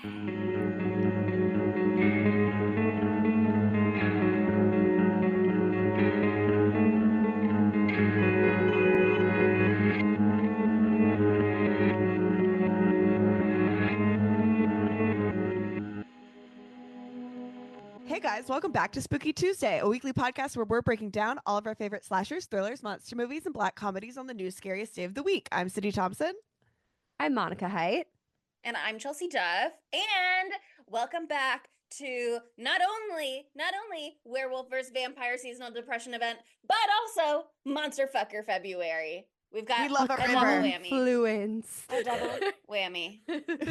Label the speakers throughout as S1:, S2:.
S1: Hey guys, welcome back to Spooky Tuesday, a weekly podcast where we're breaking down all of our favorite slashers, thrillers, monster movies, and black comedies on the news scariest day of the week. I'm Cindy Thompson.
S2: I'm Monica Height.
S3: And I'm Chelsea Dove. And welcome back to not only Werewolf vs. Vampire seasonal depression event, but also Monster Fucker February. We
S1: love a
S3: double whammy.
S2: Confluence.
S3: A double whammy.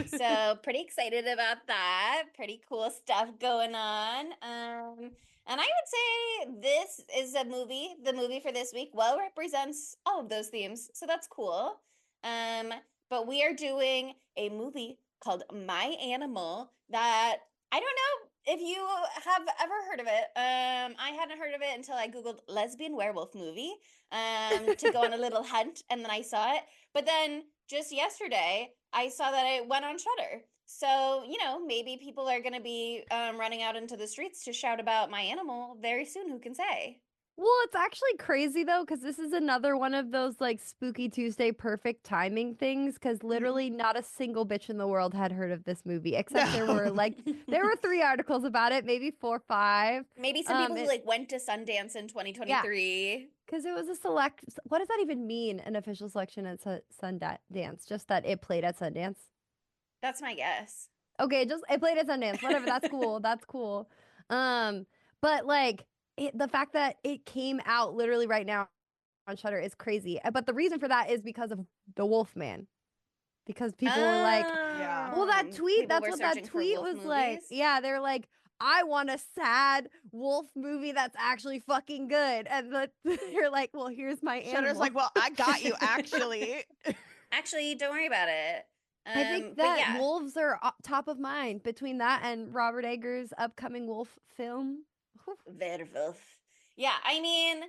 S3: So pretty excited about that. Pretty cool stuff going on. And I would say this is the movie for this week well represents all of those themes. So that's cool. But we are doing a movie called My Animal that I don't know if you have ever heard of it. I hadn't heard of it until I Googled lesbian werewolf movie to go on a little hunt, and then I saw it. But then just yesterday, I saw that it went on Shudder. So, maybe people are going to be running out into the streets to shout about My Animal very soon. Who can say?
S2: Well, it's actually crazy though, because this is another one of those like Spooky Tuesday perfect timing things. Because literally not a single bitch in the world had heard of this movie, except there were 3 articles about it, maybe 4 or 5.
S3: Maybe some people who went to Sundance in 2023.
S2: Because it was a select. What does that even mean? An official selection at Sundance? Just that it played at Sundance.
S3: That's my guess.
S2: Okay, just it played at Sundance. Whatever. That's cool. That's cool. But like. The fact that it came out literally right now on Shudder is crazy. But the reason for that is because of the Wolfman. Because people were like, well, that tweet, that's what that tweet was movies. Like. Yeah, they're like, I want a sad wolf movie that's actually fucking good. And you're like, well, here's my animal.
S1: Shudder's like, well, I got you, actually.
S3: Actually, don't worry about it.
S2: I think that wolves are top of mind between that and Robert Eggers' upcoming wolf film.
S3: Werewolf. Yeah, I mean,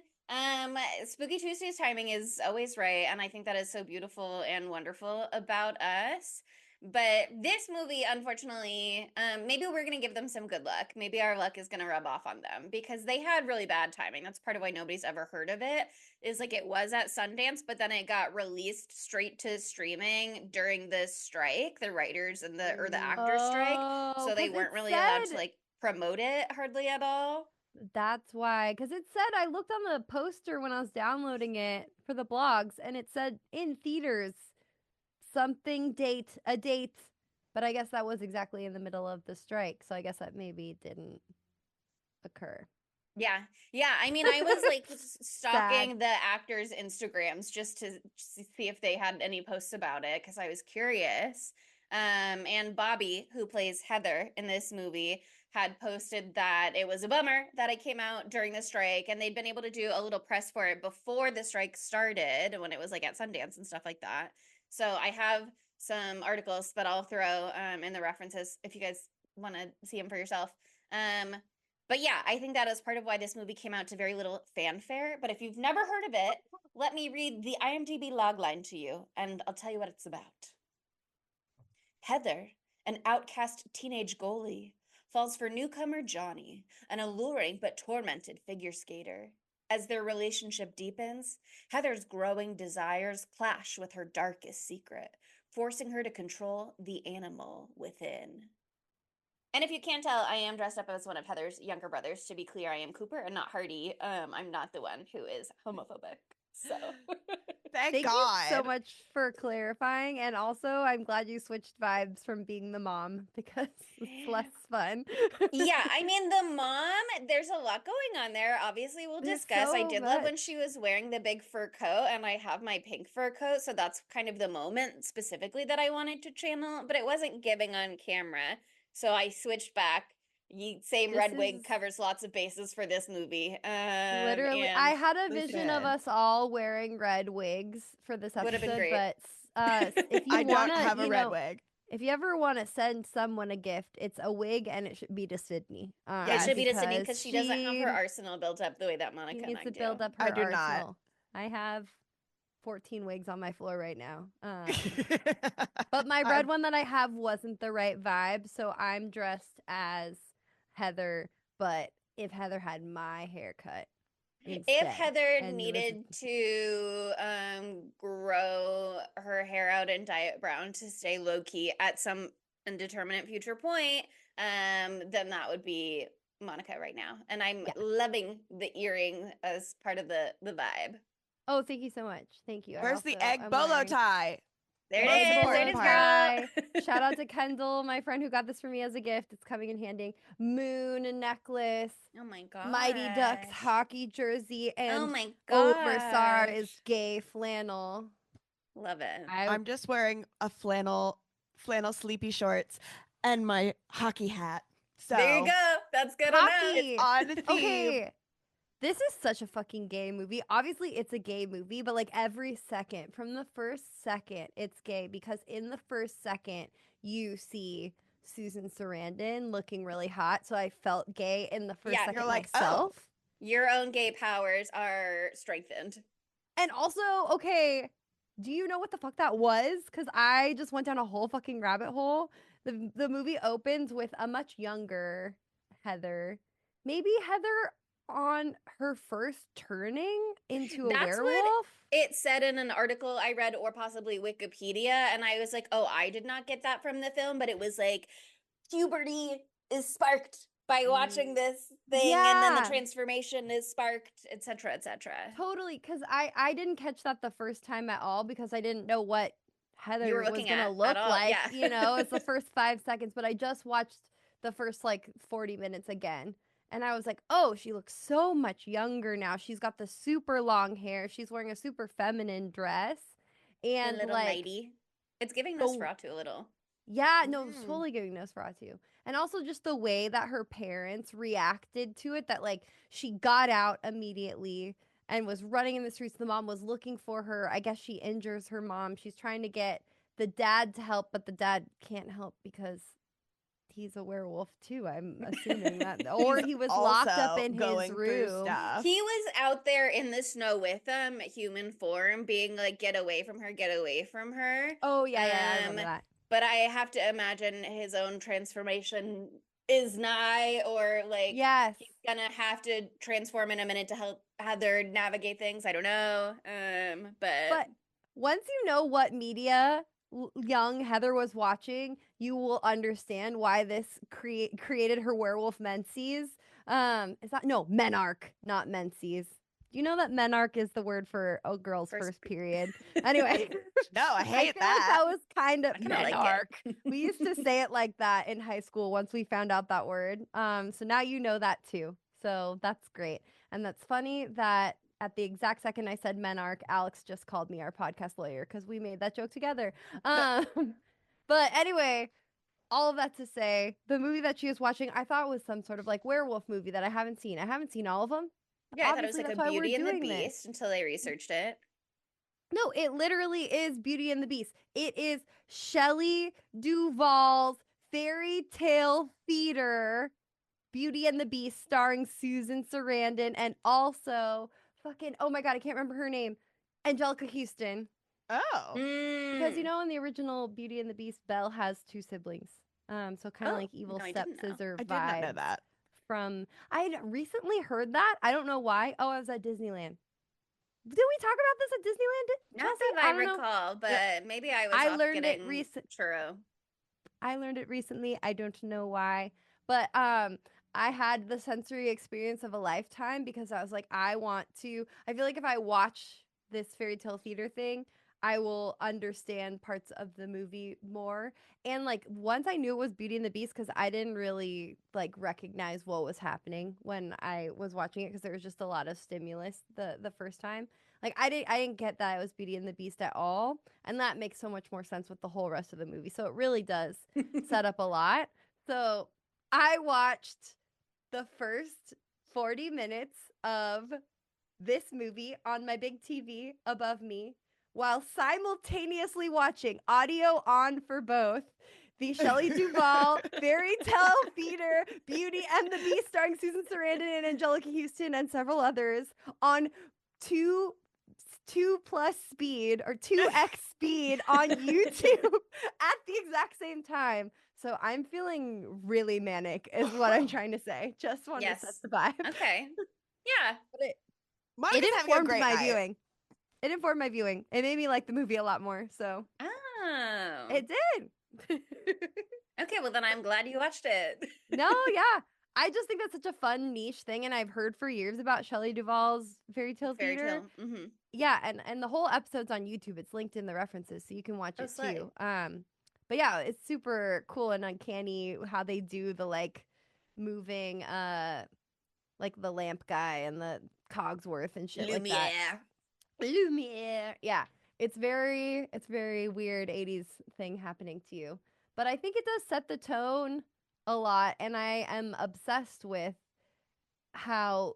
S3: Spooky Tuesday's timing is always right, and I think that is so beautiful and wonderful about us. But this movie, unfortunately, maybe we're going to give them some good luck. Maybe our luck is going to rub off on them because they had really bad timing. That's part of why nobody's ever heard of it, is like it was at Sundance, but then it got released straight to streaming during the strike, the writers and the actors strike. So they weren't really allowed to like promote it hardly at all.
S2: That's why, because it said, I looked on the poster when I was downloading it for the blogs, and it said in theaters something a date, but I guess that was exactly in the middle of the strike, so I guess that maybe didn't occur.
S3: Yeah. I mean, I was like stalking the actors' Instagrams just to see if they had any posts about it because I was curious. And Bobbi, who plays Heather in this movie, had posted that it was a bummer that it came out during the strike, and they'd been able to do a little press for it before the strike started when it was like at Sundance and stuff like that. So I have some articles that I'll throw in the references if you guys want to see them for yourself. But yeah, I think that is part of why this movie came out to very little fanfare. But if you've never heard of it, let me read the IMDb logline to you, and I'll tell you what it's about. Heather, an outcast teenage goalie, falls for newcomer Johnny, an alluring but tormented figure skater. As their relationship deepens, Heather's growing desires clash with her darkest secret, forcing her to control the animal within. And if you can't tell, I am dressed up as one of Heather's younger brothers. To be clear, I am Cooper and not Hardy. I'm not the one who is homophobic. So
S1: Thank God.
S2: You so much for clarifying, and also I'm glad you switched vibes from being the mom because it's less fun.
S3: Yeah, I mean the mom, there's a lot going on there. Obviously, we'll discuss. I did love when she was wearing the big fur coat, and I have my pink fur coat, so that's kind of the moment specifically that I wanted to channel, but it wasn't giving on camera, so I switched back. Same red wig covers lots of bases for this movie.
S2: Literally, I had a vision of us all wearing red wigs for this episode. Would have been great. But if you
S1: I don't have a red wig.
S2: If you ever want to send someone a gift, it's a wig, and it should be to Sydney.
S3: It should be to Sydney because she doesn't have her arsenal built up the way that Monica and I do.
S2: Build up her arsenal. I have 14 wigs on my floor right now. But my red one that I have wasn't the right vibe, so I'm dressed as Heather, but if Heather had my haircut instead.
S3: If Heather
S2: and
S3: needed to grow her hair out and dye it brown to stay low key at some indeterminate future point, then that would be Monica right now. And I'm loving the earring as part of the vibe.
S2: Oh, thank you so much. Thank you.
S1: Where's the egg
S2: I'm
S1: bolo
S2: wearing
S1: tie?
S3: There
S1: Most
S3: it is. There
S1: important
S3: it is,
S1: part.
S3: girl.
S2: Shout out to Kendall, my friend who got this for me as a gift. It's coming in handy. Moon necklace.
S3: Oh my god.
S2: Mighty Ducks hockey jersey, and
S3: oh my god.
S2: oversized gay flannel.
S3: Love it.
S1: I'm just wearing a flannel sleepy shorts and my hockey hat. So
S3: there you go. That's good
S2: hockey.
S3: enough.
S1: On theme.
S2: Okay. This is such a fucking gay movie. Obviously, it's a gay movie, but like every second, from the first second, it's gay because in the first second, you see Susan Sarandon looking really hot. So I felt gay in the first second
S1: you're like,
S2: myself.
S1: oh.
S3: Your own gay powers are strengthened.
S2: And also, okay, do you know what the fuck that was? Because I just went down a whole fucking rabbit hole. The movie opens with a much younger Heather. Maybe Heather on her first turning into a
S3: That's
S2: werewolf.
S3: what it said in an article I read, or possibly Wikipedia, and I was like, oh, I did not get that from the film, but it was like puberty is sparked by watching this thing, and then the transformation is sparked, etc., etc.
S2: Totally, because I didn't catch that the first time at all because I didn't know what Heather was gonna look like.
S3: Yeah.
S2: You know, it's the first 5 seconds, but I just watched the first like 40 minutes again. And I was like, oh, she looks so much younger now. She's got the super long hair. She's wearing a super feminine dress. And
S3: a little
S2: like,
S3: nighty. It's giving Nosferatu a little.
S2: Yeah, no, it's totally giving Nosferatu. And also just the way that her parents reacted to it, that like she got out immediately and was running in the streets. The mom was looking for her. I guess she injures her mom. She's trying to get the dad to help, but the dad can't help because he's a werewolf too, I'm assuming that. Or he was locked up in his room.
S3: He was out there in the snow with them, human form, being like, get away from her, get away from her.
S2: Oh, yeah, I remember that.
S3: But I have to imagine his own transformation is nigh, or like he's gonna have to transform in a minute to help Heather navigate things. I don't know. But
S2: once you know what media young Heather was watching, you will understand why this created her werewolf menses. Is that menarche, not menses. Do you know that menarche is the word for a girl's first period? Anyway.
S1: No, I hate that.
S2: Like that was kind of menarche.
S3: Like
S2: We used to say it like that in high school once we found out that word. So now you know that too. So that's great. And that's funny that at the exact second I said menarche, Alex just called me our podcast lawyer because we made that joke together. But anyway, all of that to say, the movie that she was watching, I thought was some sort of like werewolf movie that I haven't seen. I haven't seen all of them.
S3: Yeah, I thought it was like a Beauty and the Beast until I researched it.
S2: No, it literally is Beauty and the Beast. It is Shelley Duvall's fairy tale theater, Beauty and the Beast, starring Susan Sarandon and also fucking, oh my God, I can't remember her name, Angelica Houston.
S1: Oh.
S2: Because you know in the original Beauty and the Beast, Belle has 2 siblings. So kind of like evil stepsister vibes.
S1: I did not know that.
S2: I had recently heard that. I don't know why. Oh, I was at Disneyland. Did we talk about this at Disneyland?
S3: Not that I recall, but maybe I was
S2: learned it
S3: churro.
S2: I learned it recently. I don't know why. But I had the sensory experience of a lifetime because I was like, I feel like if I watch this fairy tale theater thing, I will understand parts of the movie more. And like once I knew it was Beauty and the Beast, because I didn't really like recognize what was happening when I was watching it because there was just a lot of stimulus the first time. Like I didn't get that it was Beauty and the Beast at all. And that makes so much more sense with the whole rest of the movie. So it really does set up a lot. So I watched the first 40 minutes of this movie on my big TV above me, while simultaneously watching, audio on for both, the Shelley Duvall fairy tale theater Beauty and the Beast starring Susan Sarandon and Angelica Houston and several others on 2 2+ speed or 2x speed on YouTube at the exact same time. So I'm feeling really manic is what I'm trying to say. Just wanted to set
S3: Yes.
S2: the vibe.
S3: Okay. Yeah.
S2: But
S1: Monica's
S2: it
S1: having a
S2: informed
S1: great
S2: my
S1: night.
S2: viewing. It informed my viewing. It made me like the movie a lot more. So
S3: Oh.
S2: it did.
S3: Okay, well then I'm glad you watched it.
S2: No, yeah. I just think that's such a fun niche thing, and I've heard for years about Shelley Duvall's fairy tale
S3: Fairy
S2: theater.
S3: tale. Mm-hmm.
S2: Yeah, and the whole episode's on YouTube. It's linked in the references, so you can watch
S3: Oh,
S2: it
S3: slay.
S2: too. But yeah, it's super cool and uncanny how they do the like moving, like the lamp guy and the Cogsworth and shit like that. Lumiere. Yeah, it's very weird 80s thing happening to you. But I think it does set the tone a lot, and I am obsessed with how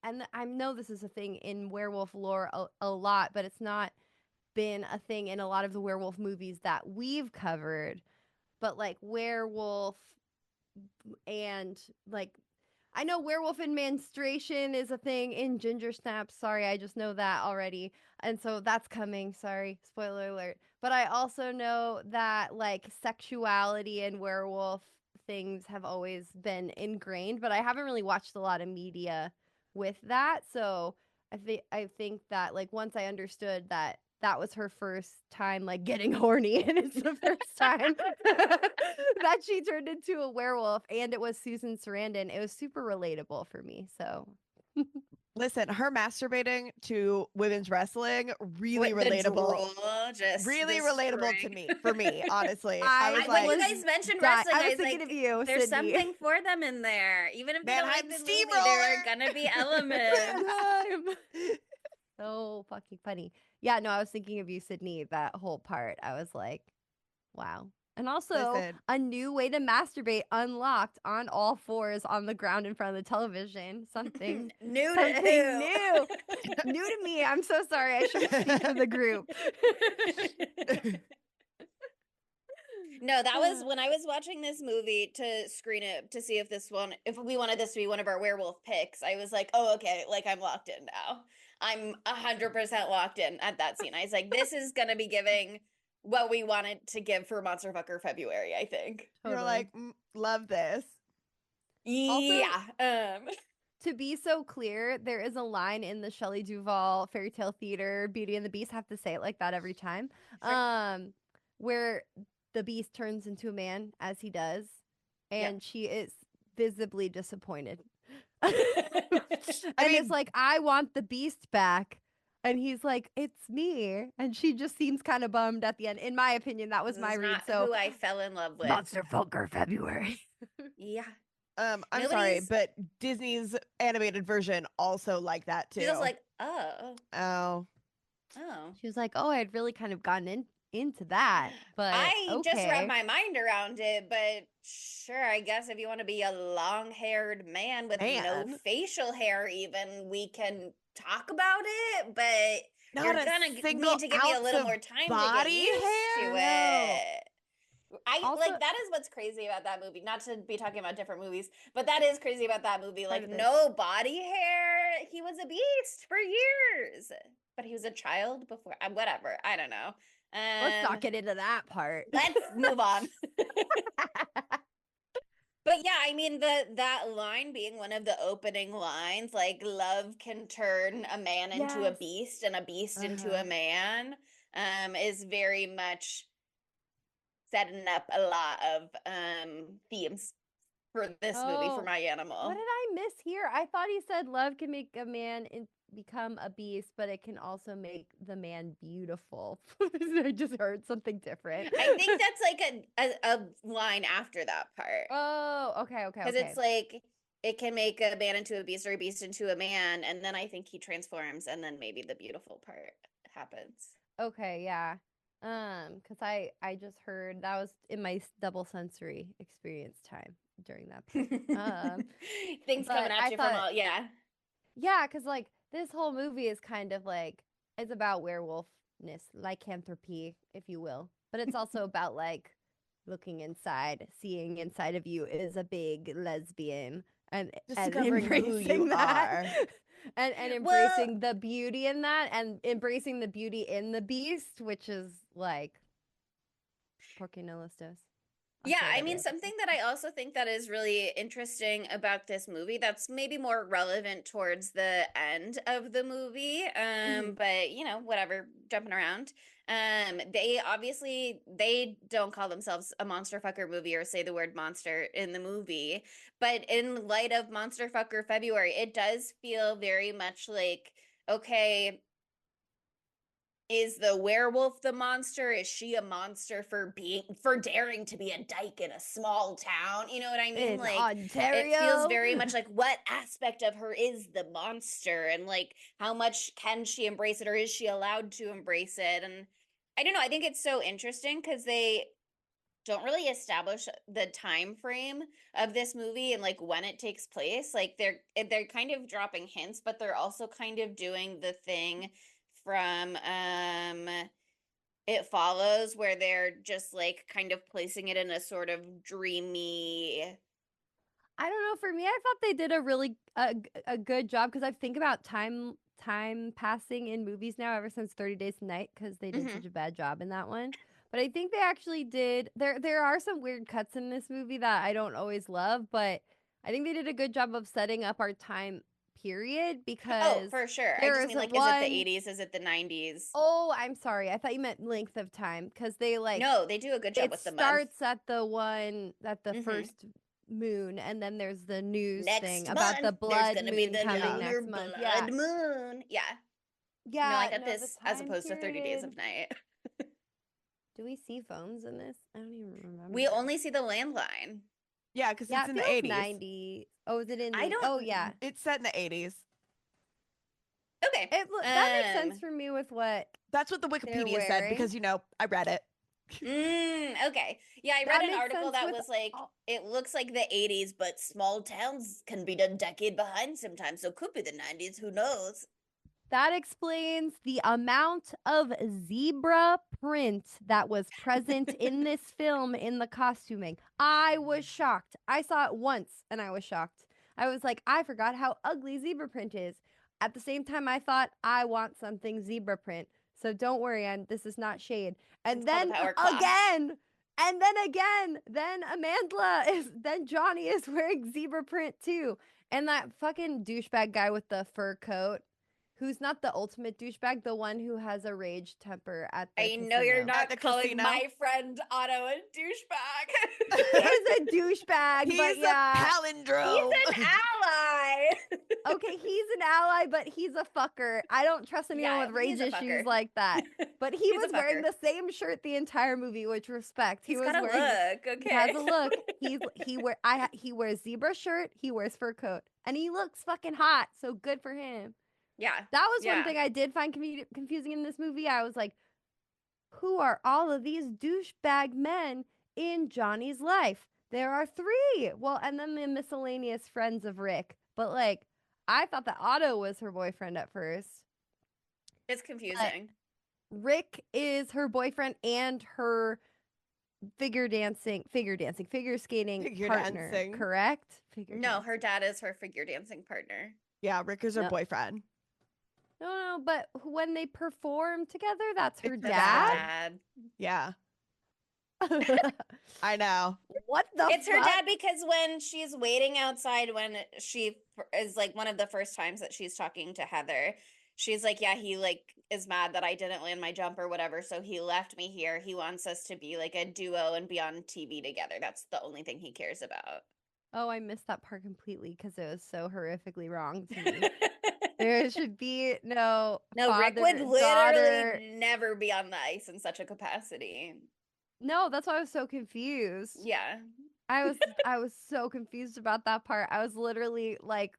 S2: and I know this is a thing in werewolf lore a lot, but it's not been a thing in a lot of the werewolf movies that we've covered. But like werewolf and like I know werewolf and menstruation is a thing in Ginger Snaps. Sorry, I just know that already. And so that's coming. Sorry, spoiler alert. But I also know that like sexuality and werewolf things have always been ingrained, but I haven't really watched a lot of media with that. So I think that like once I understood that that was her first time like getting horny and it's the first time that she turned into a werewolf and it was Susan Sarandon, it was super relatable for me. So
S1: Listen, her masturbating to women's wrestling, really
S3: With the
S1: relatable.
S3: drool, just
S1: Really
S3: the
S1: relatable to
S3: strength.
S1: me, for me, honestly.
S2: I
S1: I was
S3: when
S1: like,
S3: you guys mentioned wrestling,
S2: I was
S3: was
S2: thinking
S3: like,
S2: of you,
S3: there's
S2: Sydney.
S3: something for them in there. Even if they don't like
S1: Manhattan
S3: the movie, there are
S1: Steamroller.
S3: gonna be elements.
S2: So fucking funny. Yeah, no, I was thinking of you, Sydney, that whole part. I was like, wow. And also
S1: Listen.
S2: a new way to masturbate unlocked on all fours on the ground in front of the television. Something
S3: New
S2: something
S3: to who?
S2: new. New to me. I'm so sorry. I shouldn't speak for the group.
S3: No, that was when I was watching this movie to screen it to see if we wanted this to be one of our werewolf picks. I was like, oh, okay, like I'm locked in now. I'm 100% locked in at that scene. I was like, this is gonna be giving what we wanted to give for Monster Fucker February, I think.
S1: You're like, love this.
S3: Yeah.
S2: To be so clear, there is a line in the Shelley Duvall fairy tale theater, Beauty and the Beast. I have to say it like that every time.
S3: Sure.
S2: Where the beast turns into a man as he does, and
S3: Yeah.
S2: she is visibly disappointed. And
S1: mean-
S2: it's like, I want the beast back. And he's like, it's me. And she just seems kind of bummed at the end. In my opinion, that was
S3: This
S2: my
S3: is
S2: read.
S3: not
S2: So
S3: who I fell in love with.
S2: Monster Fucker February.
S3: Yeah.
S1: I'm sorry,
S3: Nobody's-
S1: but Disney's animated version also like that too.
S3: She was like, oh.
S2: She was like, oh, I'd really kind of gotten into that. But
S3: I just
S2: okay.
S3: wrapped my mind around it, but sure, I guess if you want to be a long-haired man with no facial hair even, we can talk about it, but
S1: Not
S3: you're
S1: a
S3: gonna
S1: single
S3: need to give me a
S1: ounce
S3: little
S1: of
S3: more time to get
S1: body
S3: used
S1: hair?
S3: to
S2: No.
S3: it. I
S2: Also-
S3: like that is what's crazy about that movie. Not to be talking about different movies, but that is crazy about that movie. Like
S2: of this.
S3: no body hair. He was a beast for years, but he was a child before. Whatever. I don't know.
S2: Let's not get into that part.
S3: Let's move on. But yeah, I mean that line being one of the opening lines, like love can turn a man into a
S2: Yes.
S3: beast and a beast into a man, is very much setting up a lot of themes for this movie for my animal.
S2: What did I miss here? I thought he said love can make a man become a beast, but it can also make the man beautiful. I just heard something different.
S3: I think that's like a line after that part.
S2: Oh, okay.
S3: Because it's like it can make a man into a beast or a beast into a man, and then I think he transforms, and then maybe the beautiful part happens.
S2: Okay, yeah. Because I just heard that was in my double sensory experience time during that part.
S3: Things
S2: but
S3: coming
S2: I
S3: at you from
S2: thought-
S3: all, yeah.
S2: Yeah, because like this whole movie is kind of like it's about werewolfness, lycanthropy, if you will. But it's also about like looking inside, seeing inside of you is a big lesbian, and
S1: Discovering who
S2: embracing
S1: you
S2: that.
S1: are.
S2: and embracing the beauty in that, and embracing the beauty in the beast, which is like, porque no los dos.
S3: Yeah, I mean, something that I also think that is really interesting about this movie that's maybe more relevant towards the end of the movie, but you know, whatever, jumping around. They don't call themselves a monster fucker movie or say the word monster in the movie, but in light of Monster Fucker February, it does feel very much like, okay, is the werewolf the monster? Is she a monster for daring to be a dyke in a small town? You know what I mean?
S2: In
S3: Like
S2: Ontario.
S3: it feels very much like what aspect of her is the monster, and like how much can she embrace it, or is she allowed to embrace it? And I don't know, I think it's so interesting because they don't really establish the time frame of this movie and like when it takes place. Like they're kind of dropping hints, but they're also kind of doing the thing from It Follows, where they're just like kind of placing it in a sort of dreamy.
S2: I don't know. For me, I thought they did a really a good job, because I think about time passing in movies now ever since 30 Days to Night, because they did such a bad job in that one. But I think they actually did. There are some weird cuts in this movie that I don't always love, but I think they did a good job of setting up our time period,
S3: Oh,
S2: because
S3: for sure. I
S2: there
S3: just
S2: is
S3: mean like,
S2: one.
S3: is it the 80s? Is it the 90s?
S2: Oh, I'm sorry. I thought you meant length of time, because they like
S3: No, they do a good job
S2: it
S3: with the month.
S2: starts at the first moon, and then there's the news thing about the blood moon coming next month.
S3: Blood moon. Yeah.
S2: Yeah.
S3: No, I got
S2: no,
S3: this
S2: the
S3: as
S2: time
S3: opposed to 30 Days
S2: period.
S3: of Night.
S2: Do we see phones in this? I don't even remember.
S3: We only see the landline.
S1: Yeah, because
S2: Yeah,
S1: it's in
S2: it
S1: the
S2: feels
S1: 80s.
S2: 90. Oh, is it in the?
S3: I don't-
S2: Oh, yeah.
S1: It's set in the 80s.
S3: Okay.
S2: That makes sense for me with what.
S1: That's what the Wikipedia said,
S2: wearing.
S1: because, you know, I read it.
S3: Okay. Yeah, I
S2: That
S3: read an
S2: makes
S3: article
S2: sense
S3: that
S2: with
S3: was like, it looks like the 80s, but small towns can be a decade behind sometimes, so it could be the 90s, who knows?
S2: That explains the amount of zebra print that was present in this film in the costuming. I was shocked. I saw it once and I was shocked. I was like, I forgot how ugly zebra print is. At the same time, I thought, I want something zebra print. So don't worry, this is not shade. And
S3: It's called
S2: then
S3: a power class.
S2: again, then then Johnny is wearing zebra print too. And that fucking douchebag guy with the fur coat, who's not the ultimate douchebag, the one who has a rage temper at the
S3: I know you're
S2: casino.
S3: not calling my friend Otto a douchebag.
S2: He is a douchebag,
S1: He's
S2: but yeah.
S1: a palindrome.
S3: He's an ally.
S2: Okay, he's an ally, but he's a fucker. I don't trust anyone
S3: Yeah,
S2: with rage
S3: he's a
S2: issues
S3: fucker.
S2: like that. But he
S3: He's a
S2: was wearing
S3: fucker.
S2: the same shirt the entire movie, which respect.
S3: He's
S2: was
S3: got a
S2: wearing
S3: look. Okay.
S2: He has a look. He wears zebra shirt, he wears fur coat, and he looks fucking hot. So good for him.
S3: Yeah.
S2: That was one thing I did find confusing in this movie. I was like, who are all of these douchebag men in Johnny's life? There are 3. Well, and then the miscellaneous friends of Rick. But like, I thought that Otto was her boyfriend at first.
S3: It's confusing.
S2: Rick is her boyfriend and her figure skating partner, correct?
S3: No, her dad is her figure dancing partner.
S1: Yeah, Rick is her boyfriend.
S2: No, but when they perform together, that's her
S1: It's her
S2: dad.
S1: Yeah. I know.
S2: What the
S3: It's her
S2: fuck?
S3: dad, because when she's waiting outside, when she is like one of the first times that she's talking to Heather, she's like, yeah, he like is mad that I didn't land my jump or whatever, so he left me here. He wants us to be like a duo and be on TV together. That's the only thing he cares about.
S2: Oh, I missed that part completely because it was so horrifically wrong to me. There should be no
S3: Rick would literally
S2: daughter.
S3: never be on the ice in such a capacity.
S2: No, that's why I was so confused.
S3: Yeah.
S2: I was so confused about that part. I was literally like,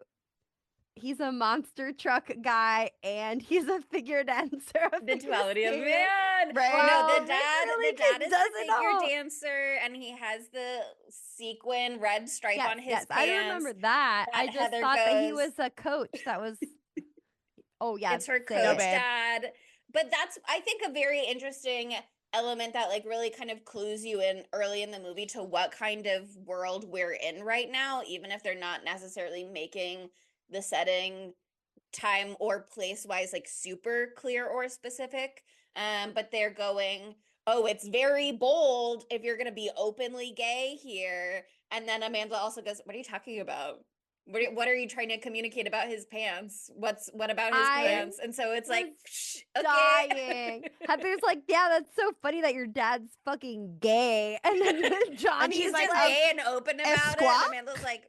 S2: he's a monster truck guy and he's a figure dancer.
S3: The duality of man.
S1: Right.
S3: No, the dad is a figure
S2: it
S3: dancer, and he has the sequin red stripe on his pants.
S2: I remember that. I just
S3: Heather
S2: thought that he
S3: goes-
S2: was a coach. That was. Oh yeah,
S3: It's her
S2: say it.
S3: coach dad. But that's, I think, a very interesting element that like really kind of clues you in early in the movie to what kind of world we're in right now, even if they're not necessarily making the setting time or place wise like super clear or specific. But they're going, oh, it's very bold if you're gonna be openly gay here. And then Amandla also goes, what are you talking about? What are you trying to communicate about his pants? What about his
S2: I
S3: pants? And so it's like,
S2: was
S3: okay.
S2: dying. Heather's like, yeah, that's so funny that your dad's fucking gay. And then Johnny's
S3: He's
S1: like,
S3: just gay and open about it.
S1: squawk?
S3: And Amanda's like,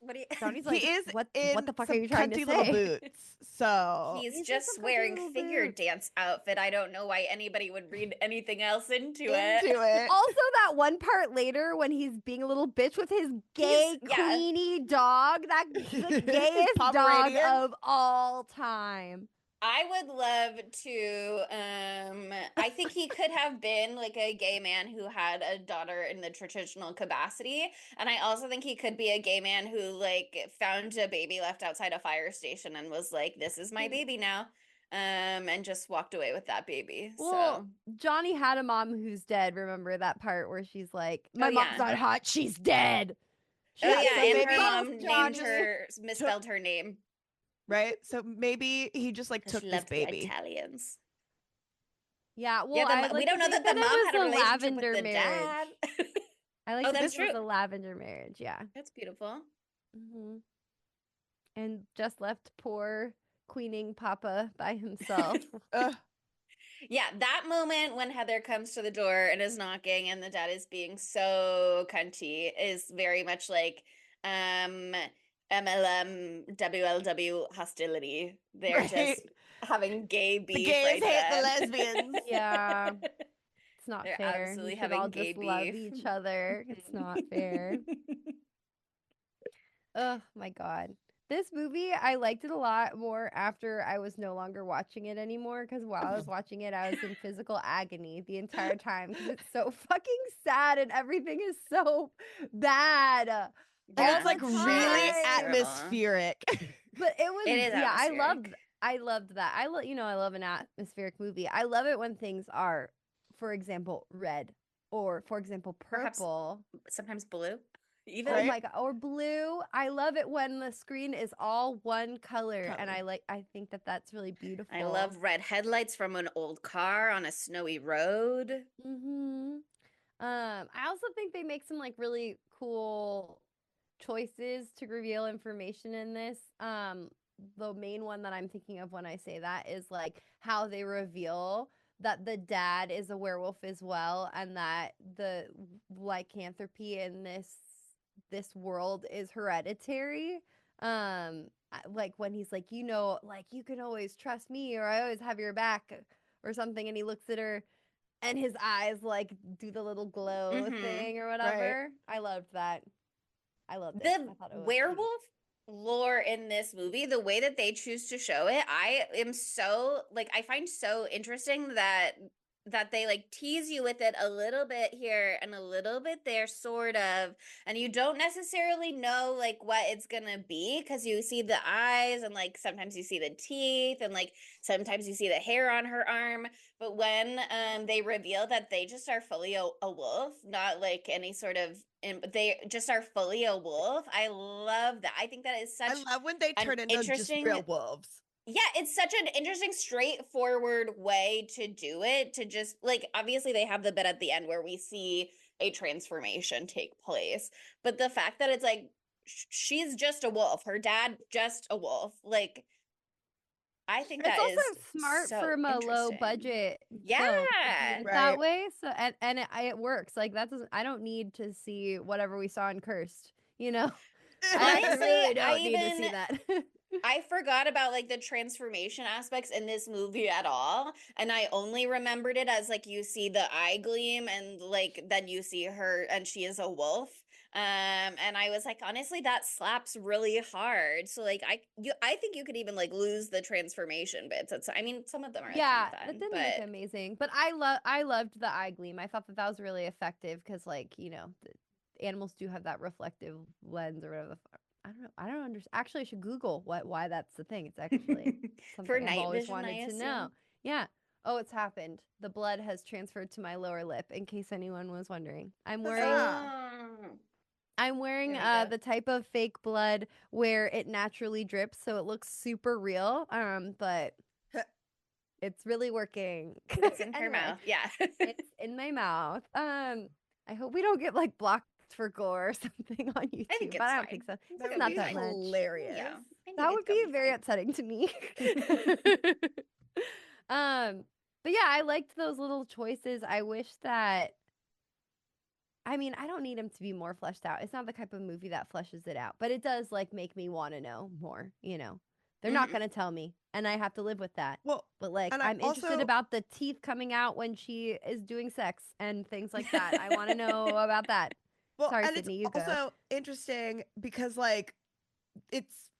S3: what are you?
S2: Johnny's
S1: He
S2: like,
S1: is
S2: what
S1: in
S2: the fuck are
S1: some
S2: you trying to
S1: cunty little
S2: say?
S1: boots. So
S3: He's
S2: He's in
S3: just
S2: some
S3: wearing
S2: cunty little
S3: figure
S2: boots.
S3: dance outfit. I don't know why anybody would read anything else into
S1: into
S3: it.
S1: it.
S2: Also, that one part later when he's being a little bitch with his gay,
S3: yeah.
S2: queenie dog, the gayest dog
S1: Pomeranian.
S2: of all time.
S3: I would love to I think he could have been like a gay man who had a daughter in the traditional capacity, and I also think he could be a gay man who like found a baby left outside a fire station and was like, this is my baby now, and just walked away with that baby.
S2: Well, Johnny had a mom who's dead. Remember that part where she's like, my mom's
S3: yeah.
S2: not hot, she's dead.
S3: Oh
S1: Yeah,
S3: yeah,
S1: so
S3: and
S1: maybe
S3: her mom named
S2: Johnny.
S3: her, misspelled her name.
S1: Right? So maybe he just like took
S3: She
S1: this
S3: loved the
S1: baby.
S3: Italians.
S2: Yeah, well,
S3: Yeah,
S2: I
S3: we
S2: like
S3: don't
S2: to
S3: know
S2: think
S3: that the
S2: it
S3: mom
S2: was
S3: had a
S2: a
S3: relationship
S2: lavender
S3: with the
S2: marriage.
S3: dad.
S2: I like
S3: Oh,
S2: to think
S3: that's
S2: it was
S3: true.
S2: a lavender marriage, yeah.
S3: That's beautiful.
S2: hmm And just left poor queening Papa by himself.
S3: Yeah, that moment when Heather comes to the door and is knocking and the dad is being so cunty is very much like MLM WLW hostility. They're
S1: Right.
S3: just having gay beef.
S1: The gays
S3: right
S1: hate the
S3: then.
S1: lesbians.
S2: Yeah. It's not
S3: They're
S2: fair.
S3: absolutely
S2: You should
S3: having
S2: all
S3: gay
S2: just love
S3: beef.
S2: each other. It's not fair. Oh my God. This movie, I liked it a lot more after I was no longer watching it anymore. Because while I was watching it, I was in physical agony the entire time. Because it's so fucking sad and everything is so bad.
S1: And
S3: Yeah,
S1: it's like
S3: it's
S1: really
S3: really terrible.
S1: atmospheric.
S2: But it was,
S3: It is
S2: yeah, I
S3: atmospheric.
S2: loved that. I love an atmospheric movie. I love it when things are, for example, red or, for example,
S3: Perhaps
S2: purple.
S3: sometimes blue. Even
S2: Oh my God, or blue. I love it when the screen is all one color, and I think that that's really beautiful.
S3: I love red headlights from an old car on a snowy road.
S2: I also think they make some like really cool choices to reveal information in this. The main one that I'm thinking of when I say that is like how they reveal that the dad is a werewolf as well, and that the lycanthropy in this world is hereditary. Like when he's like, you know, like you can always trust me, or I always have your back, or something, and he looks at her and his eyes like do the little glow thing or whatever. I loved that. I loved it.
S3: The
S2: I thought it was
S3: werewolf
S2: cute.
S3: lore in this movie, the way that they choose to show it, I am so like I find so interesting that they like tease you with it a little bit here and a little bit there, sort of, and you don't necessarily know like what it's gonna be because you see the eyes and like sometimes you see the teeth and like sometimes you see the hair on her arm, but when they reveal that they just are fully a wolf, not like any sort of they just are fully a wolf. I love that. I think that is such
S1: I love when they
S3: an
S1: turn into just
S3: interesting
S1: real wolves.
S3: yeah, it's such an interesting, straightforward way to do it. To just like, obviously, they have the bit at the end where we see a transformation take place. But the fact that it's like, she's just a wolf, her dad, just a wolf. Like, I think
S2: It's
S3: that
S2: also
S3: is
S2: smart
S3: so
S2: from a low
S3: interesting.
S2: budget
S3: Yeah.
S2: film to do it
S1: Right.
S2: that way. So and it works. Like that doesn't. I don't need to see whatever we saw in Cursed. You know, I
S3: Honestly,
S2: really don't
S3: I
S2: need to see
S3: even
S2: that.
S3: I forgot about like the transformation aspects in this movie at all. And I only remembered it as like you see the eye gleam and like then you see her and she is a wolf. And I was like, honestly, that slaps really hard. So like I think you could even like lose the transformation bits. I mean, some of them are
S2: Yeah,
S3: kind of fun,
S2: that didn't
S3: but
S2: look amazing, but I loved the eye gleam. I thought that was really effective because, like, you know, the animals do have that reflective lens or whatever. I don't understand. Actually, I should Google why that's the thing. It's actually
S3: for
S2: something I've
S3: night
S2: always
S3: vision,
S2: wanted
S3: I
S2: to
S3: assume.
S2: know. Yeah. Oh, it's happened. The blood has transferred to my lower lip. In case anyone was wondering, I'm wearing
S1: Huzzah.
S2: I'm wearing
S3: There we go.
S2: the type of fake blood where it naturally drips, so it looks super real. But it's really working.
S3: It's in her
S2: Anyway,
S3: mouth. Yeah.
S2: it's in my mouth. I hope we don't get like blocked for gore or something on YouTube,
S3: think
S2: but I
S3: it's
S2: don't think so.
S3: fine.
S2: It's
S1: That would
S2: not
S1: be
S2: that much.
S1: hilarious.
S3: Yeah. I think
S2: That
S3: it's
S2: would
S3: gonna
S2: be very
S3: fine.
S2: upsetting to me. But yeah, I liked those little choices. I wish that I mean, I don't need him to be more fleshed out. It's not the type of movie that fleshes it out, but it does like make me want to know more, you know. They're not
S3: Mhm.
S2: going to tell me, and I have to live with that.
S1: Well,
S2: But like
S1: and I
S2: I'm interested
S1: also-
S2: about the teeth coming out when she is doing sex and things like that. I want to know about that.
S1: well,
S2: Sorry,
S1: and
S2: Sydney,
S1: it's
S2: you go.
S1: also interesting because like it's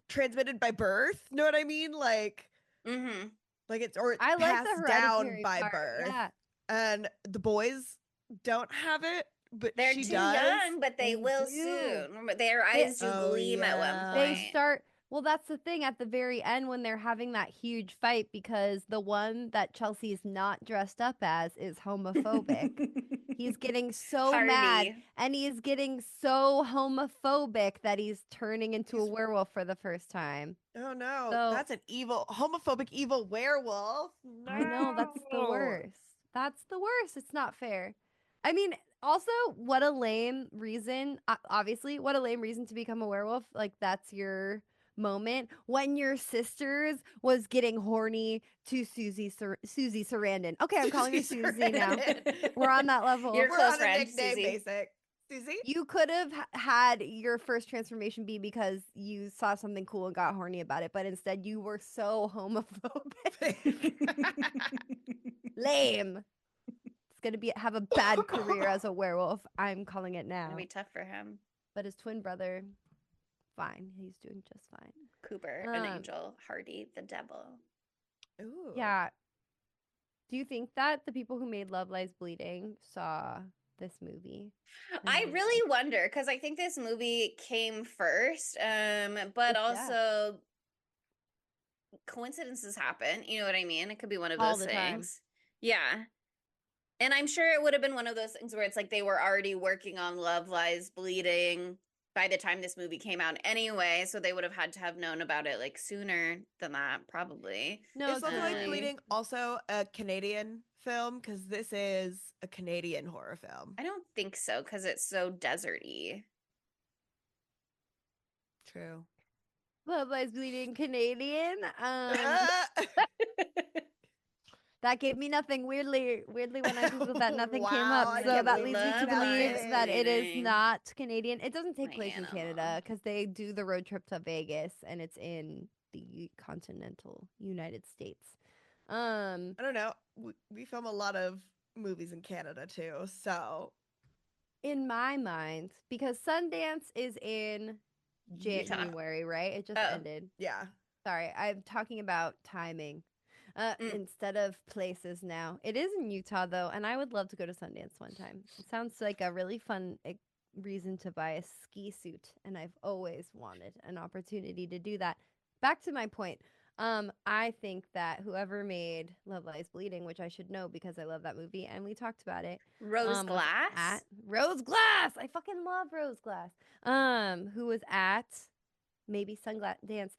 S1: transmitted by birth. Know what I mean? Like
S3: Mhm.
S1: it's or it's
S2: I like the
S1: passed down
S2: hereditary
S1: by
S2: part.
S1: birth.
S2: Yeah.
S1: And the boys don't have it, but
S3: They're
S1: she
S3: too
S1: does.
S3: young, but they
S2: They
S3: will
S2: do.
S3: soon. Their eyes do
S1: Oh,
S3: gleam at one
S1: yeah.
S2: They
S3: point.
S2: start well, that's the thing at the very end when they're having that huge fight because the one that Chelsea's not dressed up as is homophobic. He's getting so mad
S3: Hardy.
S2: and he's getting so homophobic that he's turning into a
S1: He's-
S2: werewolf for the first time.
S1: Oh no,
S2: So-
S1: that's an homophobic evil werewolf.
S2: I know that's the
S1: No.
S2: worst. That's the worst. It's not fair. I mean, also, what a lame reason. Obviously, what a lame reason to become a werewolf. Like that's your moment when your sisters was getting horny to Susie Sarandon. Okay, I'm calling her Susie now.
S1: Sarandon.
S2: We're on that level.
S3: Your
S1: We're
S3: close
S1: on
S3: friend,
S1: a nickname
S3: Susie.
S1: basic. Susie?
S2: You could have had your first transformation be because you saw something cool and got horny about it, but instead you were so homophobic. Lame. It's gonna have a bad career as a werewolf. I'm calling it now.
S3: It'll be tough for him.
S2: But his twin brother, fine. He's doing just fine.
S3: Cooper, an angel. Hardy, the devil.
S1: Ooh.
S2: Yeah. Do you think that the people who made Love Lies Bleeding saw this movie?
S3: I really wonder because I think this movie came first, but
S2: Yeah.
S3: also coincidences happen. You know what I mean? It could be one of
S2: All
S3: those
S2: the time.
S3: things. Yeah. And I'm sure it would have been one of those things where it's like they were already working on Love Lies Bleeding by the time this movie came out anyway, so they would have had to have known about it like sooner than that, probably.
S2: No,
S1: Is Love Lies
S2: totally.
S1: Bleeding also a Canadian film? Because this is a Canadian horror film.
S3: I don't think so because it's so deserty.
S1: True.
S2: Love Lies Bleeding Canadian. That gave me nothing. Weirdly when I googled that, nothing came
S1: Wow,
S2: up.
S1: I
S2: So
S1: can't
S2: that
S1: believe
S2: leads me to
S3: Love
S2: believe
S3: Lies
S2: that it is
S3: Bleeding.
S2: not Canadian. It doesn't take
S3: My
S2: place in
S3: animal.
S2: Canada because they do the road trip to Vegas and it's in the continental United States.
S1: I don't know. We film a lot of movies in Canada too. So
S2: In my mind, because Sundance is in
S3: Utah.
S2: January, right? It just
S3: Oh.
S2: ended.
S1: yeah.
S2: Sorry, I'm talking about timing
S3: Mm.
S2: instead of places now. It is in Utah, though, and I would love to go to Sundance one time. It sounds like a really fun reason to buy a ski suit, and I've always wanted an opportunity to do that. Back to my point. I think that whoever made Love Lies Bleeding, which I should know because I love that movie, and we talked about it,
S3: Rose
S2: was
S3: Glass?
S2: at Rose Glass. I fucking love Rose Glass. Who was at maybe Sundance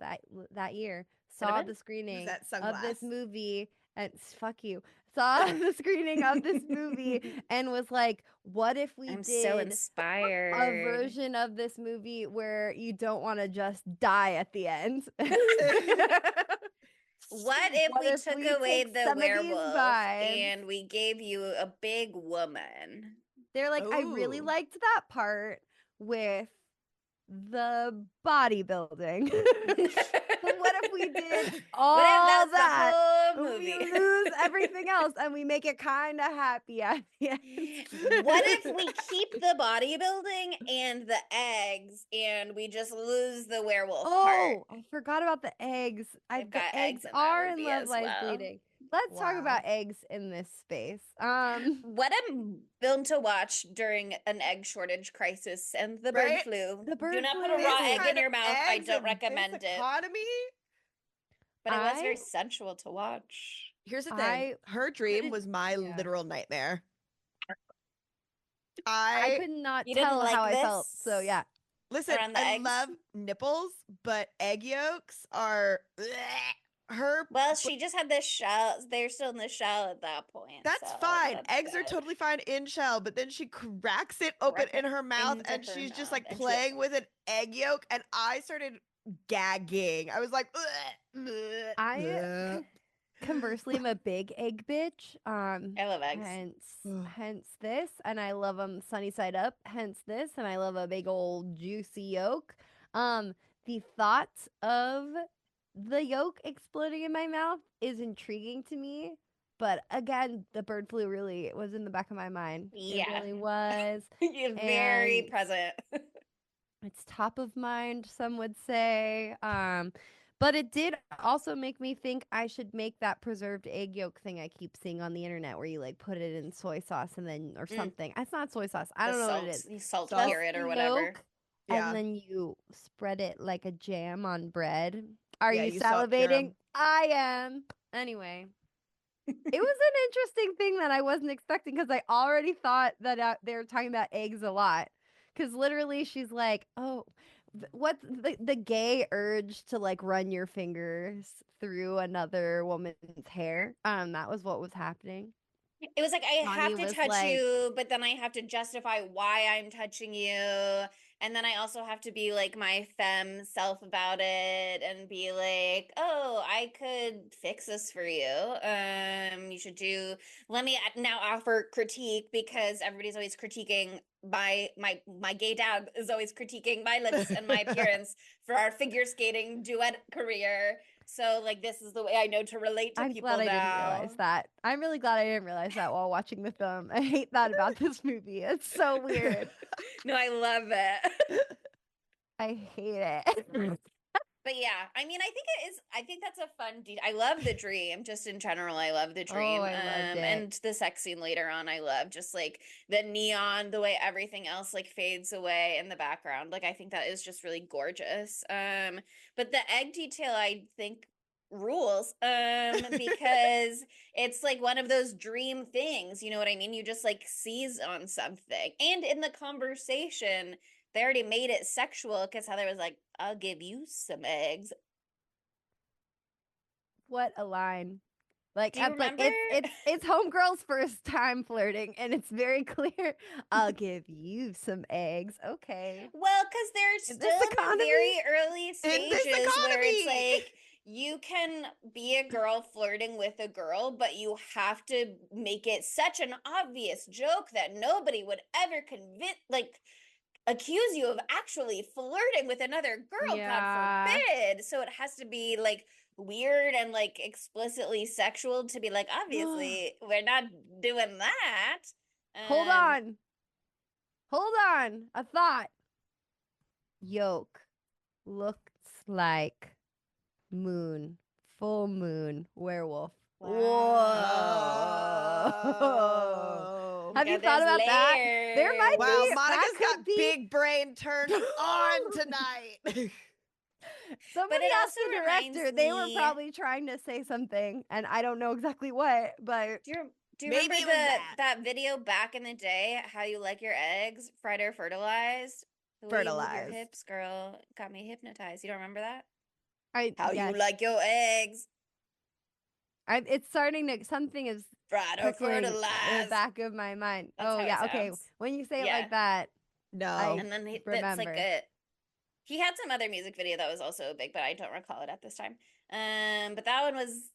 S2: that year,
S3: Could've
S2: saw
S3: been.
S2: the screening
S1: at
S2: of this
S1: Sunglass?
S2: movie and fuck you, saw the screening of this movie and was like, what if we
S3: I'm
S2: did
S3: so
S2: a
S3: inspired.
S2: version of this movie where you don't want to just die at the end?
S3: What if
S2: What
S3: we
S2: if
S3: took
S2: we
S3: away
S2: take
S3: the
S2: some of these
S3: werewolf
S2: vibes?
S3: and we gave you a big woman?
S2: They're like, I really
S1: Ooh.
S2: liked that part with the bodybuilding. But what if we did all
S3: What if that's
S2: that?
S3: the whole
S2: We
S3: movie?
S2: lose everything else and we make it kind of happy at the end.
S3: What if we keep the bodybuilding and the eggs and we just lose the werewolf part?
S2: Oh, I forgot about the eggs.
S3: They've
S2: The
S3: got
S2: eggs
S3: eggs in that
S2: are in
S3: movie
S2: Love
S3: as
S2: Lies
S3: well.
S2: Bleeding. Let's talk
S1: Wow.
S2: about eggs in this space.
S3: What a film to watch during an egg shortage crisis and the bird
S1: Right?
S3: flu.
S2: The
S3: Do
S2: bird
S3: not put
S2: flu.
S3: a raw
S2: This
S3: egg
S1: kind
S3: in
S1: of
S3: your mouth. I
S1: eggs
S3: don't
S1: in
S3: recommend
S1: this
S3: it.
S1: economy?
S3: But it was very
S2: I-
S3: sensual to watch.
S1: Here's the thing.
S2: I
S1: Her dream
S2: couldn't-
S1: was my
S2: yeah.
S1: literal nightmare.
S2: I
S1: I
S2: could not
S3: You didn't
S2: tell
S3: like
S2: how I felt. So
S3: this?
S2: yeah.
S1: listen.
S3: Around the
S1: I
S3: eggs?
S1: love nipples, but egg yolks are her.
S3: Well, she just had the shell. They're still in the shell at that point.
S1: That's
S3: so
S1: fine.
S3: that's
S1: Eggs are
S3: good.
S1: totally fine in shell, but then she cracks it open
S3: Crack
S1: in
S3: it
S1: her mouth
S3: into
S1: and
S3: her
S1: she's just
S3: mouth,
S1: like
S3: and
S1: playing with an egg yolk, and I started gagging. I was like, "Ugh, ugh,
S2: I
S1: ugh."
S2: conversely am a big egg bitch.
S3: I love eggs.
S2: Hence this, and I love them sunny side up. Hence this, and I love a big old juicy yolk. The thought of the yolk exploding in my mouth is intriguing to me. But again, the bird flu really was in the back of my mind.
S3: Yeah.
S2: It really was.
S3: You're very
S2: And
S3: present.
S2: it's top of mind, some would say. But it did also make me think I should make that preserved egg yolk thing I keep seeing on the internet where you like put it in soy sauce and then or something. It's not soy sauce. I
S3: The
S2: don't know
S3: salt,
S2: what it is.
S3: you salt
S1: Salt.
S3: cure it or
S2: The
S3: whatever.
S2: yolk,
S1: Yeah.
S2: and then you spread it like a jam on bread. Are
S1: Yeah,
S2: you
S1: you salt cure 'em.
S2: salivating? I am. Anyway, it was an interesting thing that I wasn't expecting because I already thought that they were talking about eggs a lot. Because literally, she's like, "Oh, what's the gay urge to like run your fingers through another woman's hair?" That was what was happening.
S3: It was like, I
S2: Johnny
S3: have to
S2: was
S3: touch
S2: like,
S3: you, but then I have to justify why I'm touching you. And then I also have to be like my femme self about it and be like, oh, I could fix this for you. You should do, let me now offer critique because everybody's always critiquing my gay dad is always critiquing my looks and my appearance for our figure skating duet career. So like this is the way I know to relate to
S2: I'm
S3: people
S2: glad I
S3: now.
S2: didn't realize that. I'm really glad I didn't realize that while watching the film. I hate that about this movie. It's so weird.
S3: No, I love it.
S2: I hate it.
S3: But yeah, I mean, I think that's a fun I love the dream, just in general. I love the
S2: Oh,
S3: dream.
S2: I loved it.
S3: And the sex scene later on, I love just like the neon, the way everything else like fades away in the background. Like I think that is just really gorgeous. But the egg detail I think rules because it's like one of those dream things, you know what I mean? You just like seize on something. And in the conversation, they already made it sexual because Heather was like, I'll give you some eggs.
S2: What a line. Like,
S3: Do you
S2: like
S3: remember?
S2: it's homegirl's first time flirting, and it's very clear. I'll give you some eggs. Okay.
S3: Well, because they're
S2: In
S3: still
S2: this
S3: in the
S2: economy?
S3: very early
S1: In this
S3: stages where it's
S1: economy!
S3: like you can be a girl flirting with a girl, but you have to make it such an obvious joke that nobody would ever accuse you of actually flirting with another girl, God
S2: Yeah.
S3: forbid. So it has to be like weird and like explicitly sexual to be like, obviously, we're not doing that.
S2: Hold on. Hold on. A thought. Yolk looks like moon. Full moon werewolf. Whoa.
S1: Oh.
S2: Have you
S3: God,
S2: thought
S3: there's
S2: about that? There might
S3: layers.
S1: Wow,
S2: be- that
S1: Monica's
S2: could
S1: got
S2: be-
S1: big brain turned on tonight.
S2: Somebody
S3: it
S2: asked
S3: also
S2: the
S3: reminds
S2: director. They were
S3: me-
S2: probably trying to say something, and I don't know exactly what, but
S3: Do you
S1: Maybe
S3: remember
S1: it was
S3: that video back in the day, how you like your eggs, fried or fertilized? The way you move your
S2: Fertilized.
S3: hips, girl, got me hypnotized. You don't remember that?
S2: yes.
S3: You like your eggs,
S2: It's starting to something is
S3: fried or
S2: tickling in the
S3: fertilized.
S2: back of my mind.
S3: That's
S2: Oh
S3: how it
S2: yeah, okay.
S3: sounds.
S2: When you say it
S3: Yeah.
S2: like that,
S1: No.
S3: And then that's
S2: remember.
S3: like it. He had some other music video that was also big, but I don't recall it at this time. But that one was,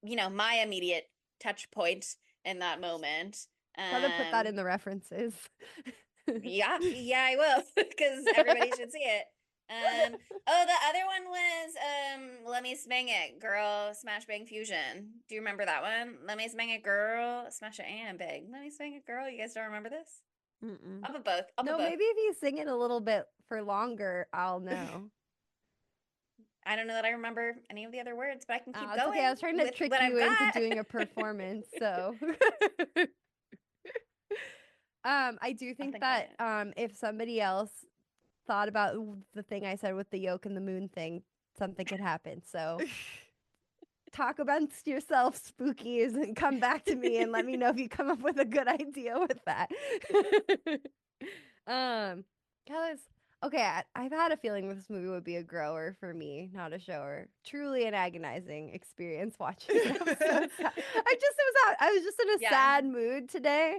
S3: my immediate touch point in that moment.
S2: Gotta put that in the references.
S3: Yeah, I will, because everybody should see it. The other one was Let Me Smang It, Girl, Smash Bang Fusion. Do you remember that one? Let Me Smang It, Girl, Smash It and Bang. Let Me Smang It, Girl. You guys don't remember this?
S1: Mm-mm.
S3: I'll put both.
S2: No, maybe if you sing it a little bit for longer, I'll know.
S3: I don't know that I remember any of the other words, but I can keep
S2: It's
S3: going.
S2: okay. I was trying to
S3: with
S2: trick
S3: what I've
S2: you into
S3: got.
S2: doing a performance, so I do think that if somebody else thought about the thing I said with the yolk and the moon thing, something could happen. So talk amongst yourself, spookies, and come back to me and let me know if you come up with a good idea with that. Guys, okay, I've had a feeling this movie would be a grower for me, not a shower. Truly an agonizing experience watching it. I'm so sad. I was just in a
S3: Yeah.
S2: sad mood today,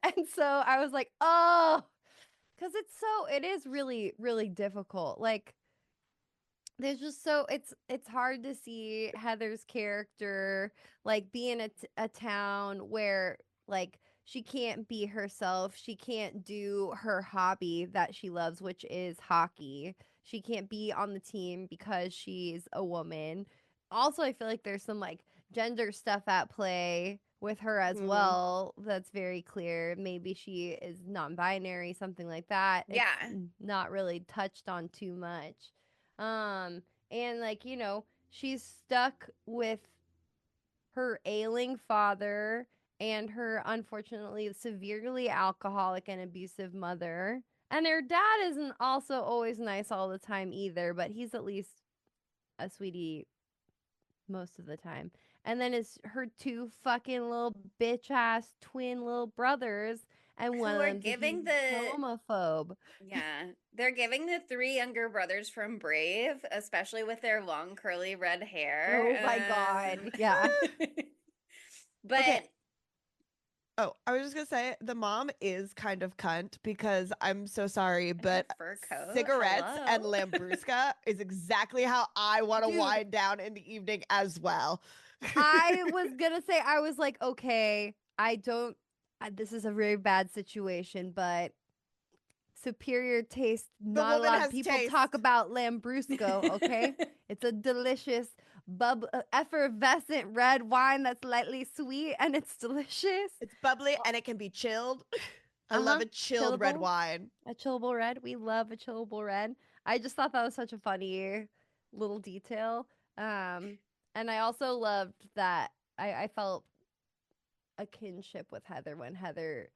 S2: and so I was like, oh, because it is really, really difficult. Like, there's just it's hard to see Heather's character like be in a town where like she can't be herself. She can't do her hobby that she loves, which is hockey. She can't be on the team because she's a woman. Also, I feel like there's some like gender stuff at play with her as
S1: Mhm.
S2: well. That's very clear. Maybe she is non-binary, something like that.
S3: Yeah.
S2: It's not really touched on too much. And like, she's stuck with her ailing father and her unfortunately severely alcoholic and abusive mother. And her dad isn't also always nice all the time either, but he's at least a sweetie most of the time. And then it's her two fucking little bitch ass twin little brothers, and one
S3: Who
S2: of
S3: are
S2: them's a
S3: giving
S2: huge
S3: the
S2: homophobe.
S3: Yeah, they're giving the three younger brothers from Brave, especially with their long curly red hair.
S2: Oh my god. Yeah.
S3: But
S1: Okay. Oh, I was just gonna say the mom is kind of cunt because I'm so sorry,
S3: her
S1: but
S3: fur coat.
S1: cigarettes and
S3: Hello.
S1: Lambrusca is exactly how I want to
S2: Dude.
S1: wind down in the evening as well.
S2: I was gonna say, I was like, okay, I don't. This is a very bad situation, but superior taste.
S1: The
S2: Not a
S1: woman
S2: lot of
S1: has
S2: people
S1: taste.
S2: talk about Lambrusco. Okay, it's a delicious, effervescent red wine that's lightly sweet, and it's delicious.
S1: It's bubbly and it can be chilled. I love a chilled red
S2: Chillable.
S1: wine.
S2: A chillable red. We love a chillable red. I just thought that was such a funny little detail. And I also loved that I felt a kinship with Heather when Heather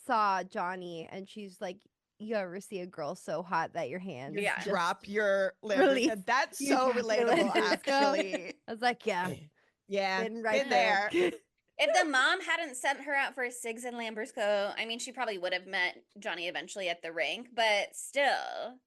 S2: saw Johnny and she's like, you ever see a girl so hot that your hands
S1: You
S3: Yeah.
S2: just
S1: drop your
S2: release.
S1: Lambrusca. That's
S2: You
S1: so
S2: drop your
S1: relatable,
S2: Lambrusco.
S1: actually.
S2: I was like, yeah,
S1: Yeah,
S2: been right
S1: been
S2: there.
S1: there.
S3: If the mom hadn't sent her out for Siggs and Lambrusco, I mean, she probably would have met Johnny eventually at the rink, but still.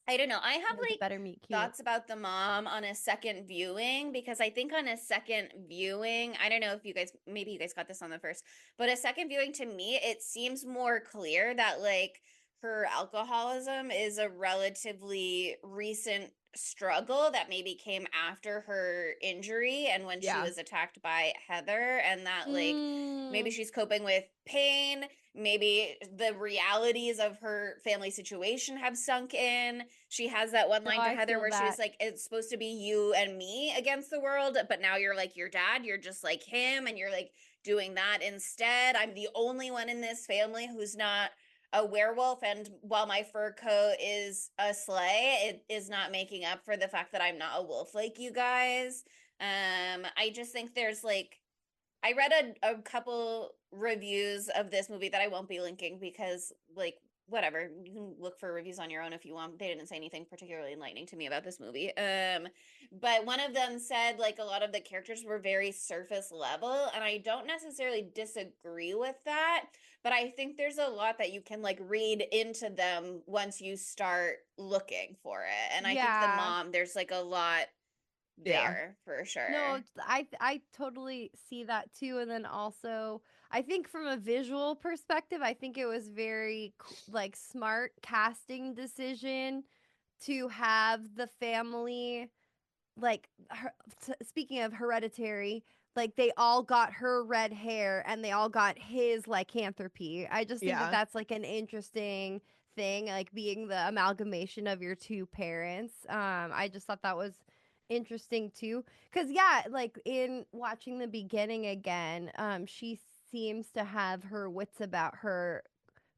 S3: I don't know. I have
S2: Like,
S3: like
S2: better meet cute.
S3: thoughts about the mom on a second viewing because I think on a second viewing, I don't know if you guys, maybe you guys got this on the first, but a second viewing to me, it seems more clear that like her alcoholism is a relatively recent struggle that maybe came after her injury and when she
S1: Yeah.
S3: was attacked by Heather, and that like maybe
S2: Mm.
S3: she's coping with pain, maybe the realities of her family situation have sunk in. She has that one
S2: No,
S3: line to
S2: I
S3: Heather
S2: feel
S3: where she was
S2: that.
S3: like, it's supposed to be you and me against the world, but now you're like your dad, you're just like him, and you're like doing that instead. I'm the only one in this family who's not a werewolf, and while my fur coat is a sleigh, it is not making up for the fact that I'm not a wolf like you guys. I just think there's like I read a couple reviews of this movie that I won't be linking because, like, whatever. You can look for reviews on your own if you want. They didn't say anything particularly enlightening to me about this movie. But one of them said, like, a lot of the characters were very surface level, and I don't necessarily disagree with that. But I think there's a lot that you can, like, read into them once you start looking for it. And I think the mom, there's, like, a lot there for sure.
S2: No, I totally see that too. And then also, I think from a visual perspective, I think it was very like smart casting decision to have the family like speaking of Hereditary, like they all got her red hair and they all got his lycanthropy. I just think that
S1: Yeah.
S2: that's like an interesting thing, like being the amalgamation of your two parents. I just thought that was interesting too, because yeah, like in watching the beginning again, she seems to have her wits about her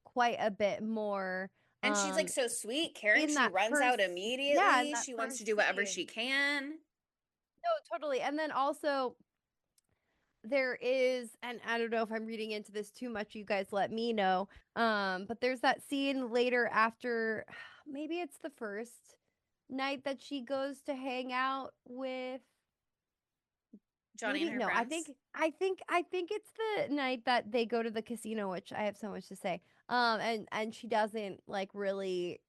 S2: quite a bit more.
S3: And she's like so sweet, caring.
S2: In
S3: She
S2: that
S3: runs out
S2: first, yeah, in
S3: immediately.
S2: that
S3: She wants to
S2: first
S3: do whatever
S2: scene.
S3: she can.
S2: No, totally. And then also there is, and I don't know if I'm reading into this too much, you guys let me know. But there's that scene later after maybe it's the first night that she goes to hang out with
S3: Johnny
S2: Maybe
S3: and her
S2: no.
S3: friends.
S2: I think it's the night that they go to the casino, which I have so much to say. And she doesn't like really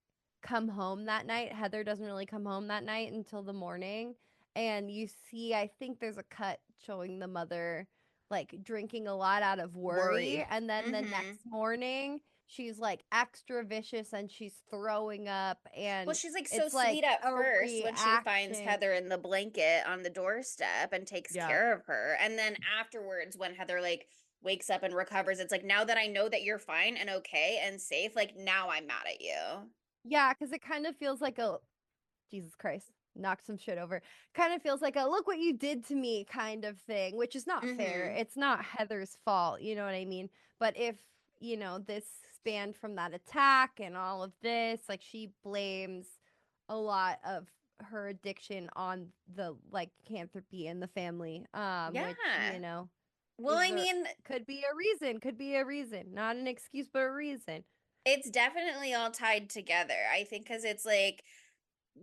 S2: come home that night. Heather doesn't really come home that night until the morning. And you see, I think there's a cut showing the mother like drinking a lot out of worry. And then the
S3: Mm-hmm.
S2: next morning, she's like extra vicious and she's throwing up.
S3: Well,
S2: And
S3: she's like so
S2: it's
S3: sweet
S2: like
S3: at
S2: a
S3: first when she finds
S2: reaction.
S3: Heather in the blanket on the doorstep and takes
S1: Yeah.
S3: care of her. And then afterwards, when Heather like wakes up and recovers, it's like, now that I know that you're fine and okay and safe, like now I'm mad at you.
S2: Yeah, because it kind of feels like a Jesus Christ, knocked some shit over. Kind of feels like a look what you did to me kind of thing, which is not fair.
S3: Mm-hmm.
S2: It's not Heather's fault, you know what I mean? But if, this spanned from that attack and all of this, like she blames a lot of her addiction on the like lycanthropy in the family, which,
S3: Yeah. Well,
S2: is
S3: I mean,
S2: could be a reason, not an excuse, but a reason.
S3: it's definitely all tied together. I think because it's like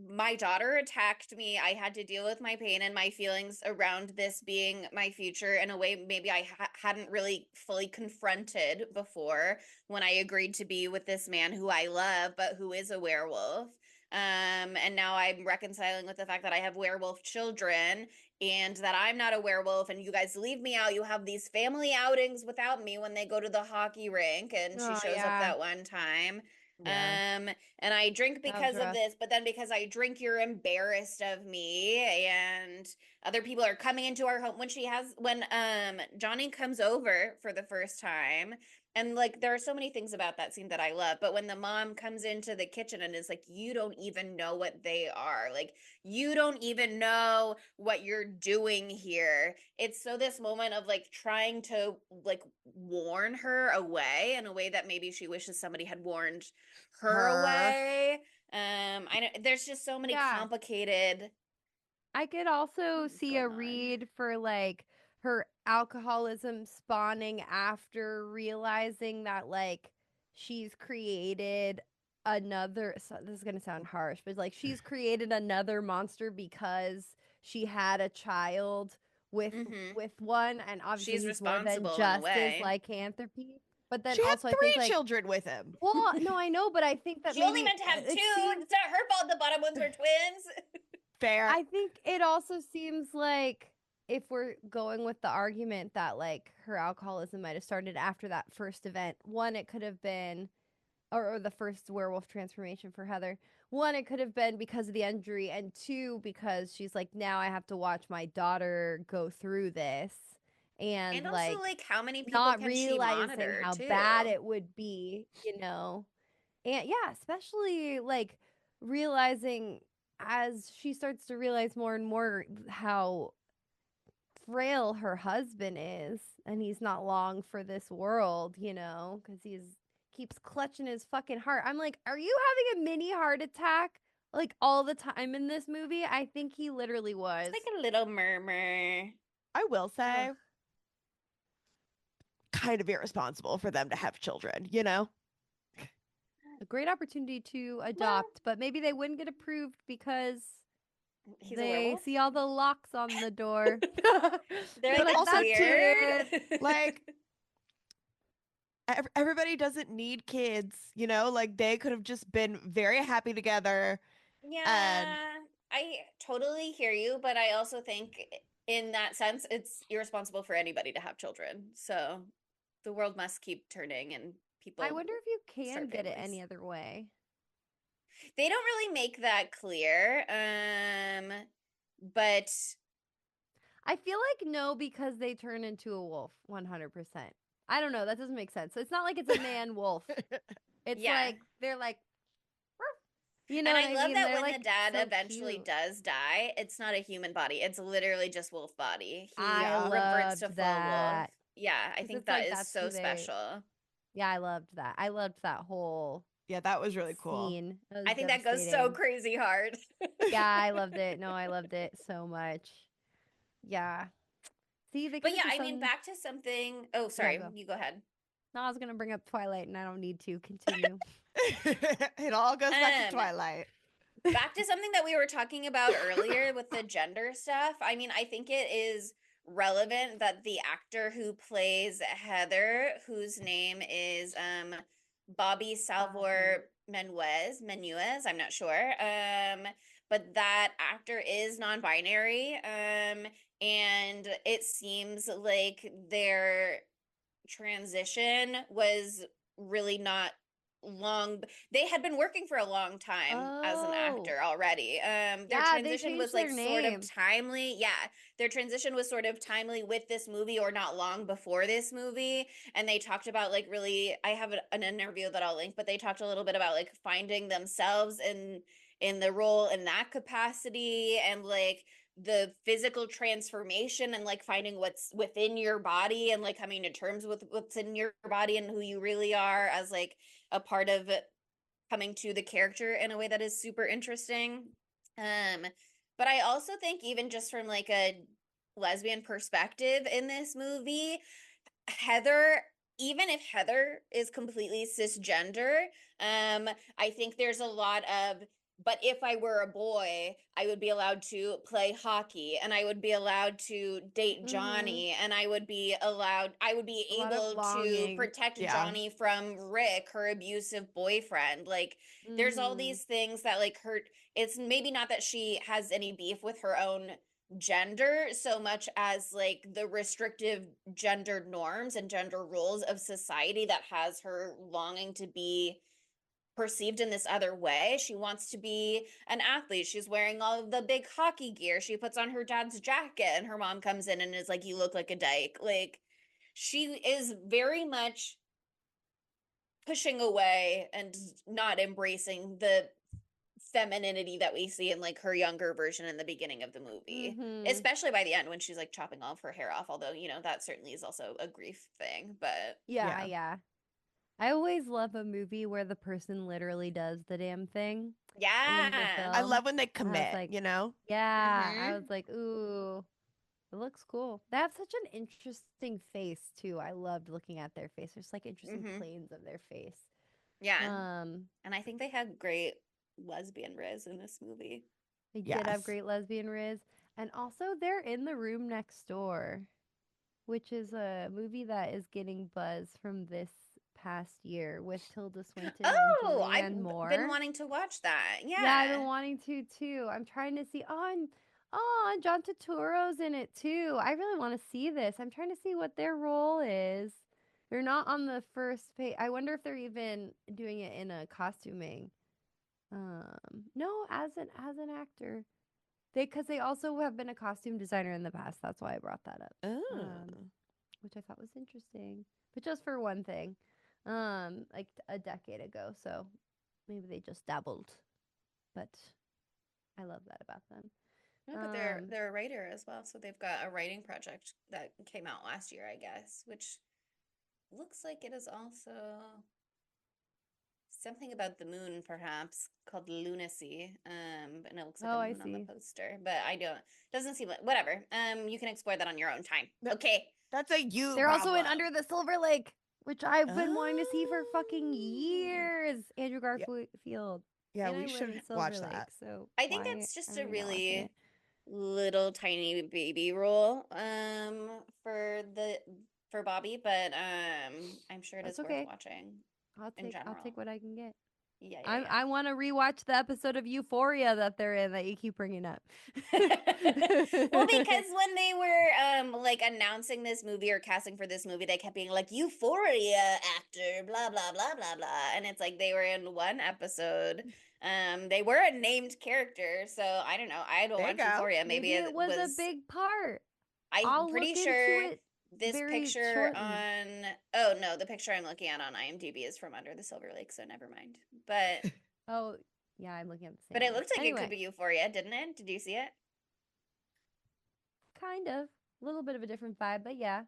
S3: my daughter attacked me. I had to deal with my pain and my feelings around this being my future in a way maybe I hadn't really fully confronted before when I agreed to be with this man who I love, but who is a werewolf. And now I'm reconciling with the fact that I have werewolf children and that I'm not a werewolf and you guys leave me out. You have these family outings without me when they go to the hockey rink and she
S2: Oh
S3: shows up
S2: yeah,
S3: that one time.
S1: Yeah.
S3: And I drink
S2: that was
S3: because of
S2: rough.
S3: this, but then because I drink, you're embarrassed of me, and other people are coming into our home when Johnny comes over for the first time, and like there are so many things about that scene that I love, but when the mom comes into the kitchen and is like, you don't even know what they are, like you don't even know what you're doing here. It's so this moment of like trying to like warn her away in a way that maybe she wishes somebody had warned her
S1: Her.
S3: away. I know there's just so many
S2: Yeah.
S3: complicated
S2: I could also
S3: things
S2: see a
S3: going on.
S2: read for like her alcoholism spawning after realizing that like she's created another this is going to sound harsh, but like she's created another monster because she had a child with
S3: Mm-hmm.
S2: one, and obviously
S3: She's
S2: he's more than
S3: responsible in a
S2: just his
S3: way.
S2: lycanthropy. But then
S1: She had
S2: also I think
S1: three
S2: like,
S1: children with him.
S2: well, no, I know, but I think that
S3: She only
S2: maybe
S3: meant to have two.
S2: it seems
S3: It's not her fault the bottom ones were twins.
S1: Fair.
S2: I think it also seems like if we're going with the argument that like her alcoholism might have started after that first event, one, it could have been, or the first werewolf transformation for Heather. One, it could have been because of the injury, and two, because she's like, now I have to watch my daughter go through this, and
S3: And also,
S2: like
S3: like, how many people
S2: not
S3: can she
S2: realizing
S3: monitor
S2: how bad
S3: too?
S2: it would be, and yeah, especially like realizing as she starts to realize more and more how frail her husband is, and he's not long for this world, because he's keeps clutching his fucking heart. I'm like, are you having a mini heart attack like all the time in this movie? I think he literally
S3: It's
S2: was.
S3: like a little murmur.
S1: I will
S2: Ugh.
S1: say, kind of irresponsible for them to have children, you know?
S2: A great opportunity to
S3: Well,
S2: adopt, but maybe they wouldn't get approved because
S3: he's a
S2: they
S3: werewolf.
S2: see all the locks on the door.
S3: They're
S2: They're
S3: like,
S2: like,
S3: that's
S1: Also,
S2: that's
S1: too,
S3: weird.
S2: weird.
S1: like, everybody doesn't need kids, you know? Like, they could have just been very happy together. And
S3: Yeah, I totally hear you, but I also think in that sense, it's irresponsible for anybody to have children. So the world must keep turning and
S2: I
S3: people
S2: wonder if you can
S3: start
S2: get it
S3: families.
S2: any other way.
S3: They don't really make that clear. But
S2: I feel like no, because they turn into a wolf 100%. I don't know. That doesn't make sense. It's not like it's a man wolf. It's
S3: yeah.
S2: like they're like, "Ruff." You know
S3: And
S2: what
S3: I
S2: I
S3: love
S2: mean?
S3: that
S2: They're
S3: when the
S2: like
S3: dad
S2: so
S3: eventually
S2: cute.
S3: does die, it's not a human body. It's literally just wolf body. He
S2: I
S1: yeah,
S3: reverts to
S2: loved
S3: full wolf.
S2: that
S3: Yeah, I
S2: because
S3: think
S2: it's
S3: that
S2: like
S3: is
S2: that's
S3: so
S2: who they.
S3: special.
S2: Yeah, I loved that. I loved that whole
S1: yeah, that was really cool.
S2: scene. It
S3: I
S2: was
S3: think that goes so
S2: devastating.
S3: crazy hard.
S2: Yeah, I loved it. No, I loved it so much. Yeah. See, they could
S3: But
S2: have
S3: yeah,
S2: just
S3: I mean,
S2: done.
S3: back to something. Oh,
S2: Yeah,
S3: sorry,
S2: go.
S3: you go ahead.
S2: No, I was gonna bring up Twilight, and I don't need to continue.
S1: It all goes back to
S3: Um,
S1: Twilight.
S3: Back to something that we were talking about earlier with the gender stuff. I mean, I think it is relevant that the actor who plays Heather, whose name is Bobbi Salvör Menuez, I'm not sure. But that actor is non-binary. And it seems like their transition was really not long. They had been working for a long time as an
S2: Oh.
S3: actor already. Their
S2: Yeah, they
S3: transition was
S2: changed
S3: like
S2: their
S3: sort of
S2: name.
S3: timely. Yeah, their transition was sort of timely with this movie or not long before this movie. And they talked about like really, I have an interview that I'll link, but they talked a little bit about like finding themselves in the role in that capacity and like the physical transformation and like finding what's within your body and like coming to terms with what's in your body and who you really are as like a part of coming to the character in a way that is super interesting. But I also think even just from like a lesbian perspective in this movie, Heather, even if Heather is completely cisgender, I think there's a lot of, but if I were a boy, I would be allowed to play hockey and I would be allowed to date Johnny and I would be
S2: A lot of
S3: able to
S2: longing.
S3: protect
S1: Yeah.
S3: Johnny from Rick, her abusive boyfriend. Like, there's all these things that like hurt. It's maybe not that she has any beef with her own gender so much as like the restrictive gender norms and gender rules of society that has her longing to be perceived in this other way. She wants to be an athlete. She's wearing all of the big hockey gear. She puts on her dad's jacket and her mom comes in and is like, you look like a dyke. Like, she is very much pushing away and not embracing the femininity that we see in like her younger version in the beginning of the movie, especially by the end when she's like chopping all of her hair off, although that certainly is also a grief thing. But
S2: Yeah. I always love a movie where the person literally does the damn thing in the
S3: yeah.
S1: I
S2: film.
S1: love when they
S2: And I was
S1: commit,
S2: like,
S1: you know?
S2: yeah. I was like, ooh, it looks cool. They have such an interesting face too. I loved looking at their face. There's like interesting planes of their face.
S3: Yeah. And I think they had great lesbian riz in this movie.
S2: They did have great lesbian riz. And also they're in the room next door, which is a movie that is getting buzz from this past year with Tilda Swinton and
S3: Oh, I've
S2: Julianne Moore.
S3: been wanting to watch that.
S2: Yeah, I've been wanting to too. I'm trying to see. And John Turturro's in it too. I really want to see this. I'm trying to see what their role is. They're not on the first page. I wonder if they're even doing it in a costuming. No, as an actor. Because they also have been a costume designer in the past. That's why I brought that up.
S1: Oh.
S2: Which I thought was interesting, but just for one thing, like a decade ago. So maybe they just dabbled, but I love that about them.
S3: No, but they're a writer as well, so they've got a writing project that came out last year, I guess, which looks like it is also something about the moon, perhaps called lunacy. And it looks like a moon on the poster, but doesn't seem like whatever. You can explore that on your own time. Okay,
S1: that's a you.
S2: They're
S1: problem.
S2: also in Under the Silver Lake, which I've been wanting to see for fucking years. Andrew Garfield.
S1: Yeah,
S2: and
S1: we
S2: I live
S1: should
S2: in Silver
S1: watch
S2: Lake,
S1: that.
S2: so
S3: I think that's just a really little tiny baby role for Bobbi, but I'm sure it is worth watching.
S2: I'll take what I can get.
S3: Yeah.
S2: I want to rewatch the episode of Euphoria that they're in that you keep bringing up.
S3: Well, because when they were like announcing this movie or casting for this movie, they kept being like Euphoria actor, blah blah blah blah blah, and it's like they were in one episode. They were a named character, so I don't know. I don't watch Euphoria. Maybe
S2: it was a big part.
S3: I'm pretty sure this picture on the picture I'm looking at on IMDb is from Under the Silver Lake, so never mind. But
S2: oh yeah, I'm looking at the same.
S3: But it looked like it could be Euphoria, didn't it? Did you see it?
S2: Kind of. A little bit of a different vibe, but yeah.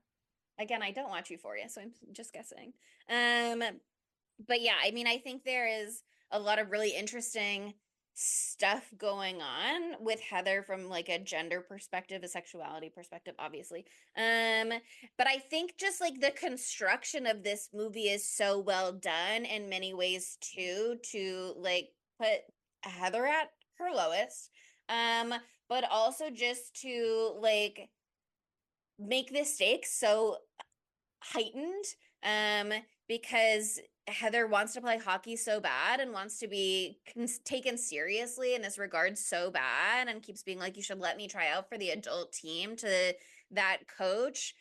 S3: Again, I don't watch Euphoria, so I'm just guessing. But yeah, I mean, I think there is a lot of really interesting stuff going on with Heather from like a gender perspective, a sexuality perspective, obviously. But I think just like the construction of this movie is so well done in many ways too, to like put Heather at her lowest. But also just to like make the stakes so heightened, because Heather wants to play hockey so bad and wants to be taken seriously in this regard so bad, and keeps being like, you should let me try out for the adult team, to that coach,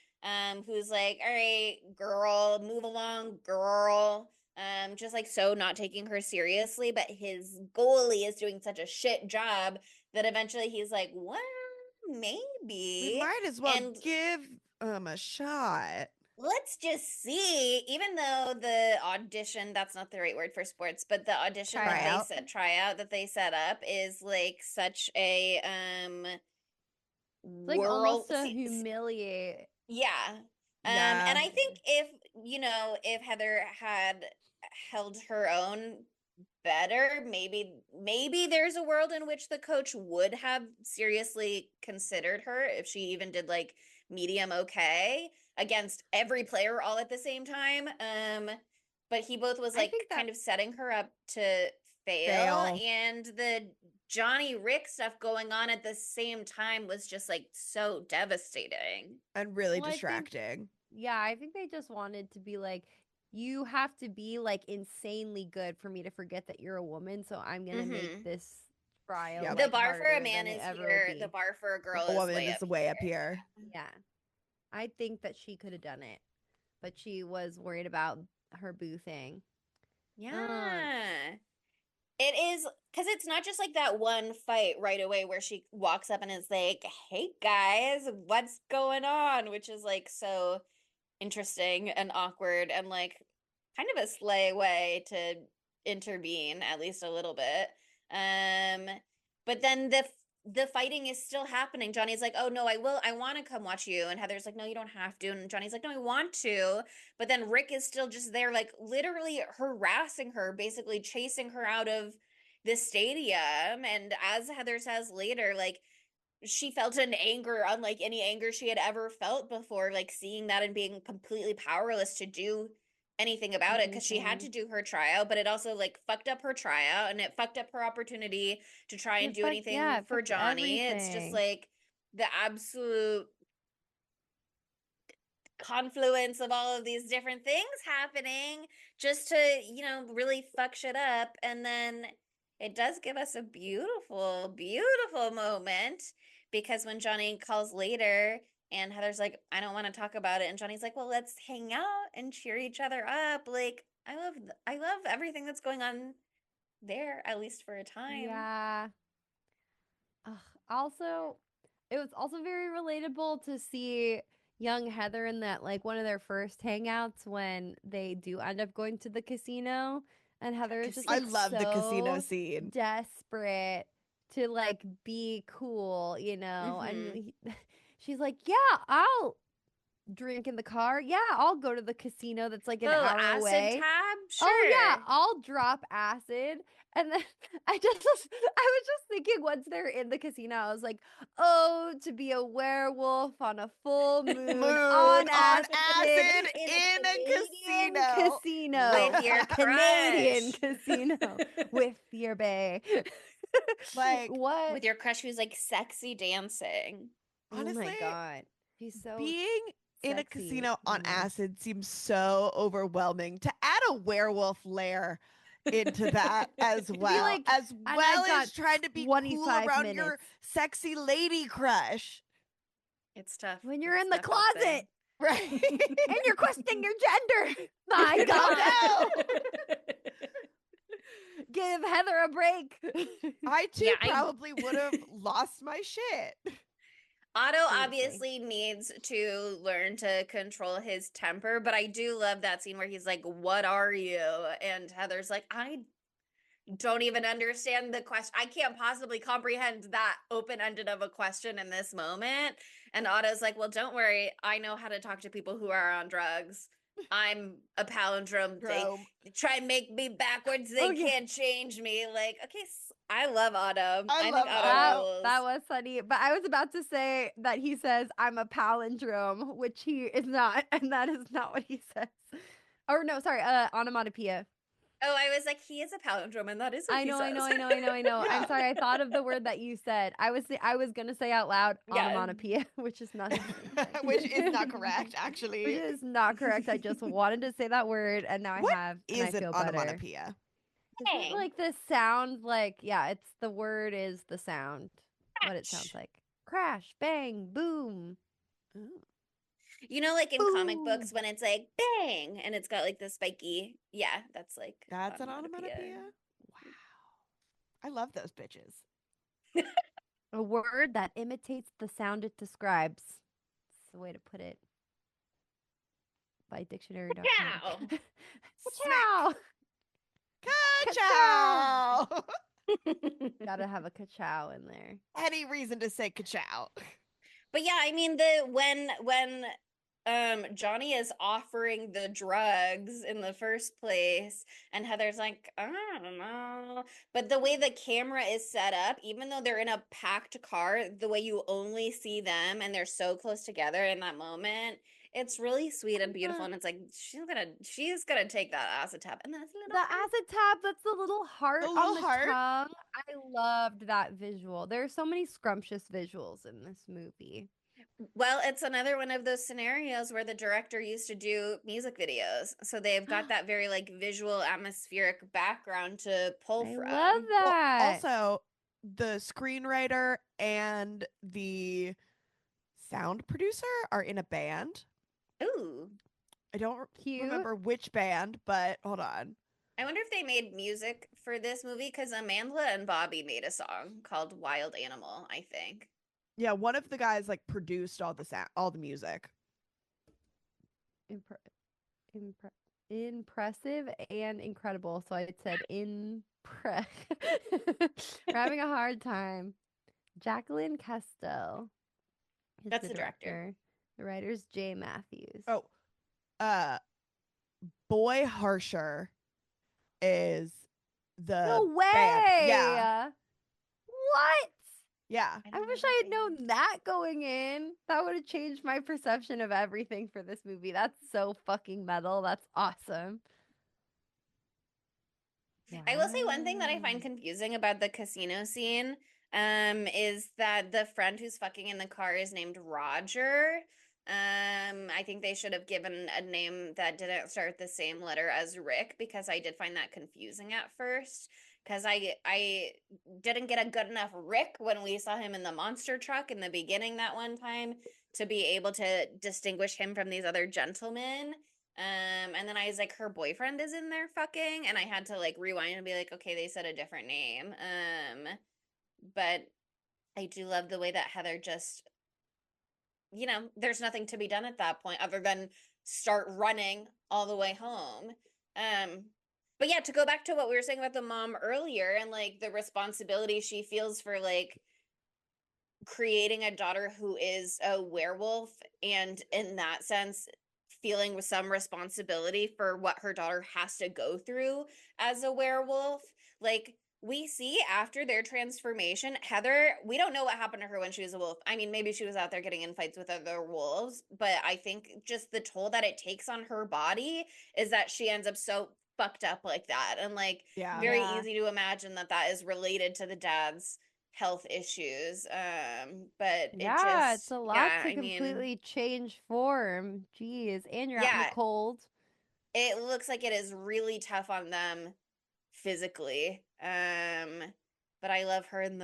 S3: who's like, all right, girl, move along, girl. Just like so not taking her seriously, but his goalie is doing such a shit job that eventually he's like, well,
S1: We
S3: maybe.
S1: might as well
S3: And
S1: give a shot.
S3: let's just see, even though the audition, that's not the right word for sports, but the audition that they
S1: Tryout.
S3: set tryout that they set up is like such a
S2: It's like
S3: world
S2: almost to humiliate.
S3: yeah.
S1: Yeah.
S3: And I think if Heather had held her own better, maybe there's a world in which the coach would have seriously considered her if she even did like medium okay against every player all at the same time. But he both was
S2: I
S3: like
S2: think that
S3: kind of setting her up to fail, and the Johnny Rick stuff going on at the same time was just like so devastating.
S1: And really
S2: Well, I think-
S1: distracting.
S2: yeah, I think they just wanted to be like, you have to be like insanely good for me to forget that you're a woman. So I'm gonna make this trial.
S1: Yeah.
S3: The
S2: like,
S3: bar for a
S2: harder
S3: man
S2: than it
S3: is
S2: ever
S3: here.
S2: would
S3: The
S2: be.
S3: bar for a girl
S1: A
S3: is
S1: woman
S3: way
S1: is
S3: up
S1: way up here.
S2: Yeah, I think that she could have done it, but she was worried about her boo thing.
S3: Yeah. It is, because it's not just like that one fight right away where she walks up and is like, hey guys, what's going on? Which is like so interesting and awkward and like kind of a slay way to intervene, at least a little bit. But then the fighting is still happening. Johnny's like, oh no, I want to come watch you. And Heather's like, no, you don't have to. And Johnny's like, no, I want to. But then Rick is still just there, like literally harassing her, basically chasing her out of the stadium. And as Heather says later, like she felt an anger unlike any anger she had ever felt before, like seeing that and being completely powerless to do anything about it, because she had to do her tryout, but it also like fucked up her tryout and it fucked up her opportunity to try and do anything for Johnny. It's just like the absolute confluence of all of these different things happening just to, really fuck shit up. And then it does give us a beautiful, beautiful moment, because when Johnny calls later and Heather's like, I don't want to talk about it, and Johnny's like, well, let's hang out and cheer each other up. Like, I love everything that's going on there, at least for a time.
S2: Yeah. Ugh. Also, it was also very relatable to see young Heather in that, like, one of their first hangouts when they do end up going to the casino, and Heather is just
S1: I
S2: like
S1: love the casino
S2: so
S1: scene.
S2: desperate to like be cool, and she's like, yeah, I'll drink in the car. Yeah, I'll go to the casino that's like an hour
S3: acid
S2: away.
S3: tab? Sure.
S2: Oh yeah, I'll drop acid. And then I was just thinking once they're in the casino, I was like, oh, to be a werewolf on a full moon on acid
S3: in a
S2: casino
S3: with your
S2: Canadian
S3: crush.
S2: casino with your bae.
S1: Like,
S2: what?
S3: With your crush who's like sexy dancing.
S1: honestly,
S2: oh my god, he's so
S1: being in a
S2: sexy.
S1: casino on acid seems so overwhelming. To add a werewolf lair into that as well,
S2: like,
S1: as
S2: and
S1: well
S2: I've got
S1: as trying to be cool
S2: 25
S1: around your
S2: minutes.
S1: sexy lady crush.
S3: It's tough.
S2: When you're
S3: It's
S2: in the
S3: tough out there.
S2: closet
S1: Right.
S2: and you're questioning your gender. My god.
S1: Oh,
S2: Give Heather a break.
S1: I too
S3: Yeah,
S1: probably would have lost my shit.
S3: Otto
S2: Seriously.
S3: obviously needs to learn to control his temper, but I do love that scene where he's like, what are you? And Heather's like, I don't even understand the question. I can't possibly comprehend that open-ended of a question in this moment. And Otto's like, well, don't worry. I know how to talk to people who are on drugs. I'm a palindrome. They try and make me backwards. They can't change me. Like, okay, I love Otto. I think Otto rules.
S2: That was funny. But I was about to say that he says, I'm a palindrome, which he is not. And that is not what he says. Or no, sorry, onomatopoeia.
S3: Oh, I was like, he is a palindrome, and that is what
S2: I
S3: he
S2: know.
S3: says.
S1: Yeah.
S2: I'm sorry. I thought of the word that you said. I was gonna say out loud
S3: Yeah.
S2: onomatopoeia, which is not the same thing.
S1: Which is not correct, actually.
S2: Which is not correct. I just wanted to say that word, and now
S1: What
S2: I have, and I
S1: is an
S2: feel better.
S1: onomatopoeia?
S2: Isn't it like the sound? Like, yeah, it's the word is the sound. What it sounds like. Crash, bang, boom.
S1: Ooh.
S3: You know, like in comic
S2: Boom.
S3: books when it's like bang and it's got like the spiky. Yeah, that's like
S1: That's an onomatopoeia? Wow. I love those bitches.
S2: A word that imitates the sound it describes. That's the way to put it. By dictionary.com.
S3: Ciao.
S2: Ciao.
S1: Ka-chow!
S2: Gotta have a ka-chow in there.
S1: Any reason to say ka-chow.
S3: But yeah, I mean when Johnny is offering the drugs in the first place and Heather's like, I don't know. But the way the camera is set up, even though they're in a packed car, the way you only see them and they're so close together in that moment, it's really sweet and beautiful. And it's like she's gonna take that acetab. And that's a little
S2: The acetab, that's the little heart
S1: The
S2: on
S1: little
S2: the
S1: heart?
S2: tongue. I loved that visual. There are so many scrumptious visuals in this movie.
S3: Well, it's another one of those scenarios where the director used to do music videos. So they've got that very like visual atmospheric background to pull
S2: I
S3: from.
S2: love that.
S1: Also, the screenwriter and the sound producer are in a band.
S3: Ooh.
S1: I don't
S2: Cute.
S1: remember which band, but hold on.
S3: I wonder if they made music for this movie because Amandla and Bobbi made a song called Wild Animal, I think.
S1: Yeah, one of the guys like produced all the music.
S2: Impressive and incredible. So I said We're having a hard time. Jacqueline Castell is
S3: That's the director.
S2: The writer's Jay Matthews.
S1: Oh, Boy Harsher is the
S2: no way!
S1: band. Yeah,
S2: What?
S1: yeah.
S2: I wish I had known that going in. That would have changed my perception of everything for this movie. That's so fucking metal. That's awesome.
S3: I will say one thing that I find confusing about the casino scene is that the friend who's fucking in the car is named Roger. I think they should have given a name that didn't start the same letter as Rick because I did find that confusing at first because I didn't get a good enough Rick when we saw him in the monster truck in the beginning that one time to be able to distinguish him from these other gentlemen. And then I was like, her boyfriend is in there fucking, and I had to like rewind and be like, okay, they said a different name. But I do love the way that Heather just, you know, there's nothing to be done at that point other than start running all the way home. But yeah, to go back to what we were saying about the mom earlier and like the responsibility she feels for like creating a daughter who is a werewolf and in that sense feeling with some responsibility for what her daughter has to go through as a werewolf. Like we see after their transformation, Heather, we don't know what happened to her when she was a wolf. I mean, maybe she was out there getting in fights with other wolves, but I think just the toll that it takes on her body is that she ends up so fucked up like that. And like very easy to imagine that that is related to the dad's health issues. But
S2: it's a lot to completely change form. Jeez, and you're out in the cold.
S3: It looks like it is really tough on them physically. But I love her in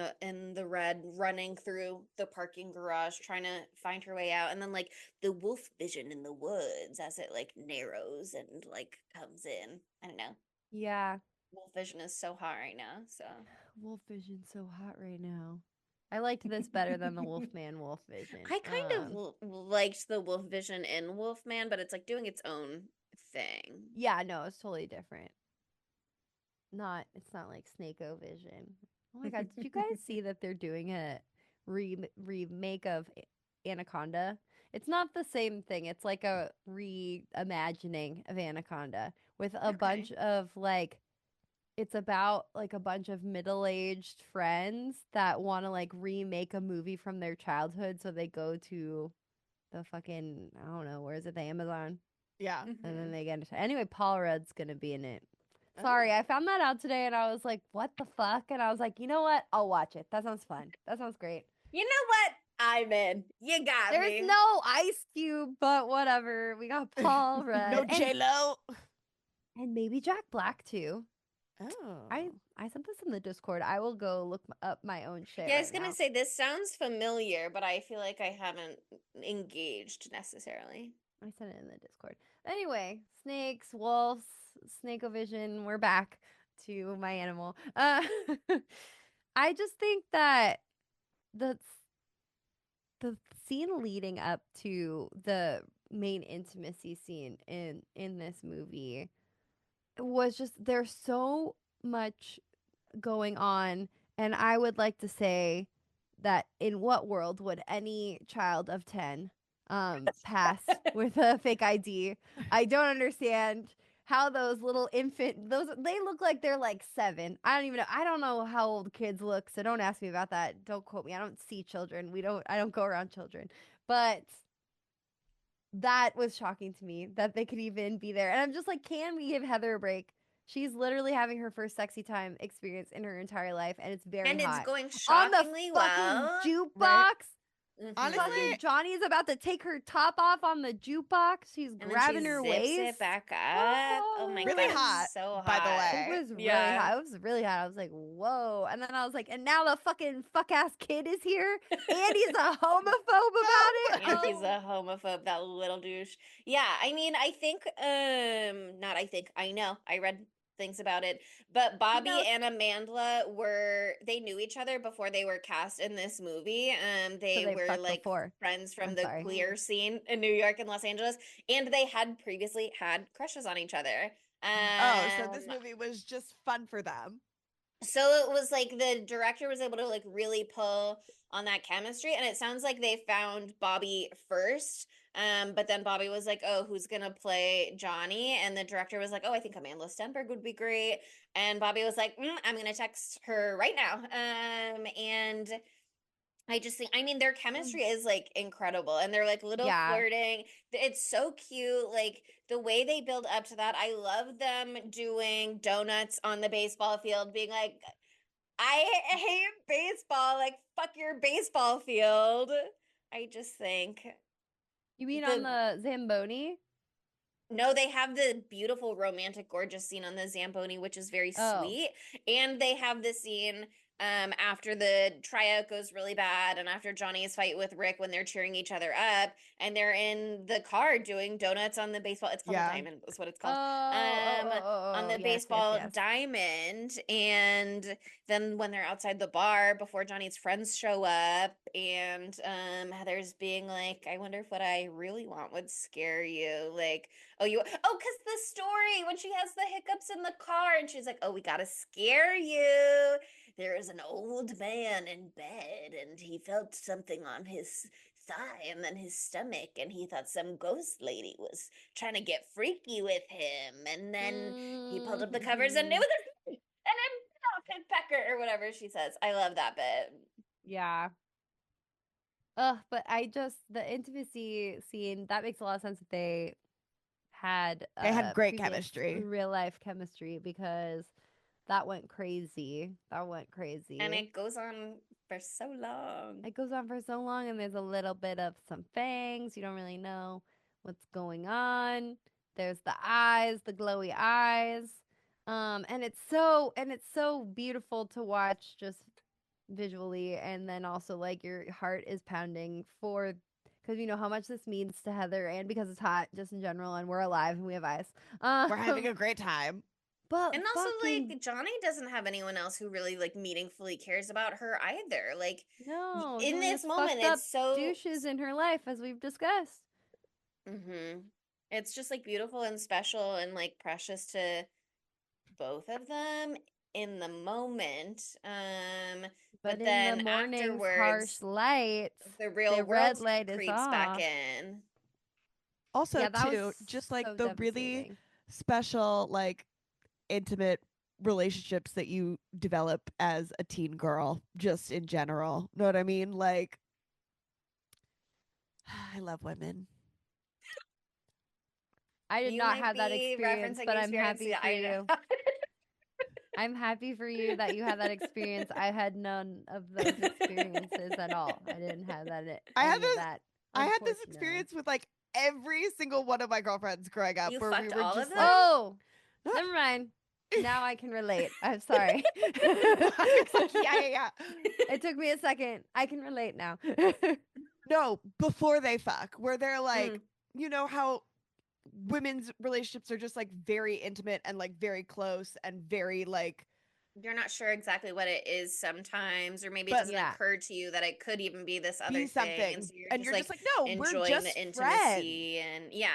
S3: the red running through the parking garage trying to find her way out, and then like the wolf vision in the woods as it like narrows and like comes in. I don't know.
S2: Yeah.
S3: Wolf vision is so hot right now, so
S2: wolf vision's so hot right now. I liked this better than the Wolfman wolf vision.
S3: I kind of liked the wolf vision in Wolfman, but it's like doing its own thing.
S2: Yeah, no, it's totally different. It's not like Snake-O vision. Oh my god, did you guys see that they're doing a remake of Anaconda? It's not the same thing. It's like a reimagining of Anaconda with a bunch of like it's about like a bunch of middle-aged friends that want to like remake a movie from their childhood, so they go to the fucking I don't know, where is it? The Amazon.
S1: Yeah.
S2: And then they get into anyway, Paul Rudd's gonna be in it. Sorry,
S1: Oh.
S2: I found that out today and I was like, what the fuck? And I was like, you know what? I'll watch it. That sounds fun. That sounds great.
S3: You know what? I'm in. You got
S2: There's
S3: me.
S2: no Ice Cube, but whatever. We got Paul Rudd.
S1: No
S2: and,
S1: J-Lo.
S2: and maybe Jack Black too.
S1: Oh.
S2: I sent this in the Discord. I will go look up my own shit.
S3: Yeah, I was
S2: right
S3: gonna
S2: now.
S3: say this sounds familiar, but I feel like I haven't engaged necessarily.
S2: I sent it in the Discord. Anyway, snakes, wolves, snake-o-vision. We're back to my animal. I just think that the the scene leading up to the main intimacy scene in this movie was just there's so much going on, and I would like to say that in what world would any child of 10 pass with a fake ID? I don't understand how those little they look like they're like 7. I don't know how old kids look, so don't ask me about that. Don't quote me. I don't see children. I don't go around children. But that was shocking to me that they could even be there. And I'm just like, can we give Heather a break? She's literally having her first sexy time experience in her entire life, and it's very
S3: And
S2: hot.
S3: it's going
S2: On the
S3: shockingly
S2: fucking
S3: well.
S2: jukebox.
S1: Right.
S3: Mhm.
S1: Honestly,
S2: Fucking Johnny is about to take her top off on the jukebox. She's
S3: And then
S2: grabbing
S3: she
S2: her
S3: zips
S2: waist.
S3: it back up. Oh my
S1: really
S3: god,
S1: hot,
S3: it's so hot.
S1: by the way.
S2: It was really
S3: Yeah.
S2: hot. It was really hot. I was like, whoa. And then I was like, and now the fucking fuck ass kid is here. And he's a homophobe about it.
S3: And he's
S2: Oh.
S3: a homophobe, that little douche. Yeah, I mean, I think, not I think, I know, I read things about it, but Bobbi
S2: knows?
S3: and Amandla they knew each other before they were cast in this movie. They
S2: they
S3: were
S2: fucked
S3: like
S2: before.
S3: friends from
S2: I'm
S3: the
S2: sorry.
S3: queer scene in New York and Los Angeles, and they had previously had crushes on each other.
S1: Oh, so this movie was just fun for them.
S3: So it was like the director was able to like really pull on that chemistry, and it sounds like they found Bobbi first, but then Bobbi was like, oh, who's gonna play Johnny? And the director was like, oh, I think Amandla Stenberg would be great. And Bobbi was like, I'm gonna text her right now. And I just think, I mean, their chemistry is like incredible, and they're like little
S2: Yeah.
S3: flirting. It's so cute. Like the way they build up to that. I love them doing donuts on the baseball field, being like, I hate baseball. Like, fuck your baseball field. I just think
S2: You mean on the Zamboni?
S3: no, they have the beautiful, romantic, gorgeous scene on the Zamboni, which is very
S2: Oh.
S3: sweet. And they have the scene after the tryout goes really bad and after Johnny's fight with Rick when they're cheering each other up and they're in the car doing donuts on the baseball. It's called
S1: Yeah.
S3: the Diamond, is what it's called. On the
S2: Yes,
S3: baseball
S2: yes, yes.
S3: diamond. And then when they're outside the bar before Johnny's friends show up and Heather's being like, I wonder if what I really want would scare you. Like, because the story when she has the hiccups in the car and she's like, oh, we gotta scare you. There is an old man in bed and he felt something on his thigh and then his stomach and he thought some ghost lady was trying to get freaky with him. And then he pulled up the covers and it was a pecker or whatever she says. I love that bit.
S2: Yeah. But the intimacy scene, that makes a lot of sense that they had
S1: great
S2: previous
S1: chemistry.
S2: real life chemistry, because that went crazy.
S3: And it goes on for so long.
S2: It goes on for so long, and there's a little bit of some fangs. You don't really know what's going on. There's the eyes, the glowy eyes. And it's so beautiful to watch just visually, and then also like your heart is pounding because you know how much this means to Heather, and because it's hot just in general, and we're alive and we have eyes.
S1: We're having a great time.
S2: But
S3: and also
S2: fucking,
S3: like Johnny doesn't have anyone else who really like meaningfully cares about her either. Like
S2: no,
S3: in
S2: Johnny
S3: this
S2: has
S3: moment
S2: fucked up
S3: it's so
S2: douches in her life, as we've discussed.
S3: It's just like beautiful and special and like precious to both of them in the moment. But
S2: in
S3: then
S2: the morning's
S3: afterwards,
S2: harsh light,
S3: the real
S2: the
S3: world
S2: red light is
S3: creeps back
S2: off.
S3: in.
S1: Also,
S2: Yeah, that
S1: too,
S2: was
S1: just like
S2: so
S1: the really
S2: devastating.
S1: special, like intimate relationships that you develop as a teen girl, just in general. Know what I mean? Like, I love women.
S2: I did
S3: You
S2: not
S3: might
S2: have that
S3: be
S2: experience,
S3: referencing
S2: but I'm
S3: experience.
S2: happy
S3: Yeah,
S2: for
S3: I know.
S2: you. I'm happy for you that you had that experience. I had none of those experiences at all. I didn't have that.
S1: I had
S2: Any of
S1: this.
S2: that.
S1: I had this
S2: Unfortunately.
S1: experience with like every single one of my girlfriends growing up,
S3: You
S1: where we
S3: fucked
S1: were
S3: all of
S1: just
S3: them?
S1: like,
S2: Oh, never mind. Now I can relate. I'm sorry.
S1: Alex, like, yeah.
S2: It took me a second. I can relate now.
S1: No, before they fuck, where they're like,
S3: Mm.
S1: you know how women's relationships are just like very intimate and like very close and very like,
S3: You're not sure exactly what it is sometimes, or maybe it
S1: But-
S3: doesn't
S2: Yeah.
S3: occur to you that it could even be this other
S1: be
S3: thing.
S1: something,
S3: And so you're
S1: and
S3: just
S1: you're
S3: like
S1: just like, no, we're
S3: enjoying
S1: just
S3: the
S1: friends.
S3: intimacy. And yeah,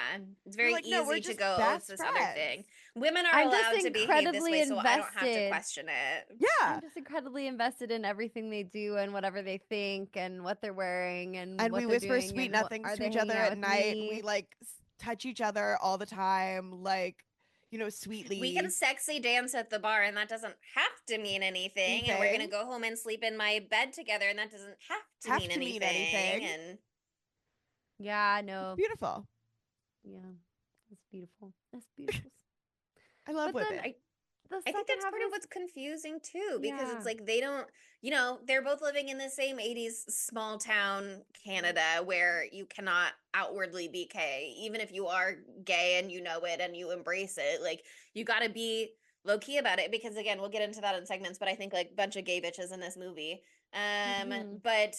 S3: it's
S1: You're
S3: very
S1: like, no, we're
S3: easy to
S1: just
S3: go, oh,
S1: best
S3: it's this other thing.
S1: friends.
S3: Women are
S2: I'm just
S3: allowed to behave this way,
S2: incredibly
S3: so I don't have to
S2: invested.
S3: question it.
S1: Yeah,
S2: I'm just incredibly invested in everything they do and whatever they think and what they're wearing and
S1: and
S2: what
S1: we
S2: they're
S1: whisper
S2: doing
S1: sweet
S2: and what,
S1: nothings
S2: are
S1: to
S2: they
S1: each
S2: hanging
S1: other
S2: out
S1: at
S2: with
S1: night.
S2: me?
S1: We like touch each other all the time, like, you know, sweetly.
S3: We can sexy dance at the bar, and that doesn't have to mean anything. And we're gonna
S1: Anything.
S3: go home and sleep in my bed together, and that doesn't have
S1: Have
S3: mean
S1: to mean
S3: anything.
S1: anything.
S3: And
S2: Yeah, no.
S1: Beautiful.
S2: Yeah. That's beautiful. That's beautiful.
S1: I love
S2: But then
S1: women.
S2: the
S3: I think
S2: second
S3: that's
S2: half
S3: part of
S2: is
S3: what's confusing too, because
S2: Yeah.
S3: it's like they don't, they're both living in the same 80s small town Canada where you cannot outwardly be gay. Even if you are gay and you know it and you embrace it, like you got to be low key about it, because again, we'll get into that in segments, but I think like bunch of gay bitches in this movie.
S2: Mhm.
S3: But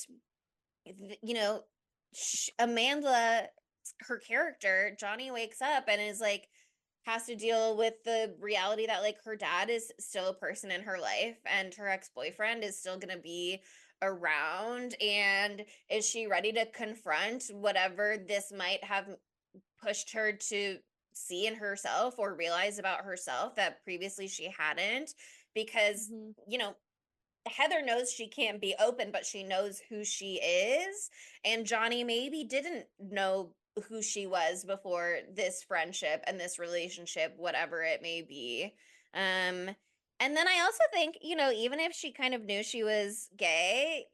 S3: Amandla, her character, Johnny wakes up and is like, has to deal with the reality that like her dad is still a person in her life and her ex-boyfriend is still going to be around, and is she ready to confront whatever this might have pushed her to see in herself or realize about herself that previously she hadn't, because
S2: Mhm.
S3: Heather knows she can't be open, but she knows who she is. And Johnny maybe didn't know who she was before this friendship and this relationship, whatever it may be. And then I also think, even if she kind of knew she was gay,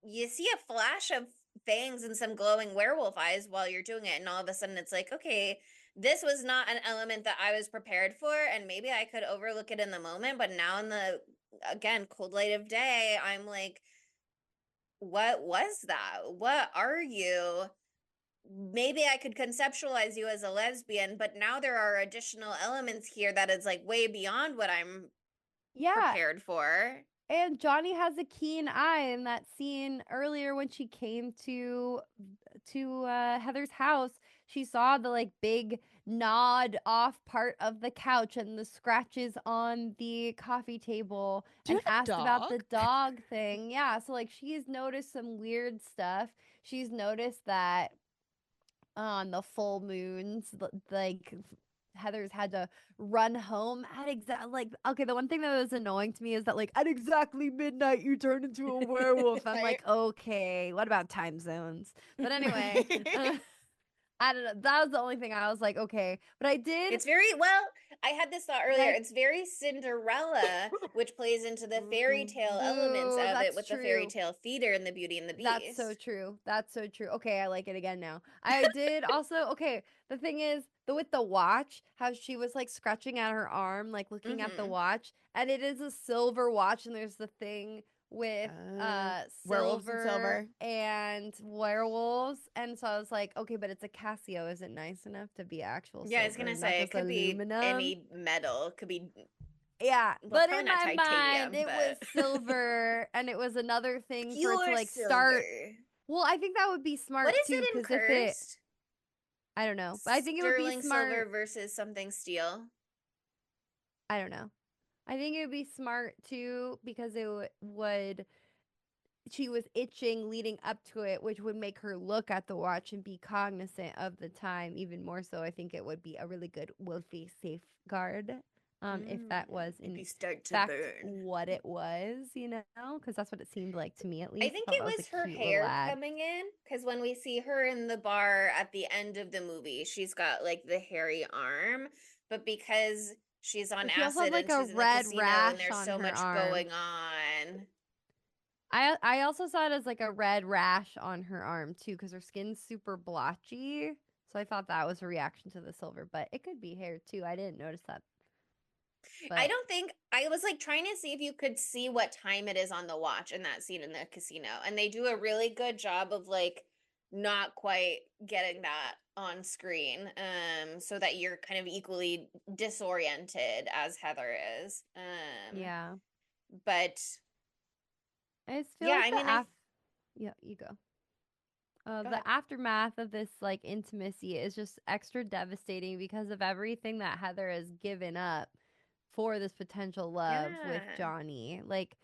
S3: you see a flash of fangs and some glowing werewolf eyes while you're doing it. And all of a sudden it's like, okay, this was not an element that I was prepared for. And maybe I could overlook it in the moment. But now in the, again, cold light of day, I'm like, what was that? What are you? Maybe I could conceptualize you as a lesbian, but now there are additional elements here that is like way beyond what I'm
S2: Yeah.
S3: prepared for.
S2: And Johnny has a keen eye in that scene earlier when she came to Heather's house. She saw the like big gnawed off part of the couch and the scratches on the coffee table,
S1: Do you
S2: and
S1: have a
S2: asked about the
S1: dog?
S2: dog thing. Yeah, so like she's noticed some weird stuff. She's noticed that on the full moons, like Heather's had to run home at okay, the one thing that was annoying to me is that like at exactly midnight you turn into a werewolf. I'm
S1: Right.
S2: like, okay, what about time zones? But anyway, I don't know. That was the only thing I was like, okay. But I did.
S3: It's very well. I had this thought earlier.
S2: Like-
S3: It's very Cinderella, which plays into the fairy tale elements
S2: Ooh,
S3: of it
S2: that's
S3: with the fairy
S2: true.
S3: tale feeder and the Beauty and the Beast.
S2: That's so true. That's so true. Okay, I like it again now. I did also, okay, the thing is, with the watch, how she was like scratching at her arm, like looking at the
S3: Mhm.
S2: watch, and it is a silver watch, and there's the thing with
S1: Werewolves and silver.
S2: and werewolves, and so I was like, okay, but it's a Casio. Is it nice enough to be actual
S3: Yeah, I was
S2: silver,
S3: gonna
S2: not
S3: say it
S2: just
S3: could
S2: aluminum?
S3: be any metal. It could be
S2: Yeah,
S3: well,
S2: but
S3: probably
S2: in
S3: not
S2: my
S3: titanium,
S2: mind, it was
S3: but
S2: silver, and it was another thing for it to
S3: pure
S2: like
S3: silver.
S2: start. Well, I think that would be smart
S3: What is
S2: too,
S3: it in
S2: because if it,
S3: cursed?
S2: I don't know, but I think it would be
S3: Sterling silver
S2: smart.
S3: versus something steel.
S2: I don't know. I think it would be smart too because it would. She was itching leading up to it, which would make her look at the watch and be cognizant of the time even more so. I think it would be a really good wolfie safeguard. If that was
S3: If
S2: in
S3: you start to
S2: fact
S3: burn.
S2: what it was, because that's what it seemed like to me at least.
S3: I think
S2: thought
S3: it
S2: that
S3: was
S2: a
S3: her
S2: cute little
S3: hair
S2: ad.
S3: coming in, because when we see her in the bar at the end of the movie, she's got like the hairy arm, but because she's on
S2: But she also had,
S3: acid
S2: like,
S3: and
S2: a
S3: she's in the
S2: red
S3: casino
S2: rash
S3: and there's
S2: on
S3: so
S2: her
S3: much
S2: arm.
S3: going on.
S2: I also saw it as like a red rash on her arm too, because her skin's super blotchy. So I thought that was a reaction to the silver, but it could be hair too. I didn't notice that. But
S3: I don't think I was like trying to see if you could see what time it is on the watch in that scene in the casino, and they do a really good job of like not quite getting that on screen, so that you're kind of equally disoriented as Heather is.
S2: yeah,
S3: But
S2: I just feel
S3: yeah,
S2: like
S3: I mean, I
S2: yeah, you go.
S3: go
S2: The
S3: ahead.
S2: aftermath of this like intimacy is just extra devastating because of everything that Heather has given up for this potential love with
S3: Yeah.
S2: Johnny. Like,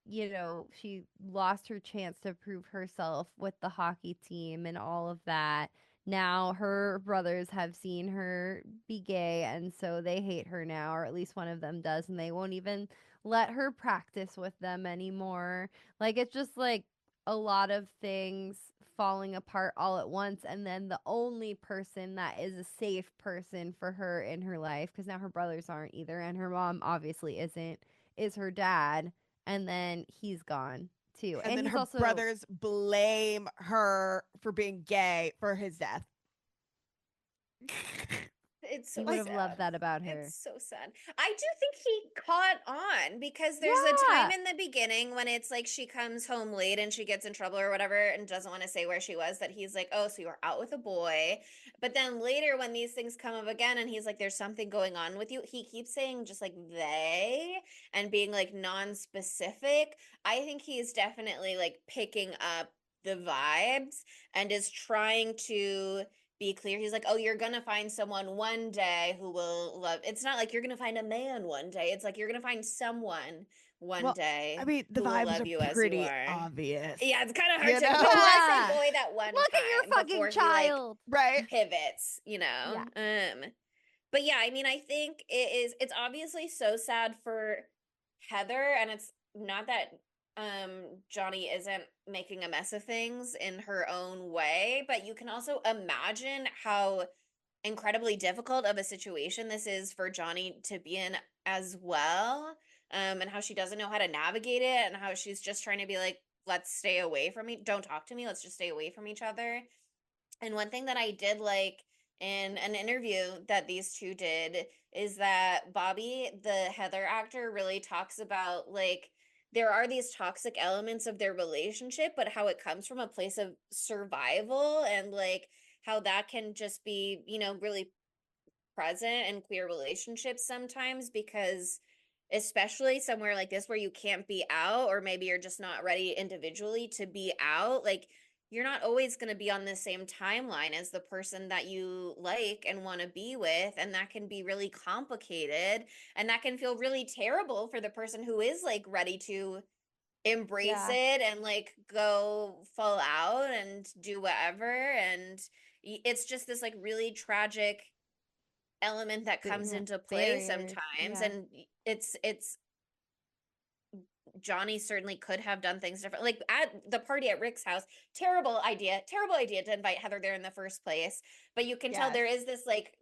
S2: she lost her chance to prove herself with the hockey team and all of that. Now her brothers have seen her be gay, and so they hate her now, or at least one of them does, and they won't even let her practice with them anymore. Like, it's just like a lot of things falling apart all at once, and then the only person that is a safe person for her in her life, because now her brothers aren't either, and her mom obviously isn't, is her dad, and then he's gone too.
S1: And
S2: And
S1: then
S2: he's
S1: her
S2: also
S1: brothers blame her for being gay for his death.
S3: It's
S2: you
S3: so
S2: would have loved
S3: sad.
S2: that about her.
S3: It's so sad. I do think he caught on because there's a time
S2: Yeah.
S3: in the beginning when it's like she comes home late and she gets in trouble or whatever and doesn't want to say where she was, that he's like, oh, so you were out with a boy. But then later when these things come up again and he's like, there's something going on with you, he keeps saying just like they and being like non-specific. I think he's definitely like picking up the vibes and is trying to be clear. He's like, oh, you're gonna find someone one day who will love. It's not like you're gonna find a man one day. It's like you're gonna find someone one
S1: Well, I
S3: day
S1: mean, the
S3: who will
S1: vibes
S3: love
S1: are
S3: you as you
S1: pretty
S3: are.
S1: obvious.
S3: Yeah, it's kind of hard
S1: You
S3: to
S1: know?
S3: unless they
S2: Yeah.
S3: boy that one
S2: Look at your
S3: time
S2: fucking
S3: before he like
S2: child.
S1: Right?
S3: pivots, you know. But yeah, I mean, I think it's obviously so sad for Heather, and it's not that Johnny isn't making a mess of things in her own way, but you can also imagine how incredibly difficult of a situation this is for Johnny to be in as well. And how she doesn't know how to navigate it, and how she's just trying to be like, let's stay away from me. Don't talk to me. Let's just stay away from each other. And one thing that I did like in an interview that these two did is that Bobbi, the Heather actor, really talks about like there are these toxic elements of their relationship, but how it comes from a place of survival, and like how that can just be, really present in queer relationships sometimes, because especially somewhere like this where you can't be out, or maybe you're just not ready individually to be out, like you're not always going to be on the same timeline as the person that you like and want to be with, and that can be really complicated, and that can feel really terrible for the person who is like ready to embrace
S2: Yeah.
S3: it and like go full out and do whatever. And it's just this like really tragic element that comes into play
S2: Barriers.
S3: sometimes.
S2: Yeah.
S3: And it's Johnny certainly could have done things different. Like at the party at Rick's house, terrible idea to invite Heather there in the first place. But you can tell
S1: Yes.
S3: there is this like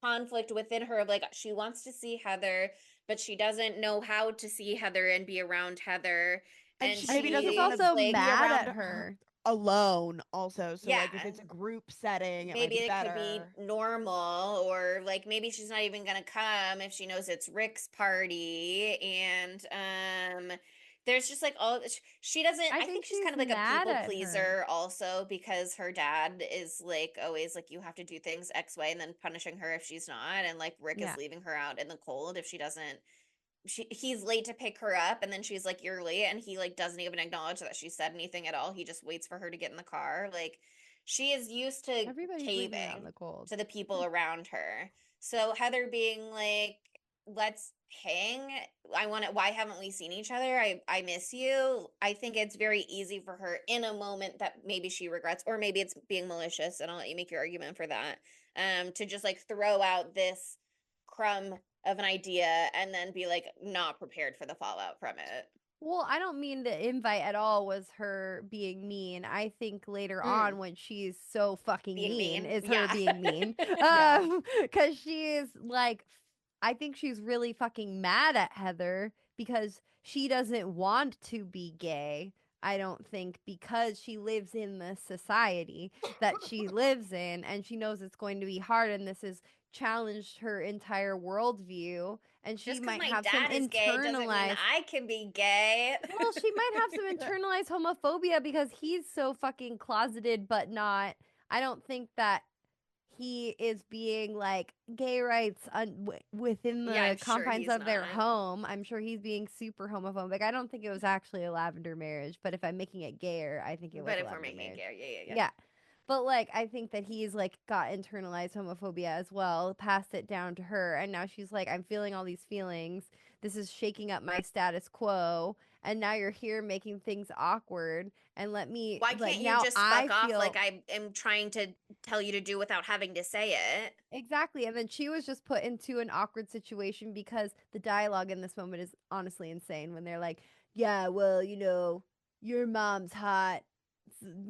S3: conflict within her of like she wants to see Heather, but she doesn't know how to see Heather and be around Heather.
S1: And
S3: And
S1: she maybe doesn't
S2: She's
S1: want
S3: she's
S1: to
S2: also
S3: like,
S1: be
S2: mad
S1: around
S2: at
S1: her
S2: her.
S1: alone also. So
S3: yeah,
S1: like if it's a group setting, it might
S3: maybe
S1: be
S3: it could be
S1: better.
S3: normal, or like maybe she's not even gonna come if she knows it's Rick's party. And there's just like all she doesn't,
S2: I
S3: I
S2: think
S3: think she's
S2: she's
S3: kind of like a
S2: mad
S3: people
S2: at her.
S3: pleaser also, because her dad is like always like, you have to do things X way, and then punishing her if she's not, and like Rick
S2: Yeah.
S3: is leaving her out in the cold if she doesn't, he's late to pick her up, and then she's like, you're late, and he like doesn't even acknowledge that she said anything at all. He just waits for her to get in the car. Like she is used to
S2: Everybody's leaving her out in
S3: caving
S2: the cold.
S3: to the people around her. So Heather being like, let's hang, I want to, why haven't we seen each other, I miss you. I think it's very easy for her in a moment that maybe she regrets, or maybe it's being malicious, and I'll let you make your argument for that, to just like throw out this crumb of an idea and then be like not prepared for the fallout from it.
S2: Well, I don't mean the invite at all was her being mean. I think later on when she's so fucking
S3: Being
S2: mean
S3: mean.
S2: is her
S3: Yeah.
S2: being mean.
S1: Yeah.
S2: Cuz she's like I think she's really fucking mad at Heather because she doesn't want to be gay. I don't think, because she lives in the society that she lives in, and she knows it's going to be hard, and this is challenged her entire worldview, and she
S3: Just because
S2: might
S3: my
S2: have some
S3: dad is gay doesn't mean
S2: internalized.
S3: I can be gay.
S2: Well, she might have some internalized homophobia because he's so fucking closeted, but not. I don't think that he is being like gay rights within
S3: Yeah, I'm
S2: the
S3: sure
S2: confines
S3: he's
S2: of their
S3: not.
S2: home. I'm sure he's being super homophobic. I don't think it was actually a lavender marriage, but if I'm making it gayer, I think it was
S3: But
S2: a
S3: if we're
S2: lavender
S3: making it
S2: marriage.
S3: gay, yeah.
S2: Yeah. But like I think that he's like got internalized homophobia as well, passed it down to her, and now she's like, I'm feeling all these feelings. This is shaking up my status quo, and now you're here making things awkward. And let me
S3: Why
S2: like
S3: can't you
S2: now
S3: just
S2: I
S3: fuck off
S2: feel
S3: like I am trying to tell you to do without having to say it?
S2: exactly. And then she was just put into an awkward situation because the dialogue in this moment is honestly insane when they're like, yeah, well, you know, your mom's hot.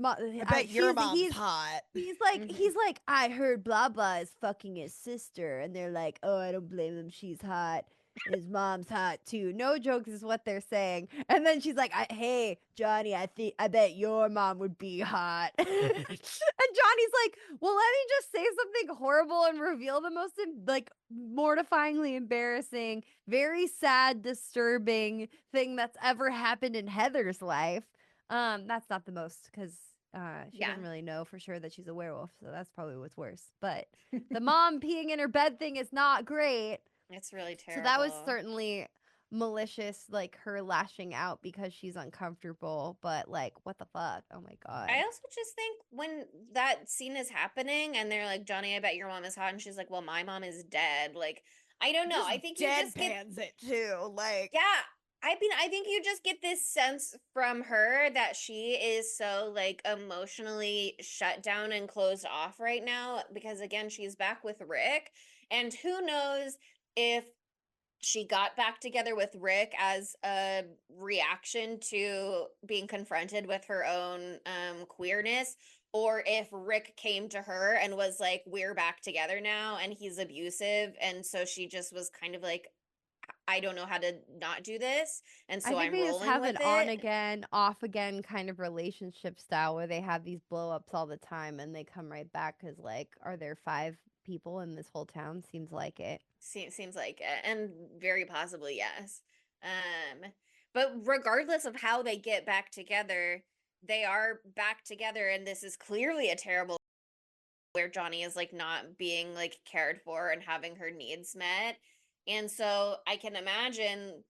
S1: I bet your mom's hot.
S2: He's like,
S3: Mhm.
S2: he's like, I heard blah blah is fucking his sister, and they're like, oh, I don't blame him. She's hot. His mom's hot too. No jokes is what they're saying. And then she's like, hey, Johnny, I bet your mom would be hot. And Johnny's like, well, let me just say something horrible and reveal the most like mortifyingly embarrassing, very sad, disturbing thing that's ever happened in Heather's life. That's not the most because she
S3: Yeah.
S2: doesn't really know for sure that she's a werewolf, so that's probably what's worse. But the mom peeing in her bed thing is not great.
S3: It's really
S2: So
S3: terrible.
S2: that was certainly malicious, like her lashing out because she's uncomfortable. But like, what the fuck? Oh my god.
S3: I also just think when that scene is happening and they're like, Johnny, I bet your mom is hot, and she's like, well, my mom is dead. Like, I don't know.
S1: Just
S3: I think you just get
S1: deadpans it too. Like,
S3: yeah. I think you just get this sense from her that she is so like emotionally shut down and closed off right now because again, she's back with Rick, and who knows if she got back together with Rick as a reaction to being confronted with her own queerness, or if Rick came to her and was like, we're back together now and he's abusive, and so she just was kind of like, I don't know how to not do this, and
S2: I
S3: so
S2: think
S3: I'm
S2: they just
S3: rolling
S2: have
S3: with
S2: an on
S3: it.
S2: again, off again kind of relationship style where they have these blow ups all the time and they come right back because, like, are there 5 people in this whole town? Seems like it.
S3: Seems like it, and very possibly yes. But regardless of how they get back together, they are back together, and this is clearly a terrible where Johnny is like not being like cared for and having her needs met. And so I can imagine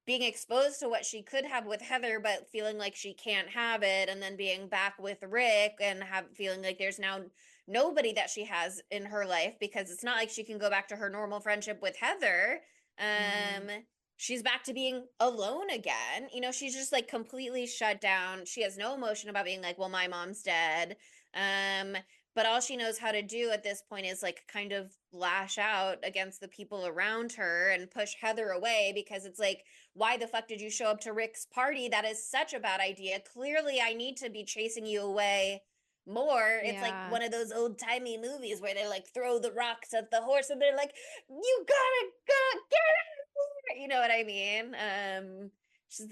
S3: being exposed to what she could have with Heather, but feeling like she can't have it, and then being back with Rick and feeling like there's now nobody that she has in her life because it's not like she can go back to her normal friendship with Heather. She's back to being alone again. You know, she's just like completely shut down. She has no emotion about being like, well, my mom's dead. But all she knows how to do at this point is like kind of lash out against the people around her and push Heather away because it's like, why the fuck did you show up to Rick's party? That is such a bad idea. Clearly, I need to be chasing you away more. It's like
S2: Yeah.
S3: one of those old timey movies where they like throw the rocks at the horse and they're like, you gotta get it. You know what I mean? She's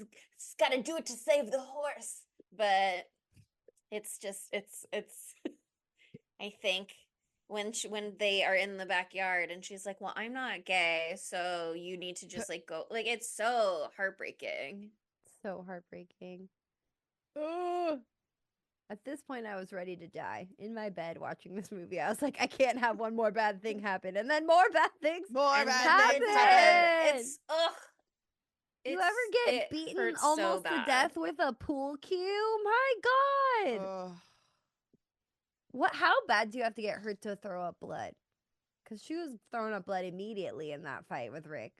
S3: gotta do it to save the horse. But it's just it's I think when they are in the backyard and she's like, well, I'm not gay, so you need to just like go, like, it's so heartbreaking.
S2: So heartbreaking. Ugh. At this point, I was ready to die in my bed watching this movie. I was like, I can't have one more bad thing happen, and then more bad things.
S1: more
S3: And
S1: bad
S3: then
S1: things
S3: it
S1: happen.
S3: It's ugh.
S2: You
S3: It's,
S2: ever get
S3: it
S2: beaten
S3: hurts so
S2: almost to
S3: bad.
S2: death with a pool cue? My God.
S1: Ugh.
S2: What? How bad do you have to get hurt to throw up blood? Because she was throwing up blood immediately in that fight with Rick.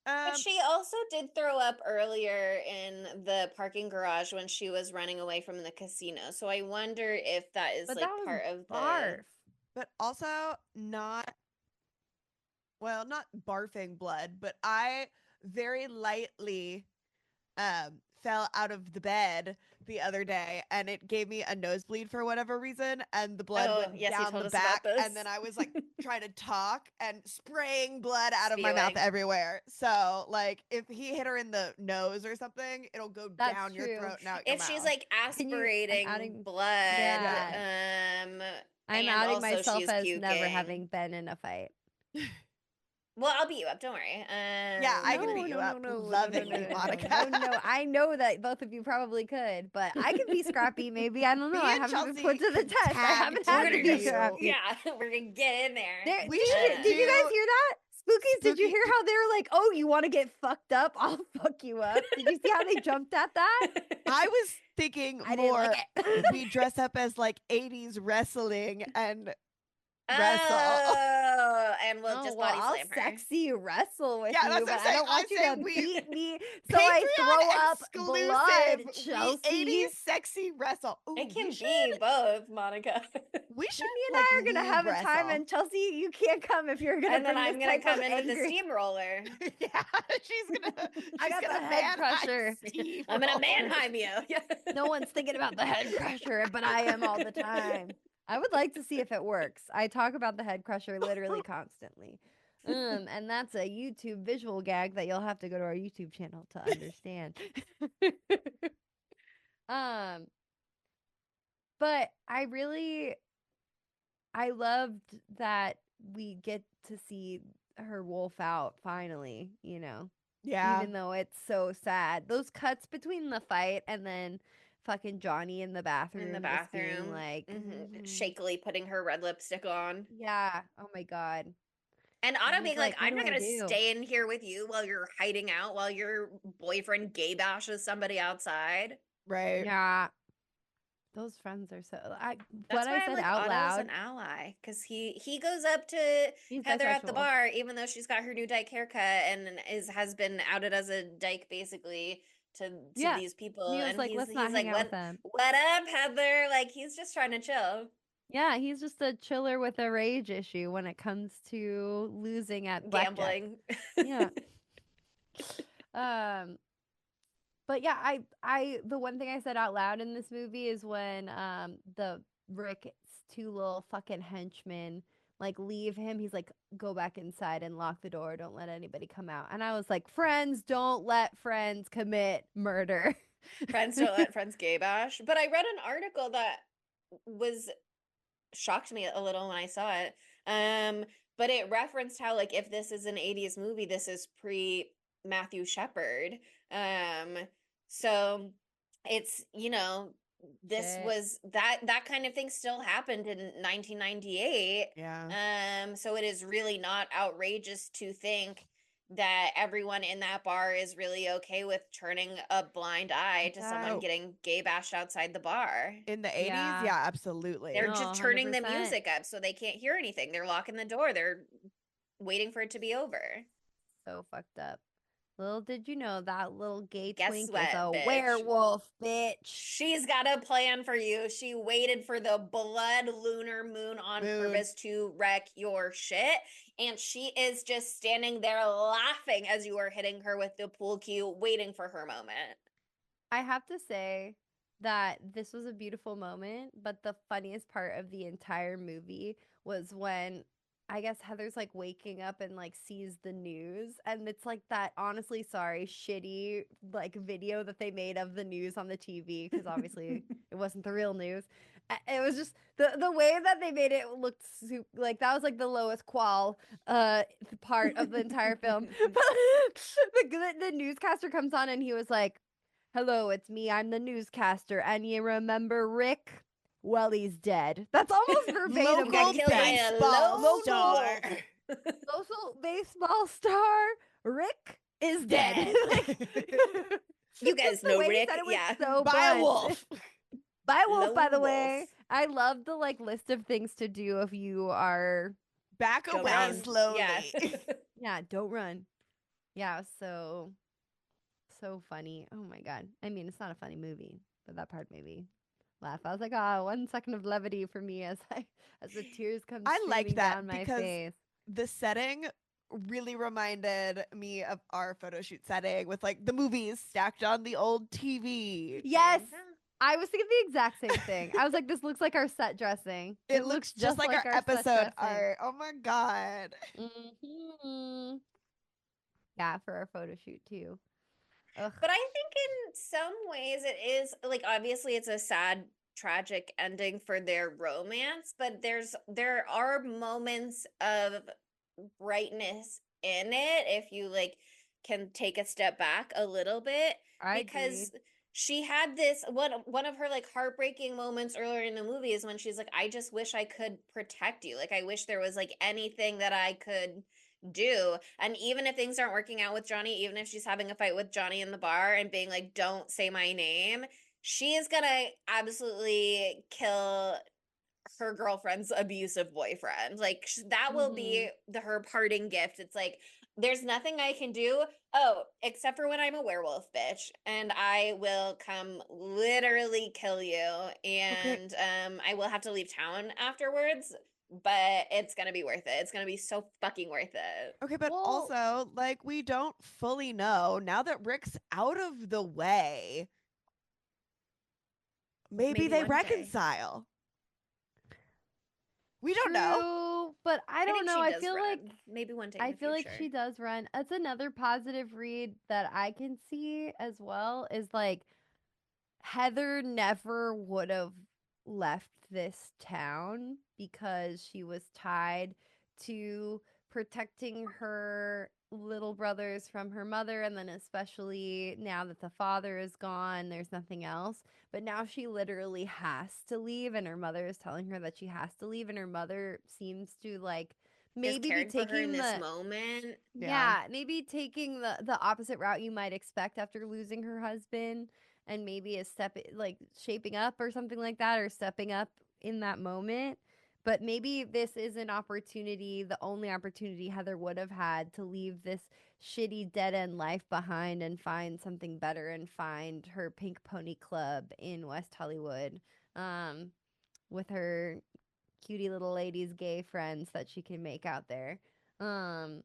S3: But she also did throw up earlier in the parking garage when she was running away from the casino. So I wonder if that is
S2: But
S3: like
S2: that was
S3: part of
S2: barf.
S1: But also not, well, not barfing blood, but I very lightly fell out of the bed the other day and it gave me a nosebleed for whatever reason, and the blood went
S3: yes, you
S1: down
S3: told
S1: the
S3: us about
S1: back,
S3: this.
S1: and then I was like trying to talk and spraying blood out of my mouth
S3: Spewing.
S1: everywhere. So like if he hit her in the nose or something, it'll go
S2: That's
S1: down your
S2: true.
S1: throat and out your
S3: If she's
S1: mouth.
S3: like
S2: Can you- I'm
S3: aspirating
S2: adding-
S3: blood,
S2: Yeah. I'm
S3: and
S2: outing
S3: also
S2: myself
S3: she's
S2: as
S3: puking.
S2: never having been in a fight.
S3: Well, I'll beat you up. Don't worry.
S1: Yeah, I can beat you up lovingly, Monica.
S2: No. I know that both of you probably could, but I can be scrappy. Maybe I don't know.
S1: Me
S2: I
S1: and
S2: haven't been
S1: Chelsea
S2: put to the
S1: can
S2: test. I
S1: tag
S2: haven't
S1: team
S2: had to be
S1: you.
S2: scrappy.
S3: Yeah, we're gonna get in there.
S1: We
S2: did
S1: should
S2: you guys
S1: do
S2: hear that? Spookies, did you
S1: spooky-
S2: hear how they were like, "Oh, you want to get fucked up? I'll fuck you up." Did you see how they jumped at that?
S1: I was thinking
S2: I didn't
S1: more
S2: like it.
S1: we dress up as like 80s wrestling and wrestle.
S3: Oh, and we'll just body
S2: I'll
S3: slam her.
S2: sexy wrestle with
S1: Yeah, that's
S2: you,
S1: what I'm
S2: but I
S1: saying.
S2: don't want
S1: I'm
S2: you to
S1: saying we-
S2: beat me so I throw up blood,
S1: exclusive.
S2: Chelsea.
S1: We 80s sexy wrestle. Ooh,
S3: It can
S1: we
S3: be both, Monica.
S1: We should
S2: Me and
S1: like
S2: I are gonna have
S1: lube
S2: a time,
S1: wrestle.
S2: and Chelsea, you can't come if you're gonna.
S3: And then
S2: bring
S3: I'm
S2: this
S3: gonna
S2: type
S3: come
S2: of
S3: into the
S2: angry-
S3: steamroller.
S1: Yeah, she's gonna.
S2: I got the head crusher.
S3: I'm gonna Mannheim you.
S2: No one's thinking about the head crusher, but I am all the time. I would like to see if it works. I talk about the head crusher literally constantly. And that's a YouTube visual gag that you'll have to go to our YouTube channel to understand. But I loved that we get to see her wolf out finally,
S1: Yeah,
S2: even though it's so sad. Those cuts between the fight and then fucking Johnny in the bathroom.
S3: In the
S2: just being
S3: bathroom,
S2: like,
S3: shakily putting her red lipstick on.
S2: yeah. Oh my God.
S3: And
S2: And
S3: Otto
S2: he's
S3: being like,
S2: "What
S3: I'm
S2: do
S3: not
S2: I
S3: gonna
S2: do?"
S3: stay in here with you while you're hiding out, while your boyfriend gay bashes somebody outside.
S1: right.
S2: Yeah. Those friends are so.
S3: That's
S2: What
S3: why
S2: I said
S3: like
S2: out
S3: Otto's
S2: loud.
S3: an ally, because he goes up to
S2: He's
S3: Heather at the
S2: bisexual.
S3: bar, even though she's got her new dyke haircut and has been outed as a dyke basically to
S2: Yeah.
S3: these people.
S2: He was
S3: And
S2: like,
S3: he's
S2: "Let's not
S3: like,
S2: hang out with them."
S3: what up, Heather? Like he's just trying to chill,
S2: Yeah, he's just a chiller with a rage issue when it comes to losing at blackjack.
S3: gambling.
S2: Yeah. But yeah, I the one thing I said out loud in this movie is when the Rick's two little fucking henchmen like leave him. He's like, "Go back inside and lock the door. Don't let anybody come out." And I was like, "Friends don't let friends commit murder."
S3: Friends don't let friends gay bash. But I read an article that was shocked me a little when I saw it. But it referenced how like if this is an 80s movie, this is pre Matthew Shepard. So it's, this
S2: Shit.
S3: was that kind of thing still happened in 1998.
S1: Yeah.
S3: So it is really not outrageous to think that everyone in that bar is really okay with turning a blind eye to someone
S1: No.
S3: getting gay bashed outside the bar.
S1: In the 80s,
S2: Yeah.
S1: yeah, absolutely.
S3: They're
S2: No,
S3: just turning the
S2: 100%.
S3: music up so they can't hear anything. They're locking the door. They're waiting for it to be over.
S2: So fucked up. Little did you know that little gay
S3: Guess
S2: twink
S3: what,
S2: is a
S3: bitch?
S2: werewolf, bitch.
S3: She's got a plan for you. She waited for the blood lunar moon on purpose to wreck your shit. And she is just standing there laughing as you are hitting her with the pool cue, waiting for her moment.
S2: I have to say that this was a beautiful moment, but the funniest part of the entire movie was when I guess Heather's like waking up and like sees the news, and it's like that honestly sorry shitty like video that they made of the news on the TV, because obviously it wasn't the real news. It was just the way that they made it looked like that was like the lowest qual part of the entire film. The newscaster comes on and he was like, "Hello, it's me. I'm the newscaster. And you remember Rick? Well, he's dead." That's almost verbatim.
S1: Local
S3: killed by a
S1: baseball
S3: lone
S1: star.
S2: Local baseball star Rick is dead.
S3: You guys
S2: The
S3: know
S2: way he
S3: Rick.
S2: said it was
S3: Yeah.
S2: so
S1: By
S2: blunt.
S1: Wolf.
S2: By Wolf, by
S3: Lone
S2: the way.
S3: wolf.
S2: I love the like list of things to do if you are
S1: Back
S3: Go
S1: away
S3: down.
S1: slowly.
S3: Yeah.
S2: don't run. Yeah, so funny. Oh my god. I mean, it's not a funny movie, but that part made me laugh. I was like, "Ah, 1 second of levity for me as the tears come
S1: I like
S2: streaming
S1: that
S2: down my
S1: because
S2: face."
S1: The setting really reminded me of our photo shoot setting with like the movies stacked on the old TV.
S2: Yes. I was thinking the exact same thing. I was like, this looks like our set dressing.
S1: It looks just like our
S2: set
S1: episode
S2: dressing.
S1: art. Oh my god.
S2: Mhm. Yeah, for our photo shoot too. Ugh.
S3: But I think in some ways it is like obviously it's a sad tragic ending for their romance, but there are moments of brightness in it if you like can take a step back a little bit,
S2: I
S3: because
S2: agree.
S3: she had this one of her like heartbreaking moments earlier in the movie is when she's like, I just wish I could protect you. Like I wish there was like anything that I could do. And even if things aren't working out with Johnny, even if she's having a fight with Johnny in the bar and being like, don't say my name, she is gonna absolutely kill her girlfriend's abusive boyfriend. Like that will be her parting gift. It's like there's nothing I can do. Oh, except for when I'm a werewolf, bitch, and I will come literally kill you,
S1: Okay.
S3: and I will have to leave town afterwards. But it's gonna be worth it. It's gonna be so fucking worth it.
S1: Okay, but
S2: Well,
S1: also, like, we don't fully know now that Rick's out of the way. Maybe
S3: Maybe
S1: they
S3: one day.
S1: reconcile. We don't know.
S2: true, but I
S3: I
S2: don't
S3: think
S2: know.
S3: she
S2: I
S3: does
S2: feel like
S3: run. Maybe one day in
S2: I
S3: the
S2: feel like
S3: future.
S2: she does run. That's another positive read that I can see as well is like Heather never would have left this town because she was tied to protecting her little brothers from her mother. And then, especially now that the father is gone, there's nothing else. But now she literally has to leave, and her mother is telling her that she has to leave. And her mother seems to like
S3: Just
S2: maybe be
S3: caring for her in
S2: taking
S3: this
S2: the
S3: moment.
S1: Yeah.
S2: yeah, maybe taking the opposite route you might expect after losing her husband, and maybe a step like shaping up or something like that, or stepping up in that moment. But maybe this is an opportunity, the only opportunity Heather would have had to leave this shitty dead end life behind and find something better and find her Pink Pony Club in West Hollywood, um, with her cutie little ladies, gay friends that she can make out there. Um,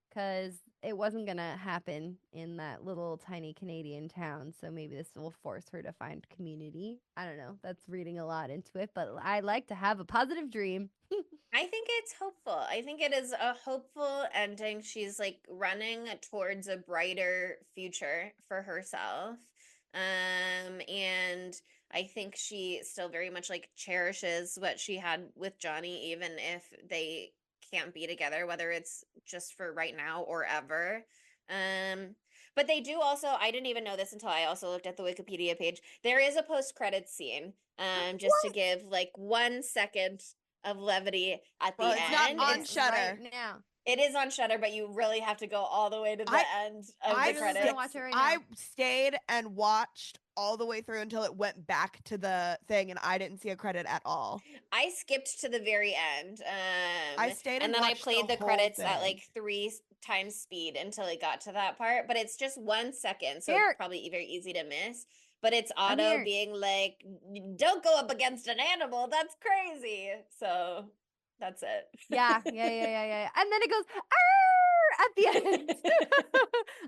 S2: because it wasn't gonna happen in that little tiny Canadian town. So maybe this will force her to find community. I don't know. That's reading a lot into it, but I like to have a positive dream.
S3: I think it's hopeful. I think it is a hopeful ending. She's like running towards a brighter future for herself. And I think she still very much like cherishes what she had with Johnny, even if they can't be together, whether it's just for right now or ever. Um, but they do also, I didn't even know this until I also looked at the Wikipedia page. There is a post-credits scene, just to
S2: What?
S3: give like 1 second of levity at
S1: Well,
S3: the
S1: it's not
S3: end.
S1: on
S3: It's
S2: Right
S1: Shudder.
S2: now.
S3: it is on Shudder, but you really have to go all the way to the
S1: I
S3: end of
S1: I
S3: the
S2: I really want to
S3: credits.
S2: watch it right
S1: I
S2: now.
S1: stayed and watched all the way through until it went back to the thing, and I didn't see a credit at all.
S3: I skipped to the very end,
S1: I stayed
S3: and
S1: and
S3: then I
S1: watched the
S3: played the
S1: whole
S3: credits at
S1: thing.
S3: like three times speed until it got to that part. But it's just 1 second, so it's
S2: Here,
S3: probably very easy to miss. But it's
S2: I'm
S3: Otto
S2: here.
S3: being like, "Don't go up against an animal. That's crazy." So that's it.
S2: Yeah. And then it goes "Arr!" at the end.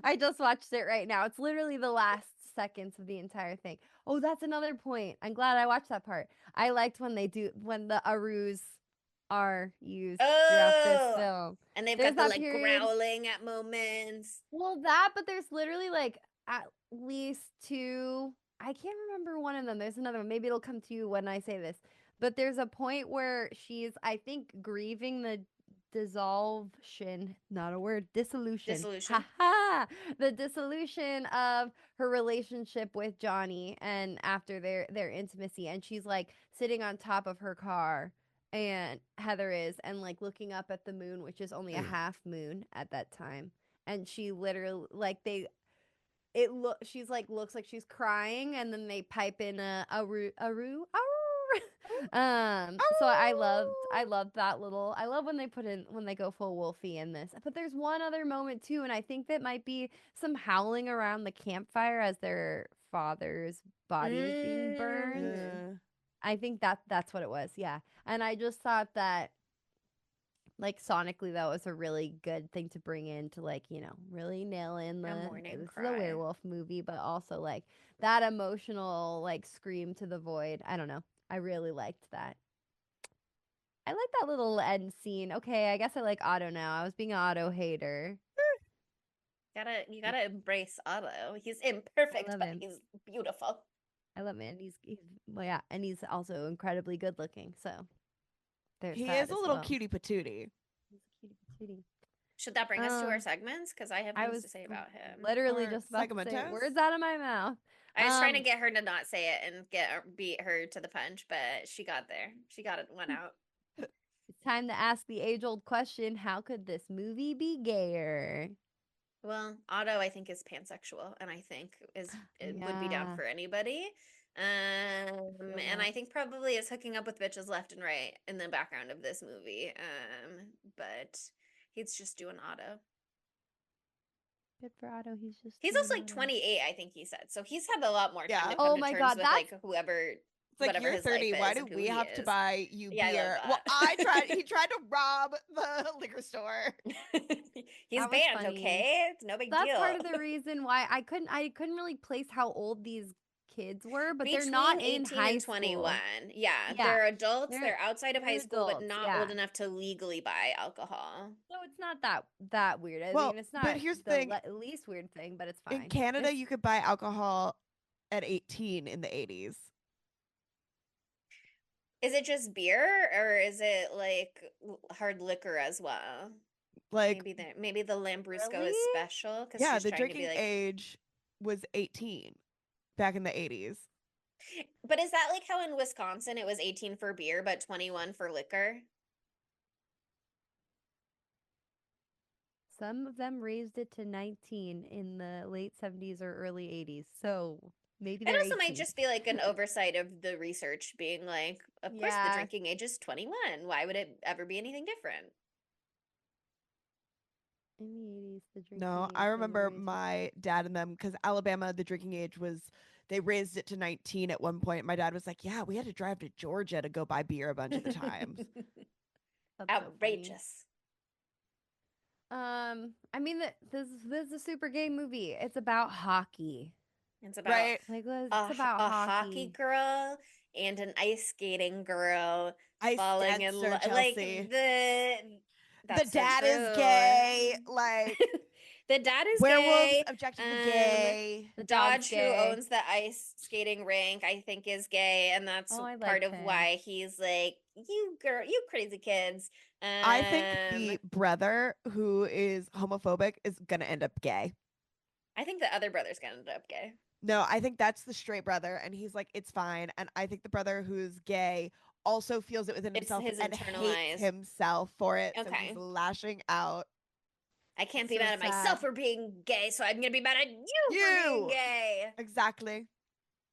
S2: I just watched it right now. It's literally the last seconds of the entire thing. Oh, that's another point. I'm glad I watched that part. I liked when the Arus are used throughout this
S3: Oh,
S2: film.
S3: and they've
S2: There's
S3: got the
S2: that
S3: like
S2: period.
S3: growling at moments.
S2: Well, that, but there's literally like at least two. I can't remember one of them. There's another one. Maybe it'll come to you when I say this. But there's a point where she's, I think, grieving the dissolution, not a word, dissolution. Ha
S3: Dissolution.
S2: ha! The dissolution of her relationship with Johnny and after their intimacy. And she's like sitting on top of her car, and Heather is, and like looking up at the moon, which is only a half moon at that time, and she literally like they it look she's like looks like she's crying, and then they pipe in a roo so I loved that little. I love when they put in when they go full wolfie in this. But there's one other moment too, and I think that might be some howling around the campfire as their father's body is being burned.
S1: Uh,
S2: I think that's what it was. Yeah. And I just thought that like sonically that was a really good thing to bring in to like, really nail in
S3: A
S2: the
S3: morning
S2: this is a
S3: cry.
S2: werewolf movie, but also like that emotional like scream to the void. I don't know. I really liked that. I like that little end scene. Okay, I guess I like Otto now. I was being an Otto hater.
S3: You gotta embrace Otto. He's
S2: I
S3: imperfect,
S2: love
S3: but
S2: him.
S3: he's beautiful.
S2: I love him. He's well, yeah, and he's also incredibly good looking. So there's
S1: he
S2: that
S1: is a
S2: as
S1: little
S2: well.
S1: cutie patootie.
S2: He's a cutie sweetie.
S3: Should that bring us to our
S2: Um,
S3: segments? Because I have
S2: I
S3: things
S2: was
S3: to say about him.
S2: literally
S1: Or
S2: just about to say
S1: segmentos?
S2: words out of my mouth.
S3: I was trying to
S2: Um,
S3: get her to not say it and beat her to the punch, but she got there. She got it one out.
S2: It's time to ask the age-old question: how could this movie be gayer?
S3: Well, Otto, I think, is pansexual, and I think would be down
S2: Yeah.
S3: for anybody. And I think probably is hooking up with bitches left and right in the background of this movie. But he's just doing Otto.
S2: Good for Otto.
S3: He's also like 28, I think he said. So he's had a lot more time
S1: Yeah.
S3: to come
S2: Oh
S3: to
S2: my
S3: terms
S2: God,
S3: with
S2: that's
S3: like whoever,
S1: It's like
S3: whatever
S1: you're
S3: his
S1: 30.
S3: life
S1: Why
S3: is
S1: do
S3: and who
S1: we
S3: he
S1: have to
S3: is.
S1: buy you
S3: Yeah, I love
S1: beer? Well,
S3: that.
S1: he tried to rob the liquor store.
S3: He's
S2: That was
S3: banned,
S2: funny.
S3: okay? It's no big
S2: That's
S3: deal.
S2: part of the reason why I couldn't really place how old these kids were, but
S3: Between
S2: they're not
S3: 18
S2: in high
S3: and 21.
S2: school.
S3: Yeah,
S2: Yeah,
S3: they're adults.
S2: they're-
S3: They're outside of high
S2: they're
S3: school, but
S2: adults,
S3: not
S2: yeah.
S3: old enough to legally buy alcohol.
S2: So it's not that weird. I
S1: Well,
S2: mean, it's
S1: but
S2: not
S1: here's the
S2: the
S1: thing.
S2: least weird thing, but it's
S1: In
S2: fine.
S1: Canada,
S2: It's-
S1: you could buy alcohol at 18 in the 80s.
S3: Is it just beer or is it like hard liquor as well?
S1: Like,
S3: Maybe the Lambrusco
S2: Really?
S3: is special because
S1: yeah,
S3: she's
S1: the
S3: trying to be
S1: drinking
S3: like.
S1: age was 18 back in the 80s.
S3: But is that like how in Wisconsin it was 18 for beer but 21 for liquor?
S2: Some of them raised it to 19 in the late 70s or early 80s. So maybe
S3: It
S2: they're
S3: also
S2: 18.
S3: might just be like an oversight of the research being like, of course the
S2: Yeah.
S3: drinking age is 21. Why would it ever be anything different?
S2: In the 80s, the drinking
S1: No,
S2: age
S1: I
S2: was
S1: remember
S2: raised to-
S1: my dad and them, because Alabama, the drinking age was, they raised it to 19 at one point. My dad was like, yeah, we had to drive to Georgia to go buy beer a bunch of the times.
S2: That's so funny.
S3: Outrageous.
S2: I mean, this is a super gay movie. It's about hockey.
S3: It's about
S1: Right?
S2: Like, it's
S3: a
S2: about
S3: hockey
S2: hockey.
S3: girl and an ice skating girl
S1: I
S3: falling
S1: stand
S3: in
S1: Sir
S3: love.
S1: Chelsea.
S3: Like
S1: The
S3: that's so
S1: dad is
S3: true.
S1: gay. Like,
S3: The dad is
S1: werewolves
S3: gay.
S1: objectively gay.
S2: The dog's
S3: Dodge, who
S2: gay.
S3: owns the ice skating rink, I think is gay, and that's
S2: Oh, I
S3: part
S2: like
S3: of
S2: him.
S3: why he's like, you girl, you crazy kids.
S1: I think the brother who is homophobic is going to end up gay.
S3: I think the other brother's gonna end up gay.
S1: No, I think that's the straight brother, and he's like, it's fine. And I think the brother who's gay also feels it within
S3: It's
S1: himself
S3: his
S1: and
S3: internalized.
S1: hates himself for it. So
S3: Okay.
S1: he's lashing out.
S3: I can't
S2: It's
S3: be
S2: so
S3: mad at
S2: sad.
S3: myself for being gay, so I'm gonna be mad at you for being
S1: You!
S3: gay.
S1: Exactly.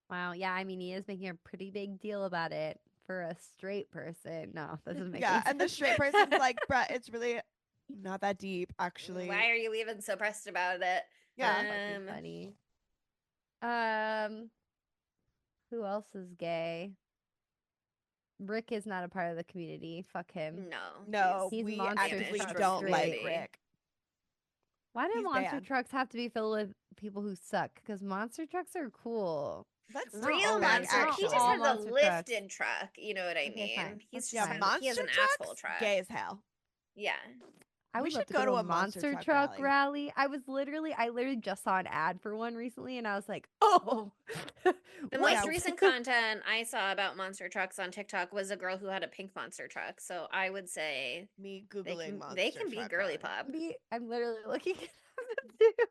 S2: Wow. Yeah. I mean, he is making a pretty big deal about it for a straight person. No, that doesn't make
S1: Yeah,
S2: any
S1: and the
S2: sense.
S1: straight person's like, bruh, it's really not that deep, actually.
S3: Why are you even so pressed about it?
S1: Yeah.
S2: Fucking funny. Who else is gay? Rick is not a part of the community. Fuck him.
S1: No,
S2: He's
S1: we
S2: monster
S1: actively
S2: truck
S1: don't like
S2: straight.
S1: Rick.
S2: Why do
S1: He's
S2: monster
S1: banned.
S2: trucks have to be filled with people who suck? Because monster trucks are cool.
S1: That's not
S3: Real
S1: a thing,
S3: monster. He
S1: actually.
S3: just
S2: all
S3: has a
S2: monster trucks.
S3: lifted truck. You know what I
S2: Okay,
S3: mean?
S2: fine.
S3: He's
S2: That's
S3: just
S2: fine.
S1: monster
S3: he has an
S1: trucks,
S3: asshole truck.
S1: gay as hell.
S3: Yeah.
S2: I
S1: We
S2: would love
S1: should
S2: to go to a monster
S1: truck
S2: truck rally. I literally just saw an ad for one recently, and I was like, oh.
S3: The
S1: What?
S3: most recent content I saw about monster trucks on TikTok was a girl who had a pink monster truck. So I would say
S1: Me
S3: they
S1: Googling monster
S3: they can be
S1: truck
S3: girly
S1: rally.
S3: pop.
S2: I'm literally looking at them too.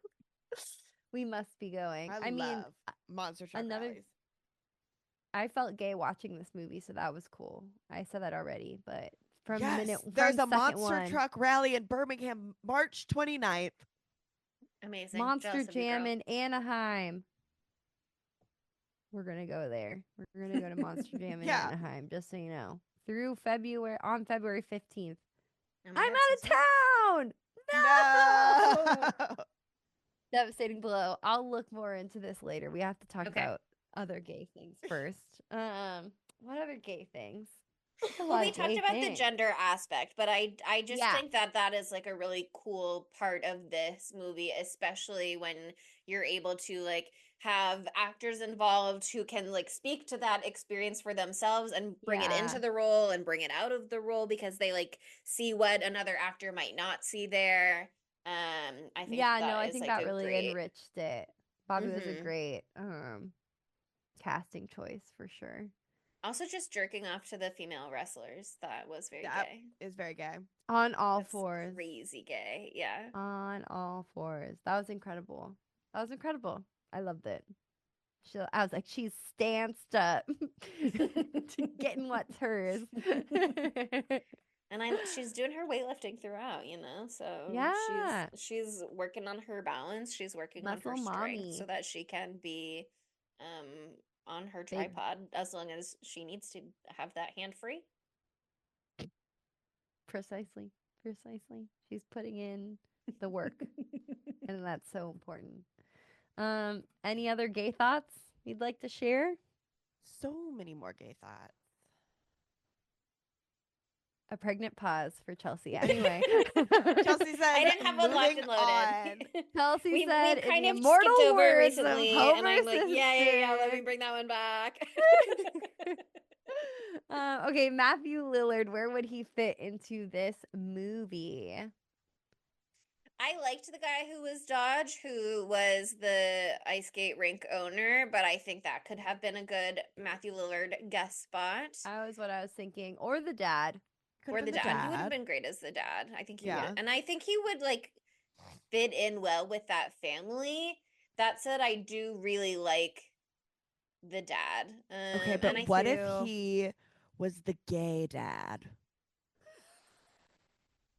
S2: We must be going.
S1: I
S2: mean,
S1: love monster truck
S2: another-
S1: rallies.
S2: I felt gay watching this movie, so that was cool. I said that already, but from
S1: Yes,
S2: minute
S1: there's
S2: from
S1: a
S2: second
S1: monster
S2: one,
S1: truck rally in Birmingham, March 29th.
S3: Amazing.
S2: Monster
S3: Jealous of you,
S2: Jam
S3: girl.
S2: in Anaheim. We're gonna go there. We're gonna go to Monster Jam in
S1: Yeah.
S2: Anaheim, just so you know. Through February on February 15th.
S3: Oh my
S2: I'm
S3: God,
S2: out
S3: so
S2: of
S3: soon.
S2: town. No!
S1: No.
S2: Devastating blow. I'll look more into this later. We have to talk
S3: Okay.
S2: about other gay things first. What other gay things? There's a
S3: Well,
S2: lot
S3: we
S2: of
S3: talked
S2: gay
S3: about the
S2: things.
S3: gender aspect, but I just
S2: Yeah.
S3: think that is like a really cool part of this movie, especially when you're able to like have actors involved who can like speak to that experience for themselves and bring it into
S2: Yeah.
S3: the role and bring it out of the role because they like see what another actor might not see there. I think
S2: Yeah,
S3: that
S2: no, I
S3: is,
S2: think
S3: like,
S2: that
S3: a
S2: really
S3: great.
S2: enriched it. Bobbi was a
S3: Mhm.
S2: great casting choice for sure.
S3: Also, just jerking off to the female wrestlers. That was very
S1: That
S3: gay.
S1: is very gay.
S2: On all
S3: That's
S2: fours.
S3: crazy gay. Yeah.
S2: On all fours. That was incredible. That was incredible. I loved it. I was like, she's stanced up to getting what's hers.
S3: And she's doing her weightlifting throughout, you know. So
S2: Yeah.
S3: she's working on her balance. She's working on her
S2: Muscle
S3: strength
S2: mommy.
S3: so that she can be on her
S2: Big.
S3: tripod as long as she needs to have that hand free.
S2: Precisely. She's putting in the work. And that's so important. Any other gay thoughts you'd like to share?
S1: So many more gay thoughts.
S2: A pregnant pause for Chelsea. Anyway,
S1: Chelsea said,
S3: I didn't have one locked and
S1: "Moving on."
S3: loaded.
S2: Chelsea said,
S3: we kind
S2: in
S3: of
S2: the immortal
S3: skipped over
S2: words
S3: recently,
S2: of Homer
S3: and I'm like, yeah, let me
S2: Simpson.
S3: bring that one back.
S2: Okay, Matthew Lillard, where would he fit into this movie?
S3: I liked the guy who was Dodge, who was the ice skate rink owner, but I think that could have been a good Matthew Lillard guest spot.
S2: That was what I was thinking. Or the dad.
S3: Or the dad. He would have been great as the dad. I think he
S1: Yeah.
S3: would. And I think he would like fit in well with that family. That said, I do really like the dad.
S1: Okay,
S3: and
S1: but
S3: I
S1: what
S2: too.
S1: if he was the gay dad?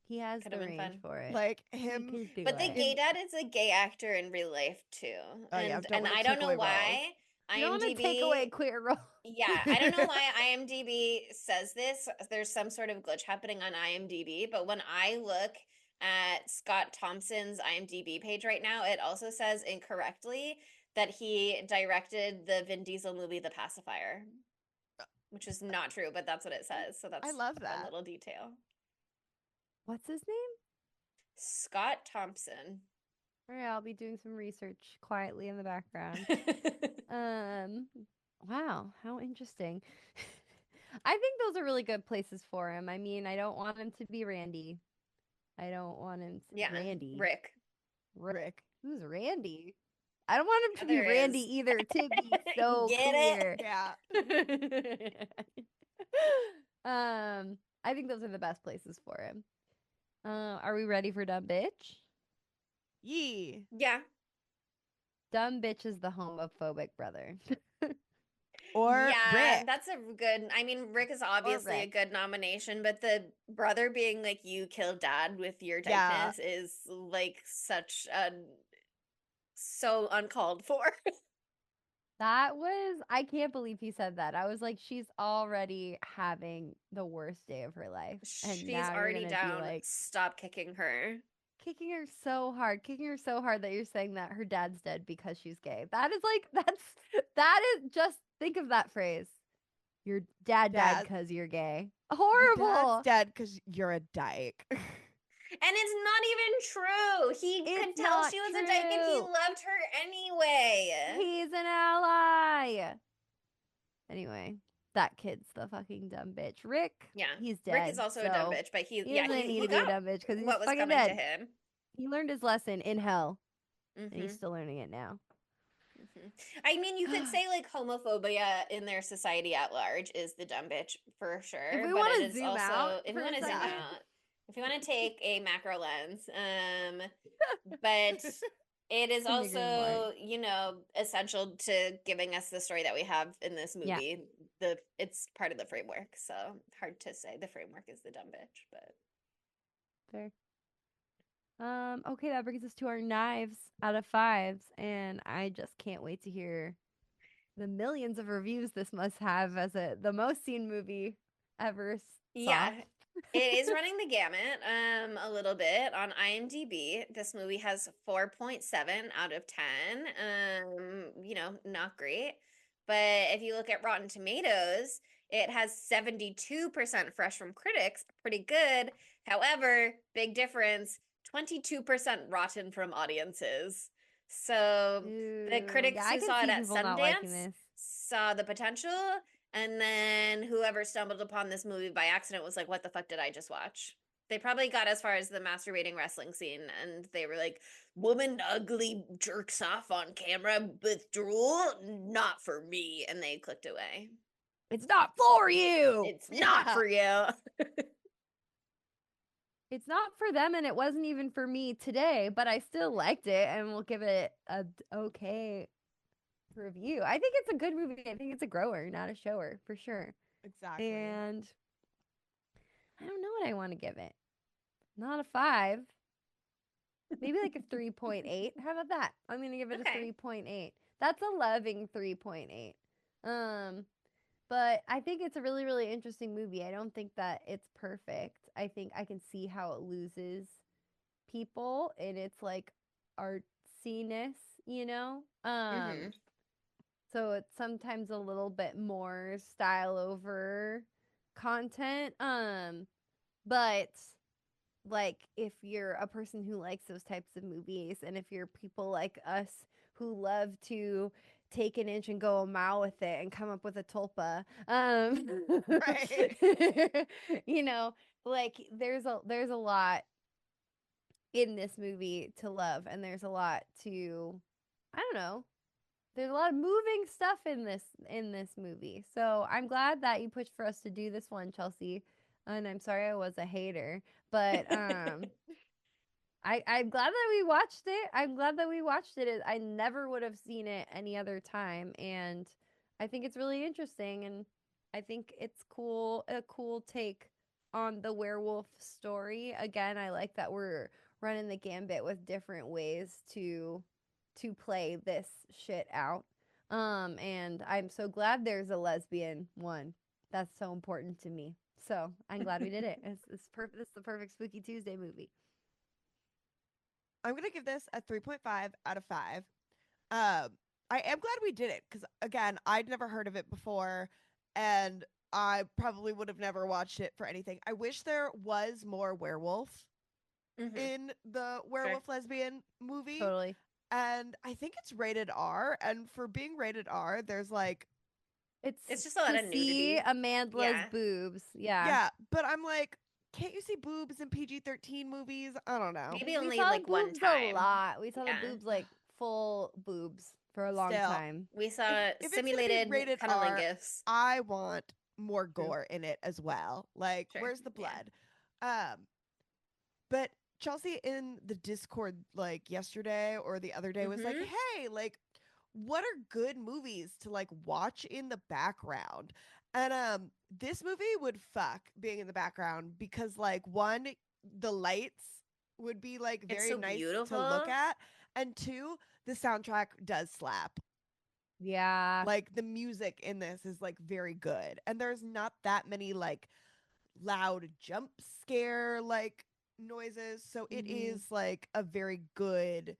S2: He has
S3: Could
S2: the
S3: have been
S2: range
S3: fun.
S2: for it.
S1: Like
S2: He
S1: him.
S2: could do
S3: But the
S2: it.
S3: gay dad is a gay actor in real life too.
S1: Oh, yeah,
S3: And
S1: don't wanna
S3: I
S1: take
S3: don't know
S1: away
S3: why
S2: You don't want to
S3: IMDb
S2: take away queer role.
S3: Yeah, I don't know why IMDb says this. There's some sort of glitch happening on IMDb, but when I look at Scott Thompson's IMDb page right now, it also says incorrectly that he directed the Vin Diesel movie The Pacifier, which is not true, but that's what it says. So that's
S1: love
S3: a fun
S1: that.
S3: little detail.
S2: What's his name?
S3: Scott Thompson.
S2: All right, I'll be doing some research quietly in the background. Wow, how interesting. I think those are really good places for him. I mean, I don't want him to be Randy. I don't want him to
S3: Yeah,
S2: Randy.
S3: Rick.
S2: Who's Randy? I don't want him to be
S3: There
S2: Randy
S3: is.
S2: either, to be so
S3: Get
S2: clear.
S3: it?
S2: Yeah. I think those are the best places for him. Are we ready for Dumb Bitch?
S1: Yee.
S3: Yeah.
S2: Dumb Bitch is the homophobic brother.
S1: Or
S3: yeah,
S1: Rick.
S3: that's a good. I mean, Rick is obviously a
S2: Rick.
S3: good nomination, but the brother being like, "You killed dad with your
S1: Yeah.
S3: dykeness" is like such a so uncalled for.
S2: I can't believe he said that. I was like, she's already having the worst day of her life. And
S3: She's
S2: now
S3: already
S2: you're
S3: down.
S2: be like,
S3: Stop kicking her.
S2: kicking her so hard that you're saying that her dad's dead because she's gay. That is like, that is just, think of that phrase. Your dad died because you're gay. Horrible.
S1: Your dad's dead because you're a dyke.
S3: And it's not even true. He could
S2: It's
S3: tell
S2: not
S3: she was a dyke and he
S2: true.
S3: loved her anyway.
S2: He's an ally. Anyway, that kid's the fucking dumb bitch. Rick,
S3: Yeah,
S2: he's dead.
S3: Rick is also a dumb
S2: so
S3: bitch, but
S2: he doesn't need to be
S3: got
S2: a dumb bitch because he's
S3: what was
S2: fucking
S3: coming
S2: dead.
S3: to him.
S2: He learned his lesson in hell, and
S3: Mhm.
S2: he's still learning it now.
S3: I mean, you could say like homophobia in their society at large is the dumb bitch for sure.
S2: If we
S3: but
S2: wanna
S3: it is
S2: zoom
S3: also
S2: out
S3: if
S2: for
S3: you
S2: a
S3: want to zoom
S2: second.
S3: out, if you want to take a macro lens, but it is
S2: Couldn't agree
S3: also,
S2: more.
S3: you know, essential to giving us the story that we have in this
S2: Yeah.
S3: movie. It's part of the framework, so hard to say the framework is the dumb bitch, but
S2: Fair. Okay, that brings us to our knives out of 5s, and I just can't wait to hear the millions of reviews this must have as the most seen movie ever.
S3: yeah. It is running the gamut a little bit on IMDb. This movie has 4.7 out of 10. You know, not great. But if you look at Rotten Tomatoes, it has 72% fresh from critics, pretty good. However, big difference, 22% rotten from audiences. So the critics who saw it at Sundance saw the potential, and then whoever stumbled upon this movie by accident was like, what the fuck did I just watch? They probably got as far as the masturbating wrestling scene, and they were like, woman ugly jerks off on camera with drool? Not for me. And they clicked away.
S2: It's not for you.
S3: It's not
S1: Yeah.
S3: for you.
S2: It's not for them, and it wasn't even for me today, but I still liked it, and we'll give it a okay review. I think it's a good movie. I think it's a grower, not a shower, for sure.
S1: Exactly.
S2: And I don't know what I want to give it. Not a 5. Maybe like a 3.8. How about that? I'm gonna give it a
S3: Okay.
S2: 3.8. That's a loving 3.8. But I think it's a really, really interesting movie. I don't think that it's perfect. I think I can see how it loses people in its like artsiness, you know?
S3: Mhm.
S2: So it's sometimes a little bit more style over content. But like if you're a person who likes those types of movies, and if you're people like us who love to take an inch and go a mile with it and come up with a tulpa,
S1: Right.
S2: you know, like there's a lot in this movie to love, and there's a lot to, I don't know, there's a lot of moving stuff in this movie. So I'm glad that you pushed for us to do this one, Chelsea. And I'm sorry I was a hater, but I'm glad that we watched it. I'm glad that we watched it. I never would have seen it any other time, and I think it's really interesting, and I think it's a cool take on the werewolf story. Again, I like that we're running the gambit with different ways to play this shit out. And I'm so glad there's a lesbian one. That's so important to me. So I'm glad we did it. It's perfect. It's the perfect Spooky Tuesday movie.
S1: I'm gonna give this a 3.5 out of 5. Um, I am glad we did it because again, I'd never heard of it before, and I probably would have never watched it for anything. I wish there was more werewolf
S3: Mhm.
S1: in the
S3: Sure.
S1: werewolf lesbian movie,
S2: Totally.
S1: and I think it's rated R. And for being rated R, there's like,
S3: It's just a lot
S2: to
S3: of
S2: see
S3: nudity.
S2: Amandla's
S3: Yeah.
S2: boobs. Yeah.
S1: yeah, but I'm like, can't you see boobs in PG-13 movies? I don't know.
S3: Maybe
S2: We
S3: only
S2: saw the
S3: like one
S2: boobs a
S3: time.
S2: lot. We saw the
S3: Yeah.
S2: boobs like full boobs for a long
S1: Still,
S2: time.
S3: We
S1: if
S3: saw
S1: if it's gonna be
S3: simulated
S1: rated R,
S3: cunnilingus.
S1: I want more
S3: True.
S1: gore in it as well. Like,
S3: Sure.
S1: where's the
S3: Yeah.
S1: blood? But Chelsea in the Discord like yesterday or the other day was like,
S3: Mhm.
S1: "Hey, like what are good movies to like watch in the background?" And this movie would fuck being in the background because like one, the lights would be like
S3: It's
S1: very
S3: so
S1: nice to look
S3: beautiful.
S1: at, and two, the soundtrack does slap.
S2: Yeah.
S1: Like the music in this is like very good, and there's not that many like loud jump scare like noises, so it
S2: Mhm.
S1: is like a very good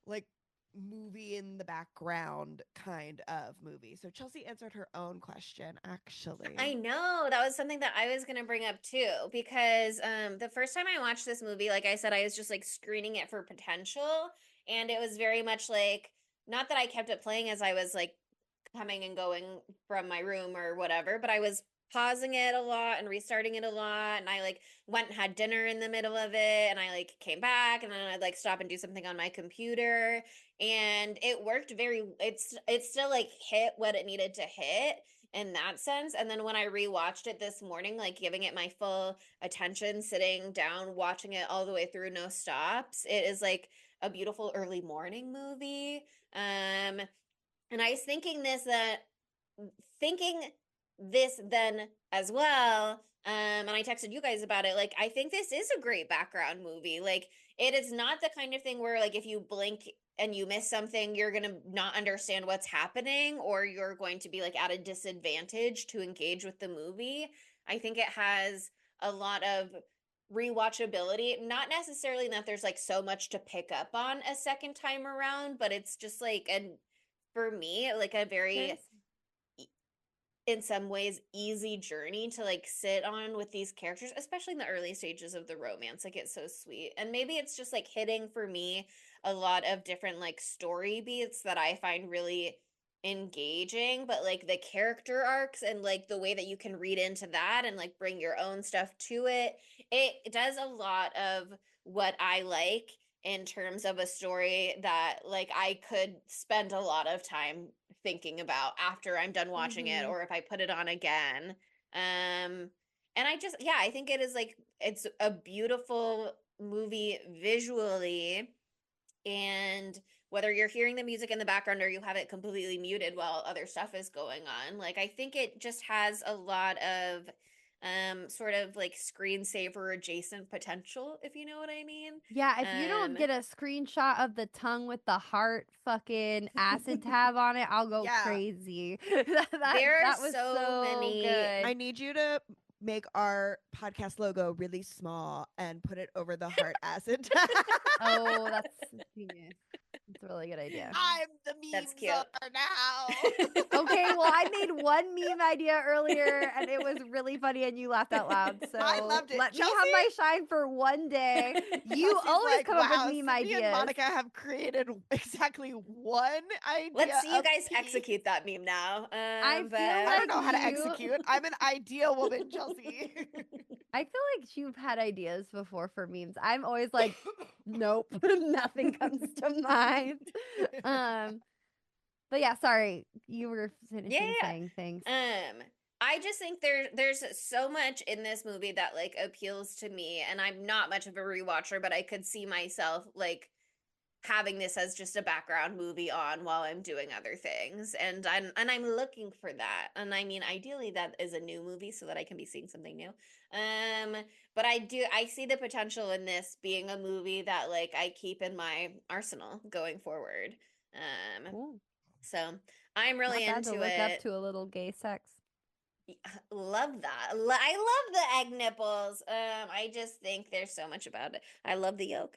S1: like movie in the background kind of movie. So Chelsea answered her own question
S3: I
S1: actually.
S3: know that was something that I was gonna bring up too, because the first time I watched this movie, like I said, I was just like screening it for potential, and it was very much like, not that I kept it playing as I was like coming and going from my room or whatever, but I was pausing it a lot and restarting it a lot, and I like went and had dinner in the middle of it, and I like came back, and then I'd like stop and do something on my computer, and it worked very, it's still like hit what it needed to hit in that sense. And then when I rewatched it this morning, like giving it my full attention, sitting down, watching it all the way through, no stops, it is like a beautiful early morning movie. And I was thinking this then as well. And I texted you guys about it. Like, I think this is a great background movie. Like, it is not the kind of thing where, like, if you blink and you miss something, you're going to not understand what's happening, or you're going to be, like, at a disadvantage to engage with the movie. I think it has a lot of rewatchability. Not necessarily that there's, like, so much to pick up on a second time around, but it's just, like, for me, like, a very,
S2: There's
S3: in some ways, easy journey to like sit on with these characters, especially in the early stages of the romance. Like, it's so sweet. And maybe it's just like hitting for me a lot of different like story beats that I find really engaging, but like the character arcs and like the way that you can read into that and like bring your own stuff to it, it does a lot of what I like in terms of a story that like I could spend a lot of time thinking about after I'm done watching it, or if I put it on again. And I think it is like, it's a beautiful movie visually, and whether you're hearing the music in the background or you have it completely muted while other stuff is going on, like, I think it just has a lot of sort of like screensaver adjacent potential, if you know what I mean.
S2: Yeah, if you don't get a screenshot of the tongue with the heart fucking acid tab on it, I'll go crazy.
S3: There
S2: that
S3: are
S2: was
S3: so many.
S2: good.
S1: I need you to make our podcast logo really small and put it over the heart acid.
S2: Oh, that's genius. That's a really good idea.
S1: I'm the meme
S3: That's cute.
S1: czar now.
S2: Okay, well, I made one meme idea earlier and it was really funny and you laughed out loud. So
S1: I loved it.
S2: let me
S1: Chelsea?
S2: have my shine for one day. You
S1: Chelsea's
S2: always
S1: like,
S2: come up
S1: wow,
S2: with meme
S1: Sydney
S2: ideas.
S1: and Monica have created exactly one idea.
S3: Let's see you
S1: a
S3: guys
S1: piece.
S3: execute that meme now.
S2: I
S3: but
S2: feel
S1: I don't know how to
S2: like you-
S1: execute. I'm an ideal woman, Chelsea.
S2: I feel like you've had ideas before for memes. I'm always like, nope, nothing comes to mind. But yeah, sorry, you were finishing saying things.
S3: I just think there's so much in this movie that like appeals to me, and I'm not much of a rewatcher, but I could see myself like having this as just a background movie on while I'm doing other things, and I'm looking for that. And I mean, ideally that is a new movie so that I can be seeing something new. But I see the potential in this being a movie that like I keep in my arsenal going forward.
S2: Cool.
S3: So I'm really
S2: Not bad
S3: into
S2: to look
S3: it.
S2: up to a little gay sex.
S3: Love that. I love the egg nipples. I just think there's so much about it. I love the yolk.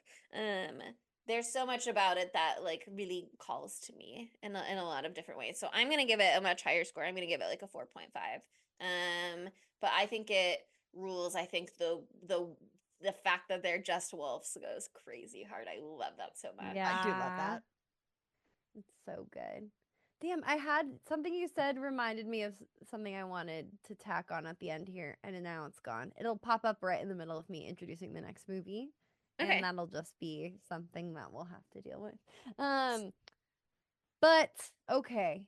S3: There's so much about it that like really calls to me in a lot of different ways. So I'm gonna give it a much higher score. I'm gonna give it like a 4.5. But I think it rules. I think the fact that they're just wolves goes crazy hard. I love that so much.
S2: Yeah.
S1: I do love that.
S2: It's so good. Damn, I had something you said reminded me of something I wanted to tack on at the end here, and now it's gone. It'll pop up right in the middle of me introducing the next movie,
S3: Okay.
S2: and that'll just be something that we'll have to deal with. But okay,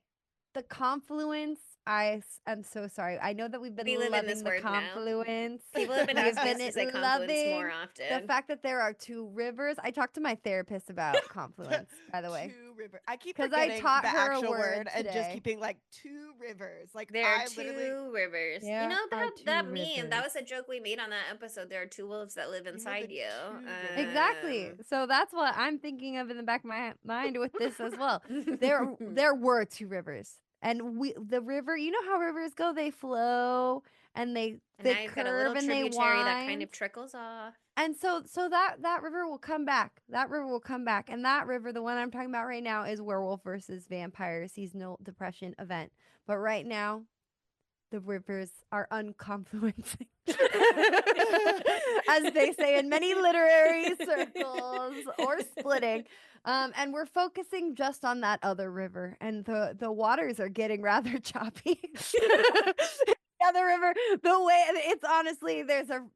S2: the confluence. I'm so sorry. I know that we've been
S3: We live in
S2: loving
S3: this
S2: the
S3: word now.
S2: confluence.
S3: People have been
S2: We've
S3: asking us
S2: been
S3: to say confluence more
S2: loving
S3: often.
S2: the fact that there are two rivers. I talked to my therapist about confluence, by the way.
S1: Two rivers. I keep
S2: 'Cause I
S1: forgetting
S2: taught
S1: the
S2: her a
S1: actual
S2: word
S1: and just
S2: today.
S1: keeping like two rivers. Like
S3: There are
S1: I literally
S3: two rivers. You
S2: There
S3: know
S2: are
S3: about
S2: two
S3: that meme? That
S2: rivers.
S3: was a joke we made on that episode. There are two wolves that live
S1: were
S3: inside
S1: the
S3: you.
S1: two rivers.
S2: Exactly. So that's what I'm thinking of in the back of my mind with this as well. There were two rivers. And the river, you know how rivers go? They flow and they
S3: And now you've
S2: curve
S3: got a little
S2: and they
S3: tributary
S2: wind.
S3: that kind of trickles off.
S2: And so that river will come back. That river will come back. And that river, the one I'm talking about right now, is Werewolf versus Vampire seasonal depression event. But right now, the rivers are unconfluencing, as they say in many literary circles, or splitting. And we're focusing just on that other river, and the waters are getting rather choppy. The other river, the way it's honestly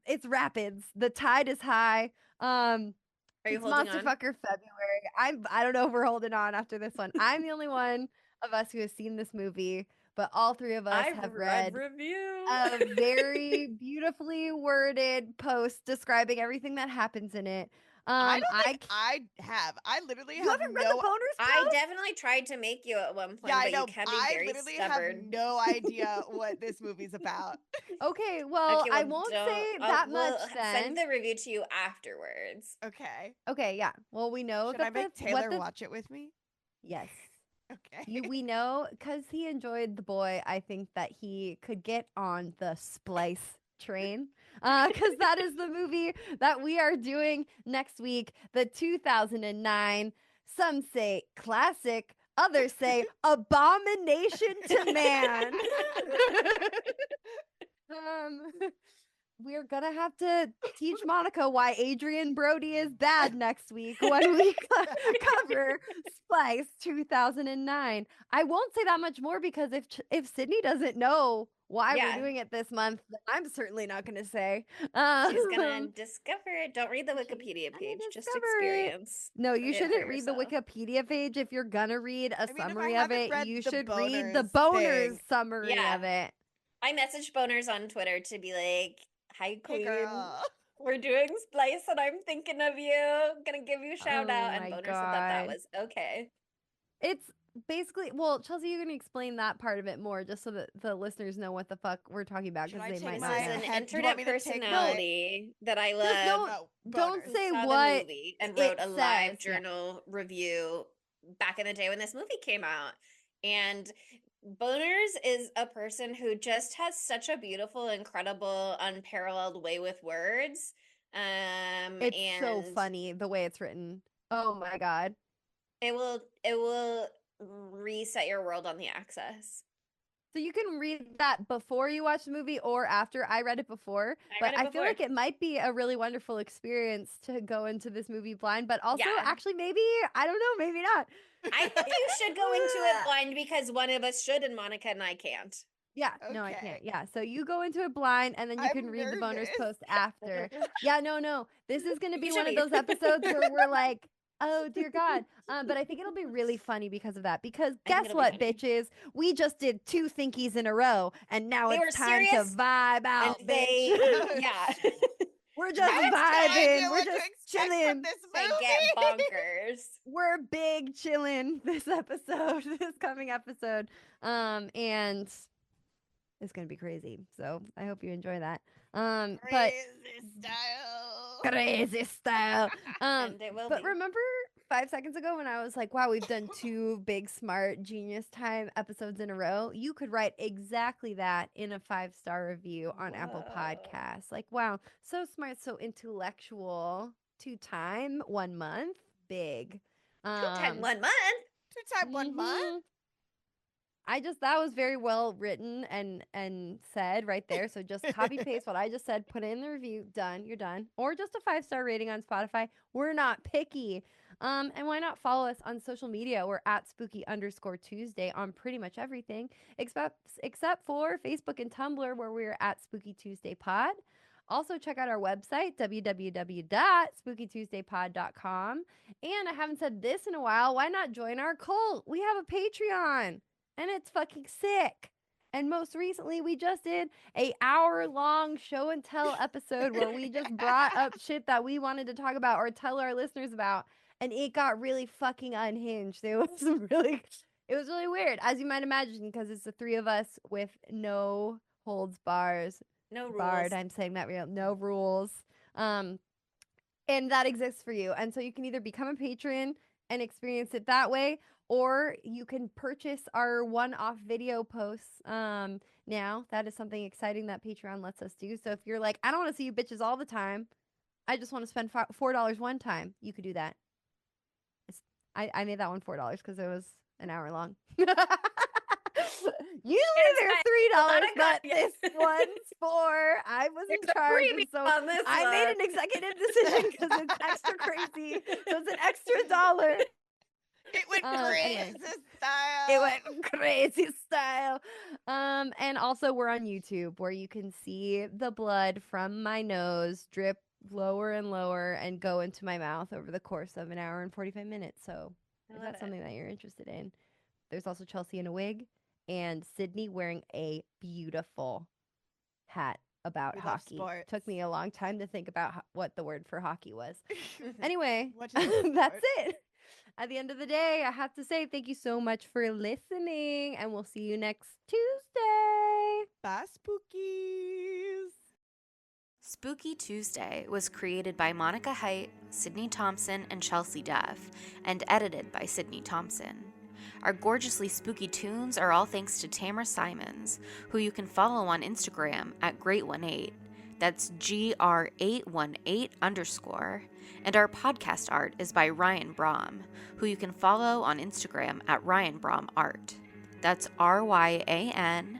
S2: it's rapids. The tide is high.
S3: Are you
S2: It's
S3: holding
S2: Monster
S3: on?
S2: Fucker February. I don't know if we're holding on after this one. I'm the only one of us who has seen this movie, but all three of us have read
S3: review.
S2: a very beautifully worded post describing everything that happens in it.
S1: I don't think I have. I literally
S2: You
S1: have
S2: haven't read
S1: no.
S2: the boners
S3: I
S2: post?
S3: definitely tried to make you at one point,
S1: Yeah, I
S3: but
S1: know.
S3: you kept being
S1: I
S3: very
S1: literally
S3: stubborn.
S1: have no idea what this movie's about.
S2: Okay, well,
S3: Okay,
S2: I
S3: well,
S2: won't
S3: don't-
S2: say
S3: I'll-
S2: that
S3: we'll
S2: much
S3: Send
S2: then.
S3: the review to you afterwards.
S1: Okay.
S2: Okay, yeah. Well, we know
S1: Should I
S2: that
S1: make
S2: the,
S1: Taylor
S2: what the,
S1: watch it with me?
S2: yes.
S1: Okay.
S2: We know because he enjoyed The Boy. I think that he could get on the Splice train because that is the movie that we are doing next week. The 2009, some say classic, others say abomination to man. We're gonna have to teach Monica why Adrian Brody is bad next week when we cover Splice 2009. I won't say that much more because if Sydney doesn't know why
S3: Yeah.
S2: we're doing it this month, that I'm certainly not going to say.
S3: She's gonna discover it. Don't read the Wikipedia page. Just
S2: discover it.
S3: experience.
S2: No, you
S3: it for
S2: shouldn't read the
S3: yourself.
S2: Wikipedia page. If you're gonna read a
S1: I mean, if I
S2: summary of
S1: haven't
S2: it,
S1: read
S2: you
S1: the
S2: should read the
S1: boners
S2: boners
S1: thing.
S2: summary
S3: Yeah.
S2: of it.
S3: I messaged boners on Twitter to be like, "Hi,
S1: Hey,
S3: queen.
S1: girl.
S3: We're doing Splice, and I'm thinking of you. Gonna give you a shout
S2: Oh
S3: out." And
S2: my
S3: boners said that
S2: God.
S3: was okay.
S2: It's basically, well, Chelsea, you can explain that part of it more just so that the listeners know what the fuck we're talking about,
S1: Should
S2: because
S1: I
S2: they
S1: take
S2: might
S3: This
S2: not
S3: is
S2: know.
S3: an
S1: head- do you
S3: internet
S1: want me to take my-
S3: personality that I
S2: Just
S3: love.
S2: don't
S1: boners.
S2: say
S3: Saw the
S2: what
S3: movie and
S2: it
S3: wrote a live
S2: says, yeah.
S3: journal review back in the day when this movie came out. And Boners is a person who just has such a beautiful, incredible, unparalleled way with words.
S2: It's
S3: and
S2: so funny the way it's written. Oh my God.
S3: it will reset your world on the axis.
S2: So you can read that before you watch the movie or after. I read it before,
S3: read it
S2: I feel
S3: before.
S2: like it might be a really wonderful experience to go into this movie blind, but also
S3: Yeah.
S2: actually maybe, I don't know, maybe not.
S3: I think you should go into it blind because one of us should and Monica and I can't.
S2: Yeah, no, I
S1: Okay.
S2: can't. Yeah, so you go into it blind and then you
S1: I'm
S2: can read the bonus
S1: nervous.
S2: post after. Yeah, no. This is going to be
S3: You
S2: one
S3: should
S2: of
S3: be.
S2: those episodes where we're like, oh dear God. But I think it'll be really funny because of that. Because
S3: I think
S2: guess
S3: it'll be
S2: what,
S3: funny.
S2: bitches? We just did 2 thinkies in a row, and now
S3: They were
S2: it's time to
S3: serious,
S2: vibe
S3: And
S2: out,
S3: they,
S2: bitch.
S3: yeah.
S2: We're just
S3: Now it's
S1: No idea
S2: vibing. We're
S1: what to
S2: just
S1: expect from
S2: chilling.
S1: this
S3: to
S1: movie.
S3: get bonkers.
S2: We're big chilling this episode, this coming episode. And it's gonna be crazy. So I hope you enjoy that. But
S1: Crazy style.
S2: crazy style.
S3: And it will
S2: But
S3: be.
S2: remember 5 seconds ago when I was like, wow, we've done 2 big smart genius time episodes in a row. You could write exactly that in a 5-star review on Apple
S3: Whoa.
S2: Podcasts. Like, wow, so smart, so intellectual. 2 time, 1 month, big.
S3: 2 times 1 month.
S1: 2 times 1 month.
S2: That was very well written and said right there. So just copy paste what I just said, put it in the review, done, you're done. Or just a 5-star rating on Spotify. We're not picky. And why not follow us on social media? We're at spooky_Tuesday on pretty much everything, except for Facebook and Tumblr, where we're at Spooky Tuesday Pod. Also, check out our website, www.spookytuesdaypod.com. And I haven't said this in a while. Why not join our cult? We have a Patreon. And it's fucking sick. And most recently, we just did a hour-long show and tell episode where we just brought up shit that we wanted to talk about or tell our listeners about, and it got really fucking unhinged. It was really weird, as you might imagine, because it's the 3 of us with no holds bars.
S3: No rules.
S2: Barred. I'm saying that real. No rules. And that exists for you. And so you can either become a patron and experience it that way, or you can purchase our one-off video posts now. That is something exciting that Patreon lets us do. So if you're like, I don't want to see you bitches all the time, I just want to spend $4 one time, you could do that. I made that one $4 because it was an hour long. Usually they're $3, but this one's $4. I was in charge, and so I made an executive decision because it's extra crazy. So it's an extra $1.
S1: It went crazy style.
S2: It went crazy style. And also we're on YouTube, where you can see the blood from my nose drip lower and lower and go into my mouth over the course of an hour and 45 minutes. So if that's something that you're interested in. There's also Chelsea in a wig and Sydney wearing a beautiful hat about
S1: We love
S2: hockey.
S1: sports.
S2: Took me a long time to think about what the word for hockey was. Anyway,
S1: What is
S2: that's it. At the end of the day, I have to say thank you so much for listening, and we'll see you next Tuesday.
S1: Bye, spookies.
S4: Spooky Tuesday was created by Monica Height, Sydney Thompson, and Chelsea Duff, and edited by Sydney Thompson. Our gorgeously spooky tunes are all thanks to Tamara Simons, who you can follow on Instagram at Great18. That's GR818_. And our podcast art is by Ryan Brom, who you can follow on Instagram at Ryan Brom Art. That's RyanBrommArt.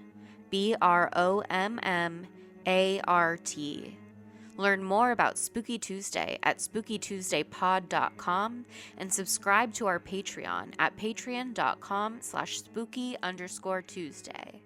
S4: Learn more about Spooky Tuesday at spookytuesdaypod.com and subscribe to our Patreon at patreon.com/spooky_Tuesday.